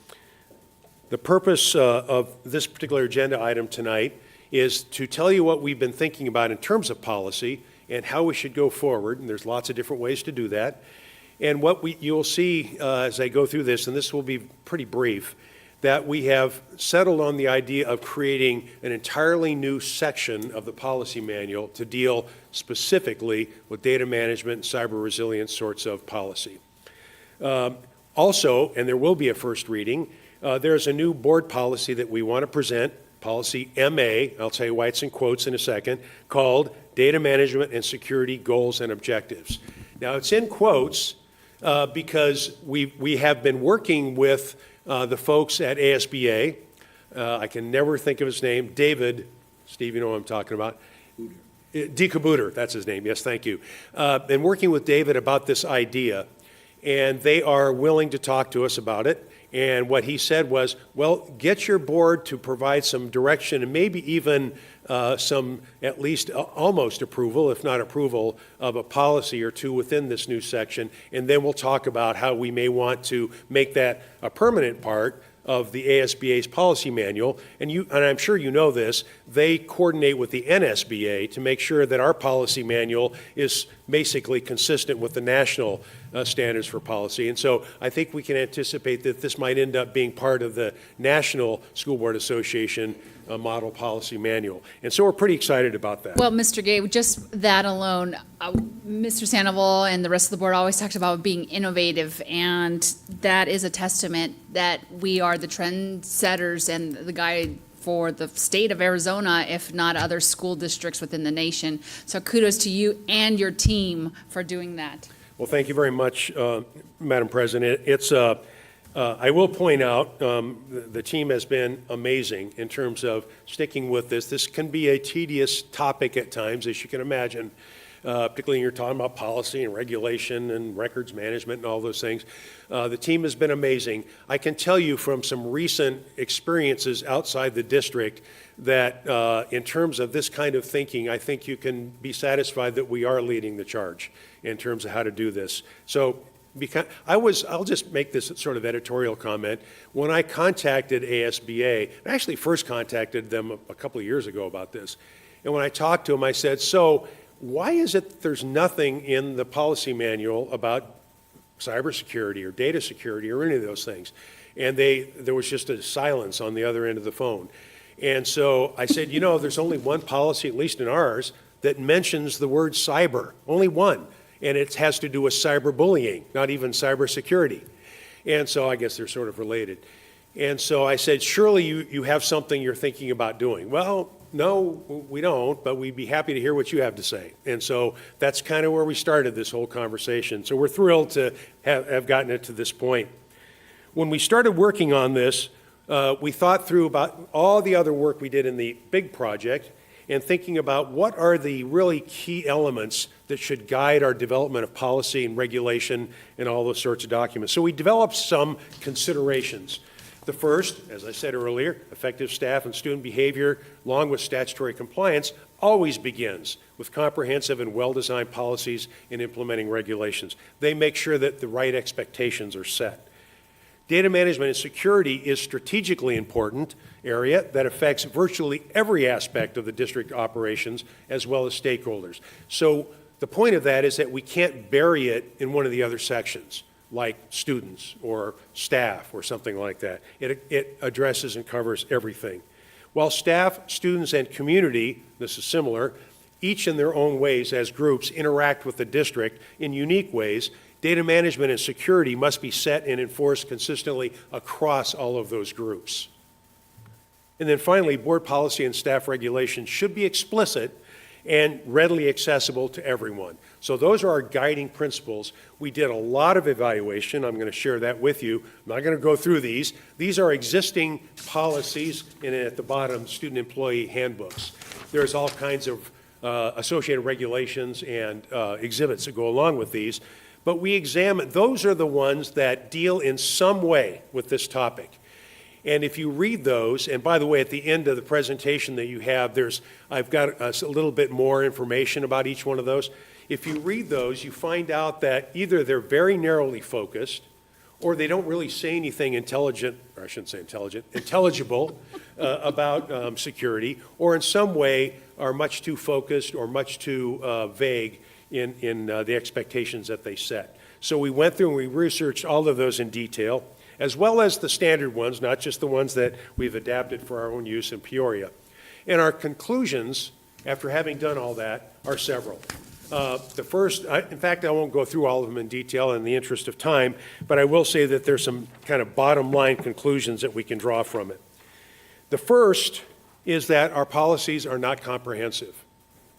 The purpose of this particular agenda item tonight is to tell you what we've been thinking about in terms of policy and how we should go forward, and there's lots of different ways to do that. And what you'll see as I go through this, and this will be pretty brief, that we have settled on the idea of creating an entirely new section of the policy manual to deal specifically with data management and cyber resilience sorts of policy. Also, and there will be a first reading, there's a new board policy that we want to present, policy MA, I'll tell you why it's in quotes in a second, called Data Management and Security Goals and Objectives. Now, it's in quotes because we have been working with the folks at ASBA. I can never think of his name. David, Steve, you know what I'm talking about. DeCabuter, that's his name. Yes, thank you. Been working with David about this idea, and they are willing to talk to us about it. And what he said was, well, get your board to provide some direction and maybe even some at least almost approval, if not approval, of a policy or two within this new section. And then we'll talk about how we may want to make that a permanent part of the ASBA's policy manual. And I'm sure you know this, they coordinate with the NSBA to make sure that our policy manual is basically consistent with the national standards for policy. And so I think we can anticipate that this might end up being part of the National School Board Association Model Policy Manual. And so we're pretty excited about that. Well, Mr. Gay, just that alone, Mr. Sandoval and the rest of the board always talked about being innovative, and that is a testament that we are the trendsetters and the guide for the state of Arizona, if not other school districts within the nation. So kudos to you and your team for doing that. Well, thank you very much, Madam President. I will point out, the team has been amazing in terms of sticking with this. This can be a tedious topic at times, as you can imagine, particularly when you're talking about policy and regulation and records management and all those things. The team has been amazing. I can tell you from some recent experiences outside the district that in terms of this kind of thinking, I think you can be satisfied that we are leading the charge in terms of how to do this. So I'll just make this sort of editorial comment. When I contacted ASBA, I actually first contacted them a couple of years ago about this, and when I talked to them, I said, so why is it that there's nothing in the policy manual about cybersecurity or data security or any of those things? And there was just a silence on the other end of the phone. And so I said, there's only one policy, at least in ours, that mentions the word cyber, only one. And it has to do with cyberbullying, not even cybersecurity. And so I guess they're sort of related. And so I said, surely you have something you're thinking about doing. Well, no, we don't, but we'd be happy to hear what you have to say. And so that's kind of where we started this whole conversation. So we're thrilled to have gotten it to this point. When we started working on this, we thought through about all the other work we did in the big project and thinking about what are the really key elements that should guide our development of policy and regulation and all those sorts of documents. So we developed some considerations. The first, as I said earlier, effective staff and student behavior, along with statutory compliance, always begins with comprehensive and well-designed policies and implementing regulations. They make sure that the right expectations are set. Data management and security is strategically important area that affects virtually every aspect of the district operations as well as stakeholders. So the point of that is that we can't bury it in one of the other sections, like students or staff or something like that. It addresses and covers everything. While staff, students, and community, this is similar, each in their own ways as groups interact with the district in unique ways, data management and security must be set and enforced consistently across all of those groups. And then finally, board policy and staff regulations should be explicit and readily accessible to everyone. So those are our guiding principles. We did a lot of evaluation. I'm going to share that with you. I'm not going to go through these. These are existing policies, and at the bottom, student employee handbooks. There's all kinds of associated regulations and exhibits that go along with these. But we examine, those are the ones that deal in some way with this topic. And if you read those, and by the way, at the end of the presentation that you have, I've got a little bit more information about each one of those. If you read those, you find out that either they're very narrowly focused, or they don't really say anything intelligent, or I shouldn't say intelligent, intelligible about security, or in some way are much too focused or much too vague in the expectations that they set. So we went through and we researched all of those in detail, as well as the standard ones, not just the ones that we've adapted for our own use in Peoria. And our conclusions, after having done all that, are several. The first, in fact, I won't go through all of them in detail in the interest of time, but I will say that there's some kind of bottom line conclusions that we can draw from it. The first is that our policies are not comprehensive.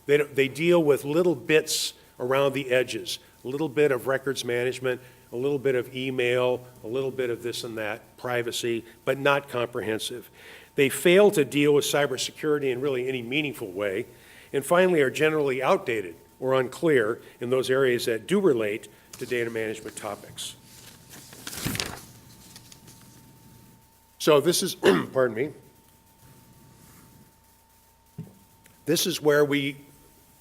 They deal with little bits around the edges, a little bit of records management, a little bit of email, a little bit of this and that, privacy, but not comprehensive. They fail to deal with cybersecurity in really any meaningful way, and finally are generally outdated or unclear in those areas that do relate to data management topics. So this is, pardon me, this is where we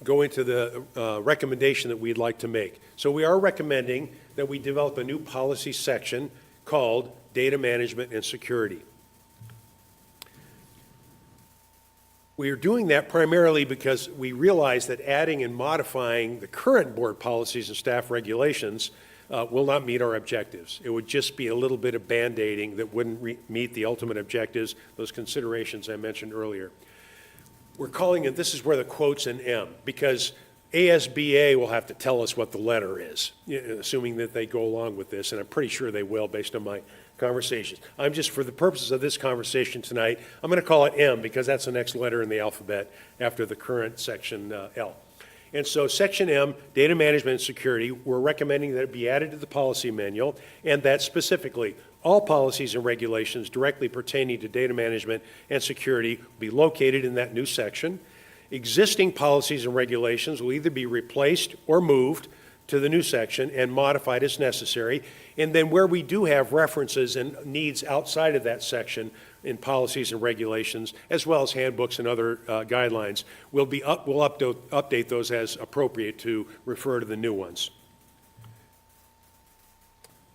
go into the recommendation that we'd like to make. So we are recommending that we develop a new policy section called Data Management and Security. We are doing that primarily because we realize that adding and modifying the current board policies and staff regulations will not meet our objectives. It would just be a little bit of band-aiding that wouldn't meet the ultimate objectives, those considerations I mentioned earlier. We're calling it, this is where the quote's an M, because ASBA will have to tell us what the letter is, assuming that they go along with this, and I'm pretty sure they will based on my conversations. I'm just, for the purposes of this conversation tonight, I'm going to call it M because that's the next letter in the alphabet after the current section L. And so section M, data management and security, we're recommending that it be added to the policy manual, and that specifically all policies and regulations directly pertaining to data management and security will be located in that new section. Existing policies and regulations will either be replaced or moved to the new section and modified as necessary. And then where we do have references and needs outside of that section in policies and regulations, as well as handbooks and other guidelines, we'll update those as appropriate to refer to the new ones.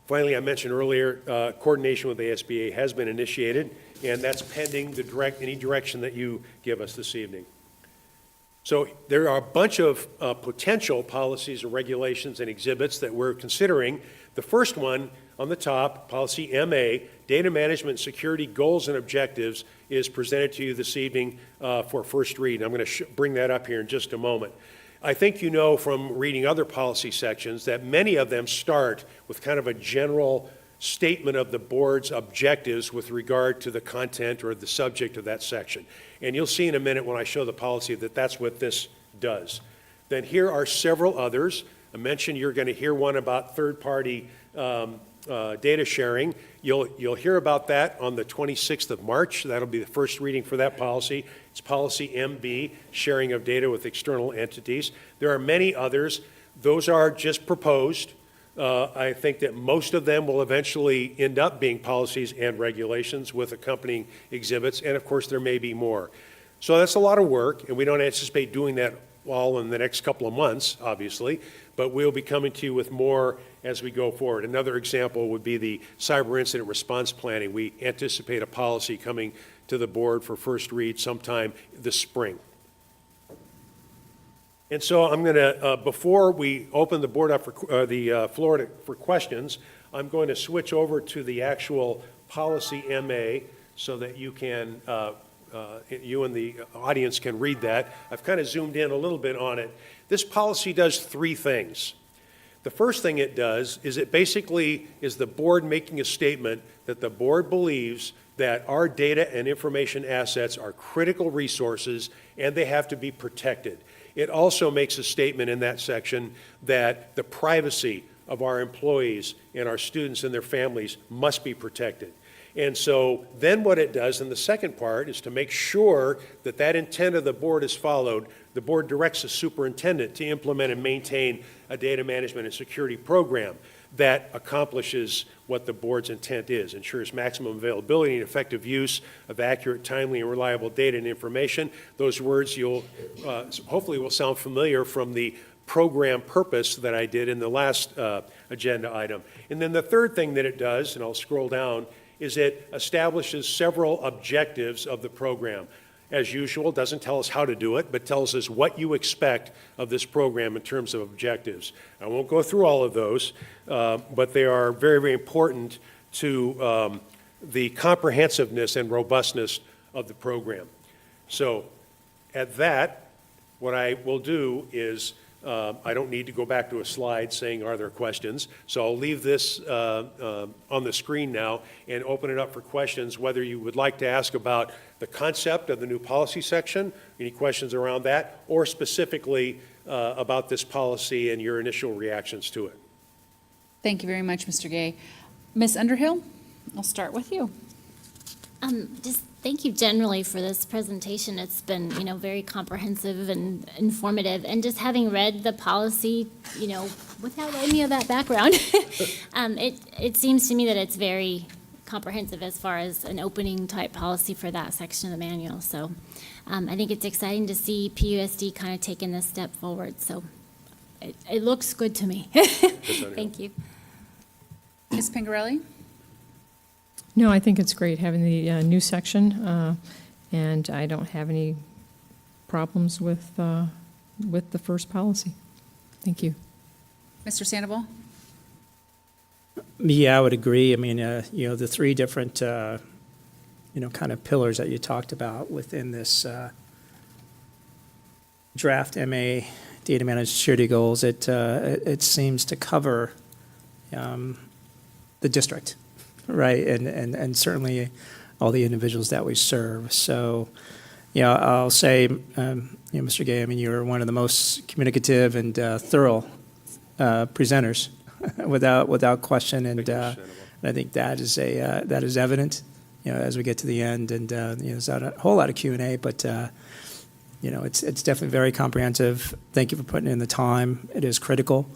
Finally, I mentioned earlier, coordination with the ASBA has been initiated, and that's pending any direction that you give us this evening. So there are a bunch of potential policies and regulations and exhibits that we're considering. The first one on the top, policy MA, data management security goals and objectives, is presented to you this evening for first read. I'm going to bring that up here in just a moment. I think you know from reading other policy sections that many of them start with kind of a general statement of the board's objectives with regard to the content or the subject of that section. And you'll see in a minute when I show the policy that that's what this does. Then here are several others. I mentioned you're going to hear one about third-party data sharing. You'll hear about that on the 26th of March. That'll be the first reading for that policy. It's policy MB, sharing of data with external entities. There are many others. Those are just proposed. I think that most of them will eventually end up being policies and regulations with accompanying exhibits, and of course there may be more. So that's a lot of work, and we don't anticipate doing that all in the next couple of months, obviously, but we'll be coming to you with more as we go forward. Another example would be the cyber incident response planning. We anticipate a policy coming to the board for first read sometime this spring. And so I'm going to, before we open the board up for the floor for questions, I'm going to switch over to the actual policy MA so that you can, you and the audience can read that. I've kind of zoomed in a little bit on it. This policy does three things. The first thing it does is it basically is the board making a statement that the board believes that our data and information assets are critical resources and they have to be protected. It also makes a statement in that section that the privacy of our employees and our students and their families must be protected. And so then what it does in the second part is to make sure that that intent of the board is followed. The board directs the superintendent to implement and maintain a data management and security program that accomplishes what the board's intent is, ensures maximum availability and effective use of accurate, timely, and reliable data and information. Those words you'll hopefully will sound familiar from the program purpose that I did in the last agenda item. And then the third thing that it does, and I'll scroll down, is it establishes several objectives of the program. As usual, doesn't tell us how to do it, but tells us what you expect of this program in terms of objectives. I won't go through all of those, but they are very, very important to the comprehensiveness and robustness of the program. So at that, what I will do is I don't need to go back to a slide saying, are there questions? So I'll leave this on the screen now and open it up for questions, whether you would like to ask about the concept of the new policy section, any questions around that, or specifically about this policy and your initial reactions to it. Thank you very much, Mr. Gay. Ms. Underhill, I'll start with you. Just thank you generally for this presentation. It's been, very comprehensive and informative. And just having read the policy, without any of that background, it seems to me that it's very comprehensive as far as an opening type policy for that section of the manual. So I think it's exciting to see PUSD kind of taking this step forward. So it looks good to me. Thank you. Ms. Pingarelli? No, I think it's great having the new section, and I don't have any problems with the first policy. Thank you. Mr. Sandoval? Yeah, I would agree. I mean, the three different, kind of pillars that you talked about within this draft MA data managed security goals, it seems to cover the district, right? And certainly all the individuals that we serve. So, I'll say, Mr. Gay, I mean, you're one of the most communicative and thorough presenters, without question, and I think that is evident, as we get to the end, and there's not a whole lot of Q&A, but it's definitely very comprehensive. Thank you for putting in the time. It is critical,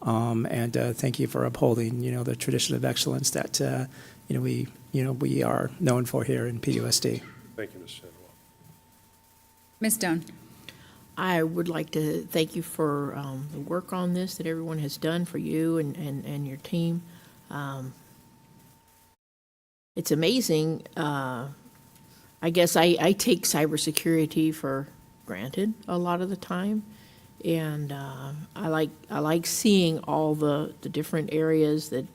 and thank you for upholding the tradition of excellence that we are known for here in PUSD. Thank you, Ms. Sandoval. Ms. Stone. I would like to thank you for the work on this that everyone has done for you and your team. It's amazing. I guess I take cybersecurity for granted a lot of the time, and I like seeing all the different areas that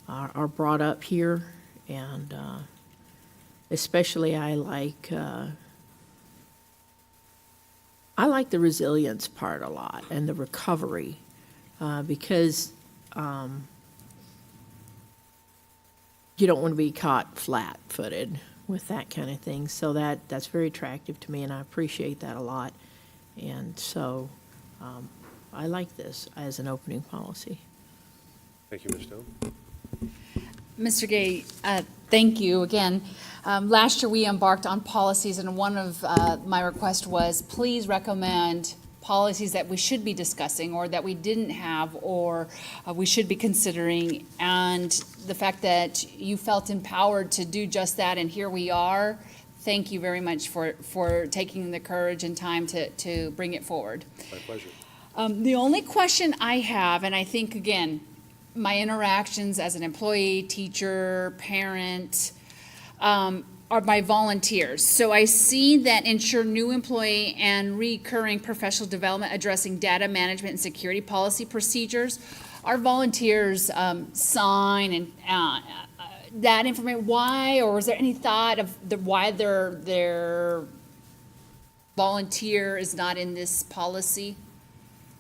are brought up here, and especially I like the resilience part a lot and the recovery, because you don't want to be caught flat-footed with that kind of thing. So that's very attractive to me, and I appreciate that a lot. And so I like this as an opening policy. Thank you, Ms. Stone. Mr. Gay, thank you again. Last year, we embarked on policies, and one of my requests was, please recommend policies that we should be discussing or that we didn't have or we should be considering. And the fact that you felt empowered to do just that, and here we are, thank you very much for taking the courage and time to bring it forward. My pleasure. The only question I have, and I think, again, my interactions as an employee, teacher, parent, are my volunteers. So I see that ensure new employee and recurring professional development addressing data management and security policy procedures. Our volunteers sign and that information. Why, or is there any thought of why their volunteer is not in this policy?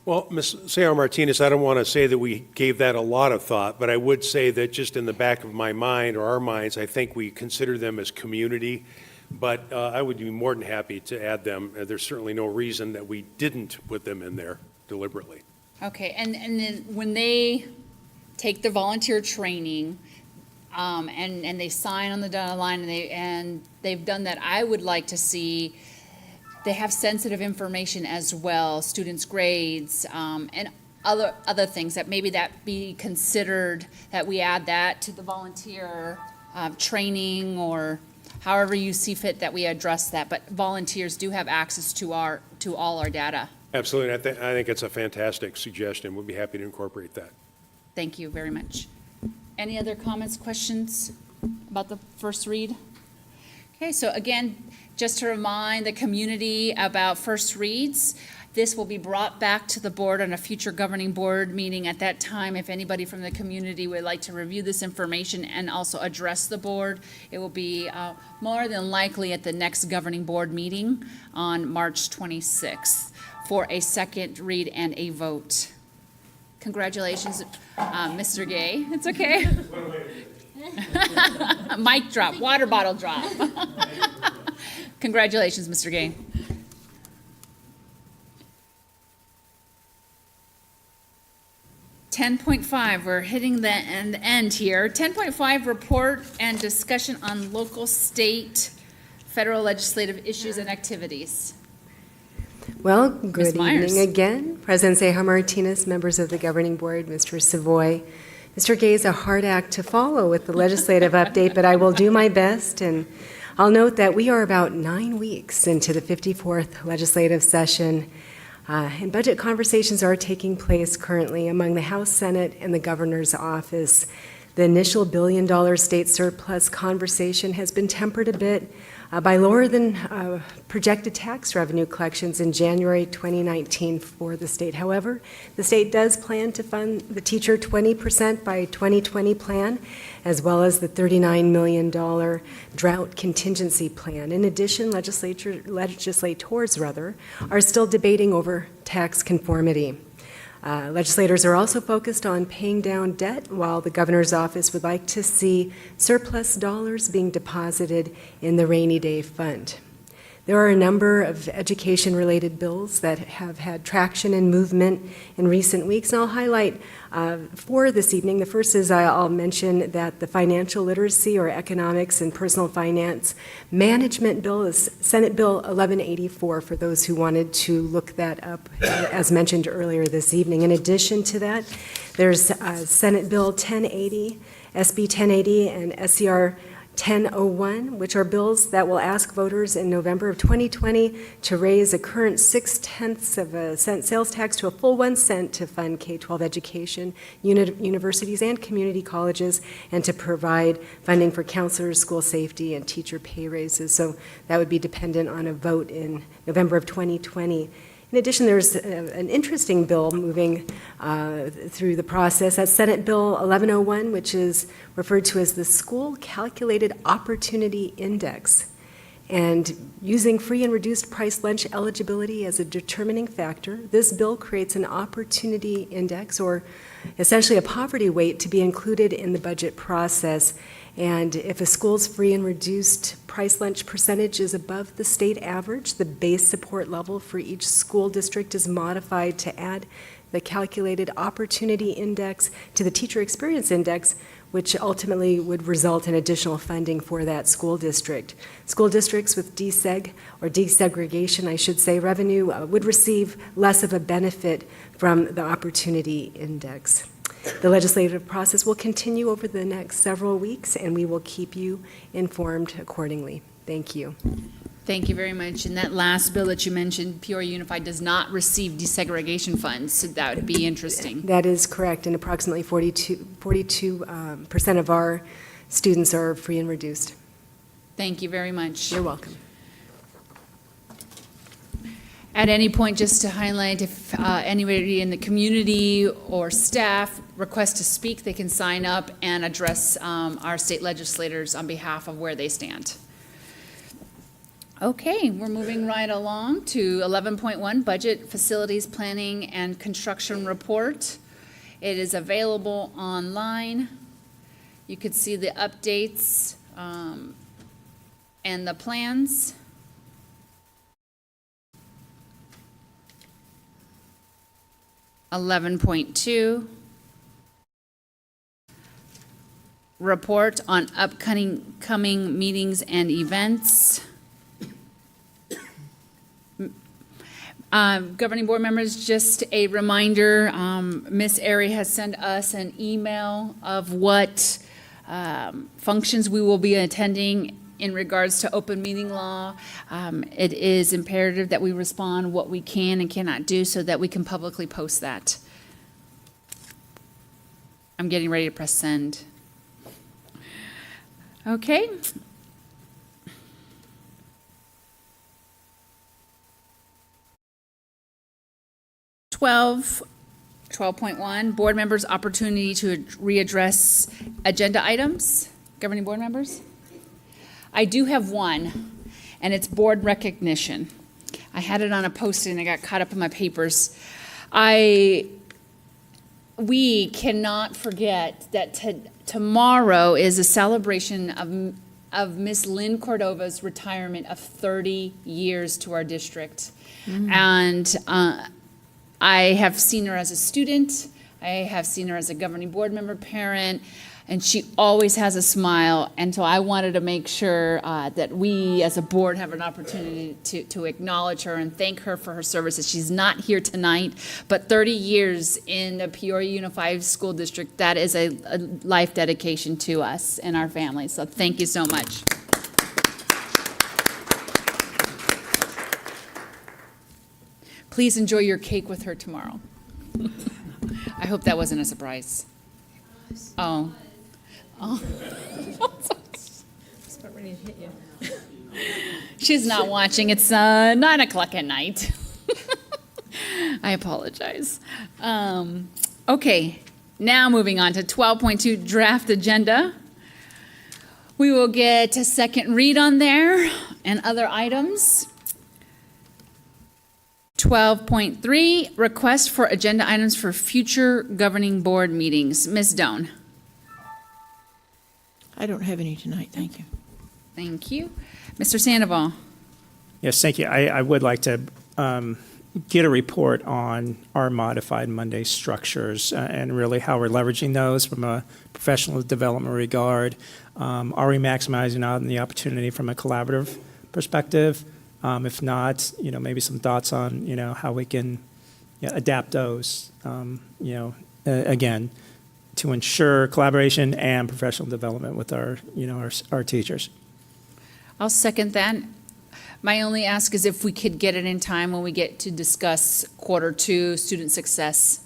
Well, Ms. Sayar Martinez, I don't want to say that we gave that a lot of thought, but I would say that just in the back of my mind or our minds, I think we consider them as community. But I would be more than happy to add them. There's certainly no reason that we didn't put them in there deliberately. Okay, and then when they take the volunteer training, and they sign on the dotted line, and they've done that, I would like to see they have sensitive information as well, students' grades, and other things that maybe that be considered, that we add that to the volunteer training, or however you see fit that we address that. But volunteers do have access to all our data. Absolutely. I think it's a fantastic suggestion. We'll be happy to incorporate that. Thank you very much. Any other comments, questions about the first read? Okay, so again, just to remind the community about first reads, this will be brought back to the board on a future governing board meeting. At that time, if anybody from the community would like to review this information and also address the board, it will be more than likely at the next governing board meeting on March 26th for a second read and a vote. Congratulations, Mr. Gay. It's okay. Mic drop, water bottle drop. Congratulations, Mr. Gay. .5, we're hitting the end here. 10.5, report and discussion on local, state, federal legislative issues and activities. Well, good Myers. evening again. President Ceja Martinez, members of the governing board, Mr. Savoy. Mr. Gay is a hard act to follow with the legislative update, but I will do my best. And I'll note that we are about 9 weeks into the 54th legislative session, and budget conversations are taking place currently among the House, Senate, and the governor's office. The initial $1 billion state surplus conversation has been tempered a bit by lower than projected tax revenue collections in January 2019 for the state. However, the state does plan to fund the teacher 20% by 2020 plan, as well as the $39 million drought contingency plan. In addition, legislators are still debating over tax conformity. Legislators are also focused on paying down debt, while the governor's office would like to see surplus dollars being deposited in the rainy day fund. There are a number of education-related bills that have had traction and movement in recent weeks, and I'll highlight 4 this evening. The first is I'll mention that the financial literacy or economics and personal finance management bill is Senate Bill 1184 for those who wanted to look that up, as mentioned earlier this evening. In addition to that, there's Senate Bill 1080, SB 1080, and SCR 1001, which are bills that will ask voters in November of 2020 to raise a current 0.6 of a cent sales tax to a full 1 cent to fund K-12 education, universities and community colleges, and to provide funding for counselors, school safety, and teacher pay raises. So that would be dependent on a vote in November of 2020. In addition, there's an interesting bill moving through the process. That's Senate Bill 1101, which is referred to as the School Calculated Opportunity Index. And using free and reduced price lunch eligibility as a determining factor, this bill creates an opportunity index, or essentially a poverty weight, to be included in the budget process. And if a school's free and reduced price lunch percentage is above the state average, the base support level for each school district is modified to add the calculated opportunity index to the teacher experience index, which ultimately would result in additional funding for that school district. School districts with deseg, or desegregation, I should say, revenue would receive less of a benefit from the opportunity index. The legislative process will continue over the next several weeks, and we will keep you informed accordingly. Thank you. Thank you very much. And that last bill that you mentioned, Peoria Unified does not receive desegregation funds, so that would be interesting. That is correct, and approximately 42% of our students are free and reduced. Thank you very much. You're welcome. At any point, just to highlight, if anybody in the community or staff request to speak, they can sign up and address our state legislators on behalf of where they stand. Okay, we're moving right along to 11.1, Budget, Facilities, Planning, and Construction Report. It is available online. You could see the updates and the plans. Report on upcoming meetings and events. Governing board members, just a reminder, Ms. Airy has sent us an email of what functions we will be attending in regards to open meeting law. It is imperative that we respond what we can and cannot do so that we can publicly post that. I'm getting ready to press send. Okay. Twelve 12.1, board members' opportunity to readdress agenda items. Governing board members? I do have one, and it's board recognition. I had it on a post-it and I got caught up in my papers. We cannot forget that tomorrow is a celebration of Miss Lynn Cordova's retirement of 30 years to our district. And I have seen her as a student, I have seen her as a governing board member, parent, and she always has a smile. And so I wanted to make sure that we as a board have an opportunity to acknowledge her and thank her for her services. She's not here tonight, but 30 years in the Peoria Unified School District, that is a life dedication to us and our families. So thank you so much. Please enjoy your cake with her tomorrow. I hope that wasn't a surprise. Oh. Oh. Just about ready to hit you. She's not watching. It's 9 o'clock at night. I apologize. Okay, now moving on to 12.2 draft agenda. We will get a second read on there and other items. 12.3 request for agenda items for future governing board meetings. Ms. Doan. I don't have any tonight, thank you. Thank you. Mr. Sandoval. Yes, thank you. I would like to get a report on our modified Monday structures and really how we're leveraging those from a professional development regard. Are we maximizing out the opportunity from a collaborative perspective? If not, maybe some thoughts on, how we can adapt those, again, to ensure collaboration and professional development with our teachers. I'll second that. My only ask is if we could get it in time when we get to discuss Q2 student success.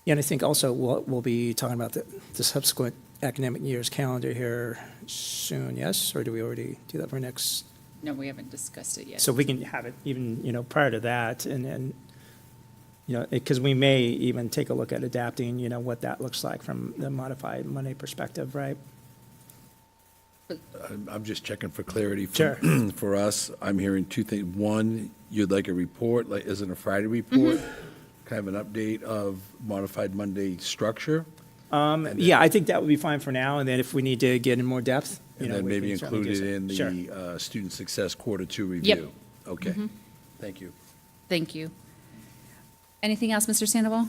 Yeah, and I think also we'll be talking about the subsequent academic year's calendar here soon, yes? Or do we already do that for next? No, we haven't discussed it yet. So we can have it even, prior to that, and because we may even take a look at adapting, what that looks like from the modified Monday perspective, right? I'm just checking for clarity. Sure. For us, I'm hearing two things. One, you'd like a report, like, isn't a Friday report? Kind of an update of modified Monday structure? Yeah, I think that would be fine for now, and then if we need to get in more depth, And then we maybe can certainly do include it so. in Sure. the student success Q2 review? Okay. Mhm. Thank you. Thank you. Anything else, Mr. Sandoval?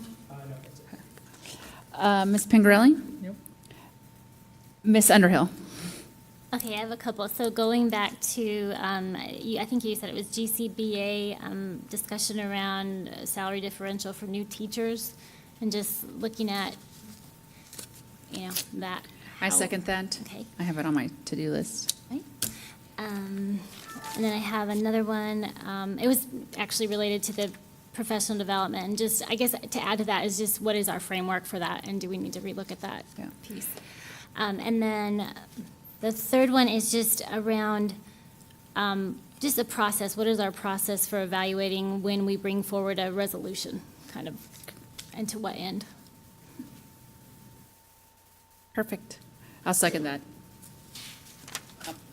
Ms. Pingarelli? Nope. Ms. Underhill? Okay, I have a couple. So going back to, I think you said it was GCBA discussion around salary differential for new teachers, and just looking at, that. I second that. Okay. I have it on my to-do list. Right. And then I have another one. It was actually related to the professional development, and just, I guess, to add to that is just what is our framework for that, and do we need to relook at that piece? And then the third one is just around just a process. What is our process for evaluating when we bring forward a resolution, kind of, and to what end? Perfect. I'll second that.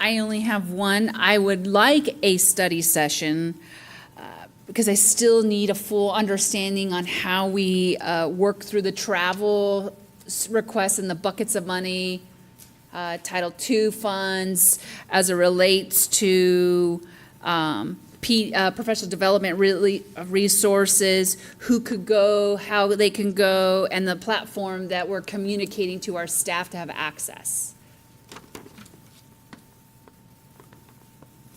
I only have one. I would like a study session because I still need a full understanding on how we work through the travel requests and the buckets of money, Title II funds as it relates to professional development resources, who could go, how they can go, and the platform that we're communicating to our staff to have access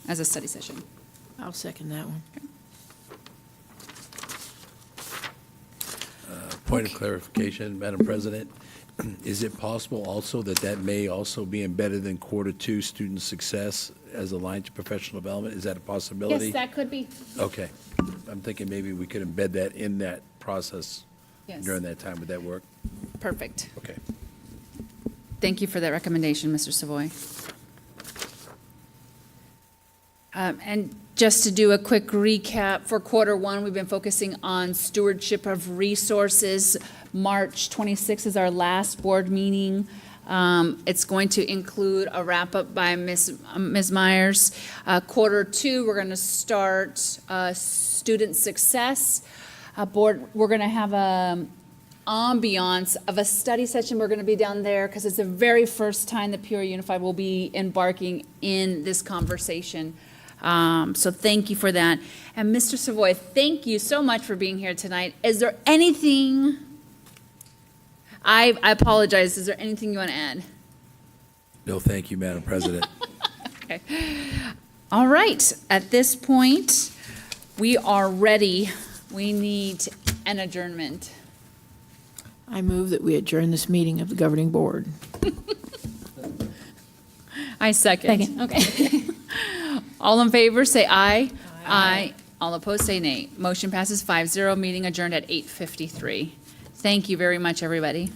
as a study session. I'll second that one. Point of clarification, Madam President. Is it possible also that may also be embedded in Q2 student success as aligned to professional development? Is that a possibility? Yes, that could be. Okay. I'm thinking maybe we could embed that in that process Yes. during that time. Would that work? Perfect. Okay. Thank you for that recommendation, Mr. Savoy. And just to do a quick recap, for Q1, we've been focusing on stewardship of resources. March 26th is our last board meeting. It's going to include a wrap-up by Ms. Myers. Q2, we're going to start student success. We're going to have a ambiance of a study session. We're going to be down there because it's the very first time that Peoria Unified will be embarking in this conversation. So thank you for that. And Mr. Savoy, thank you so much for being here tonight. Is there anything, I apologize, is there anything you want to add? No, thank you, Madam President. Okay. All right, at this point, we are ready. We need an adjournment. I move that we adjourn this meeting of the governing board. I second. Second, okay. All in favor, say aye. Aye. All opposed, say nay. Motion passes 5-0. Meeting adjourned at 8:53. Thank you very much, everybody.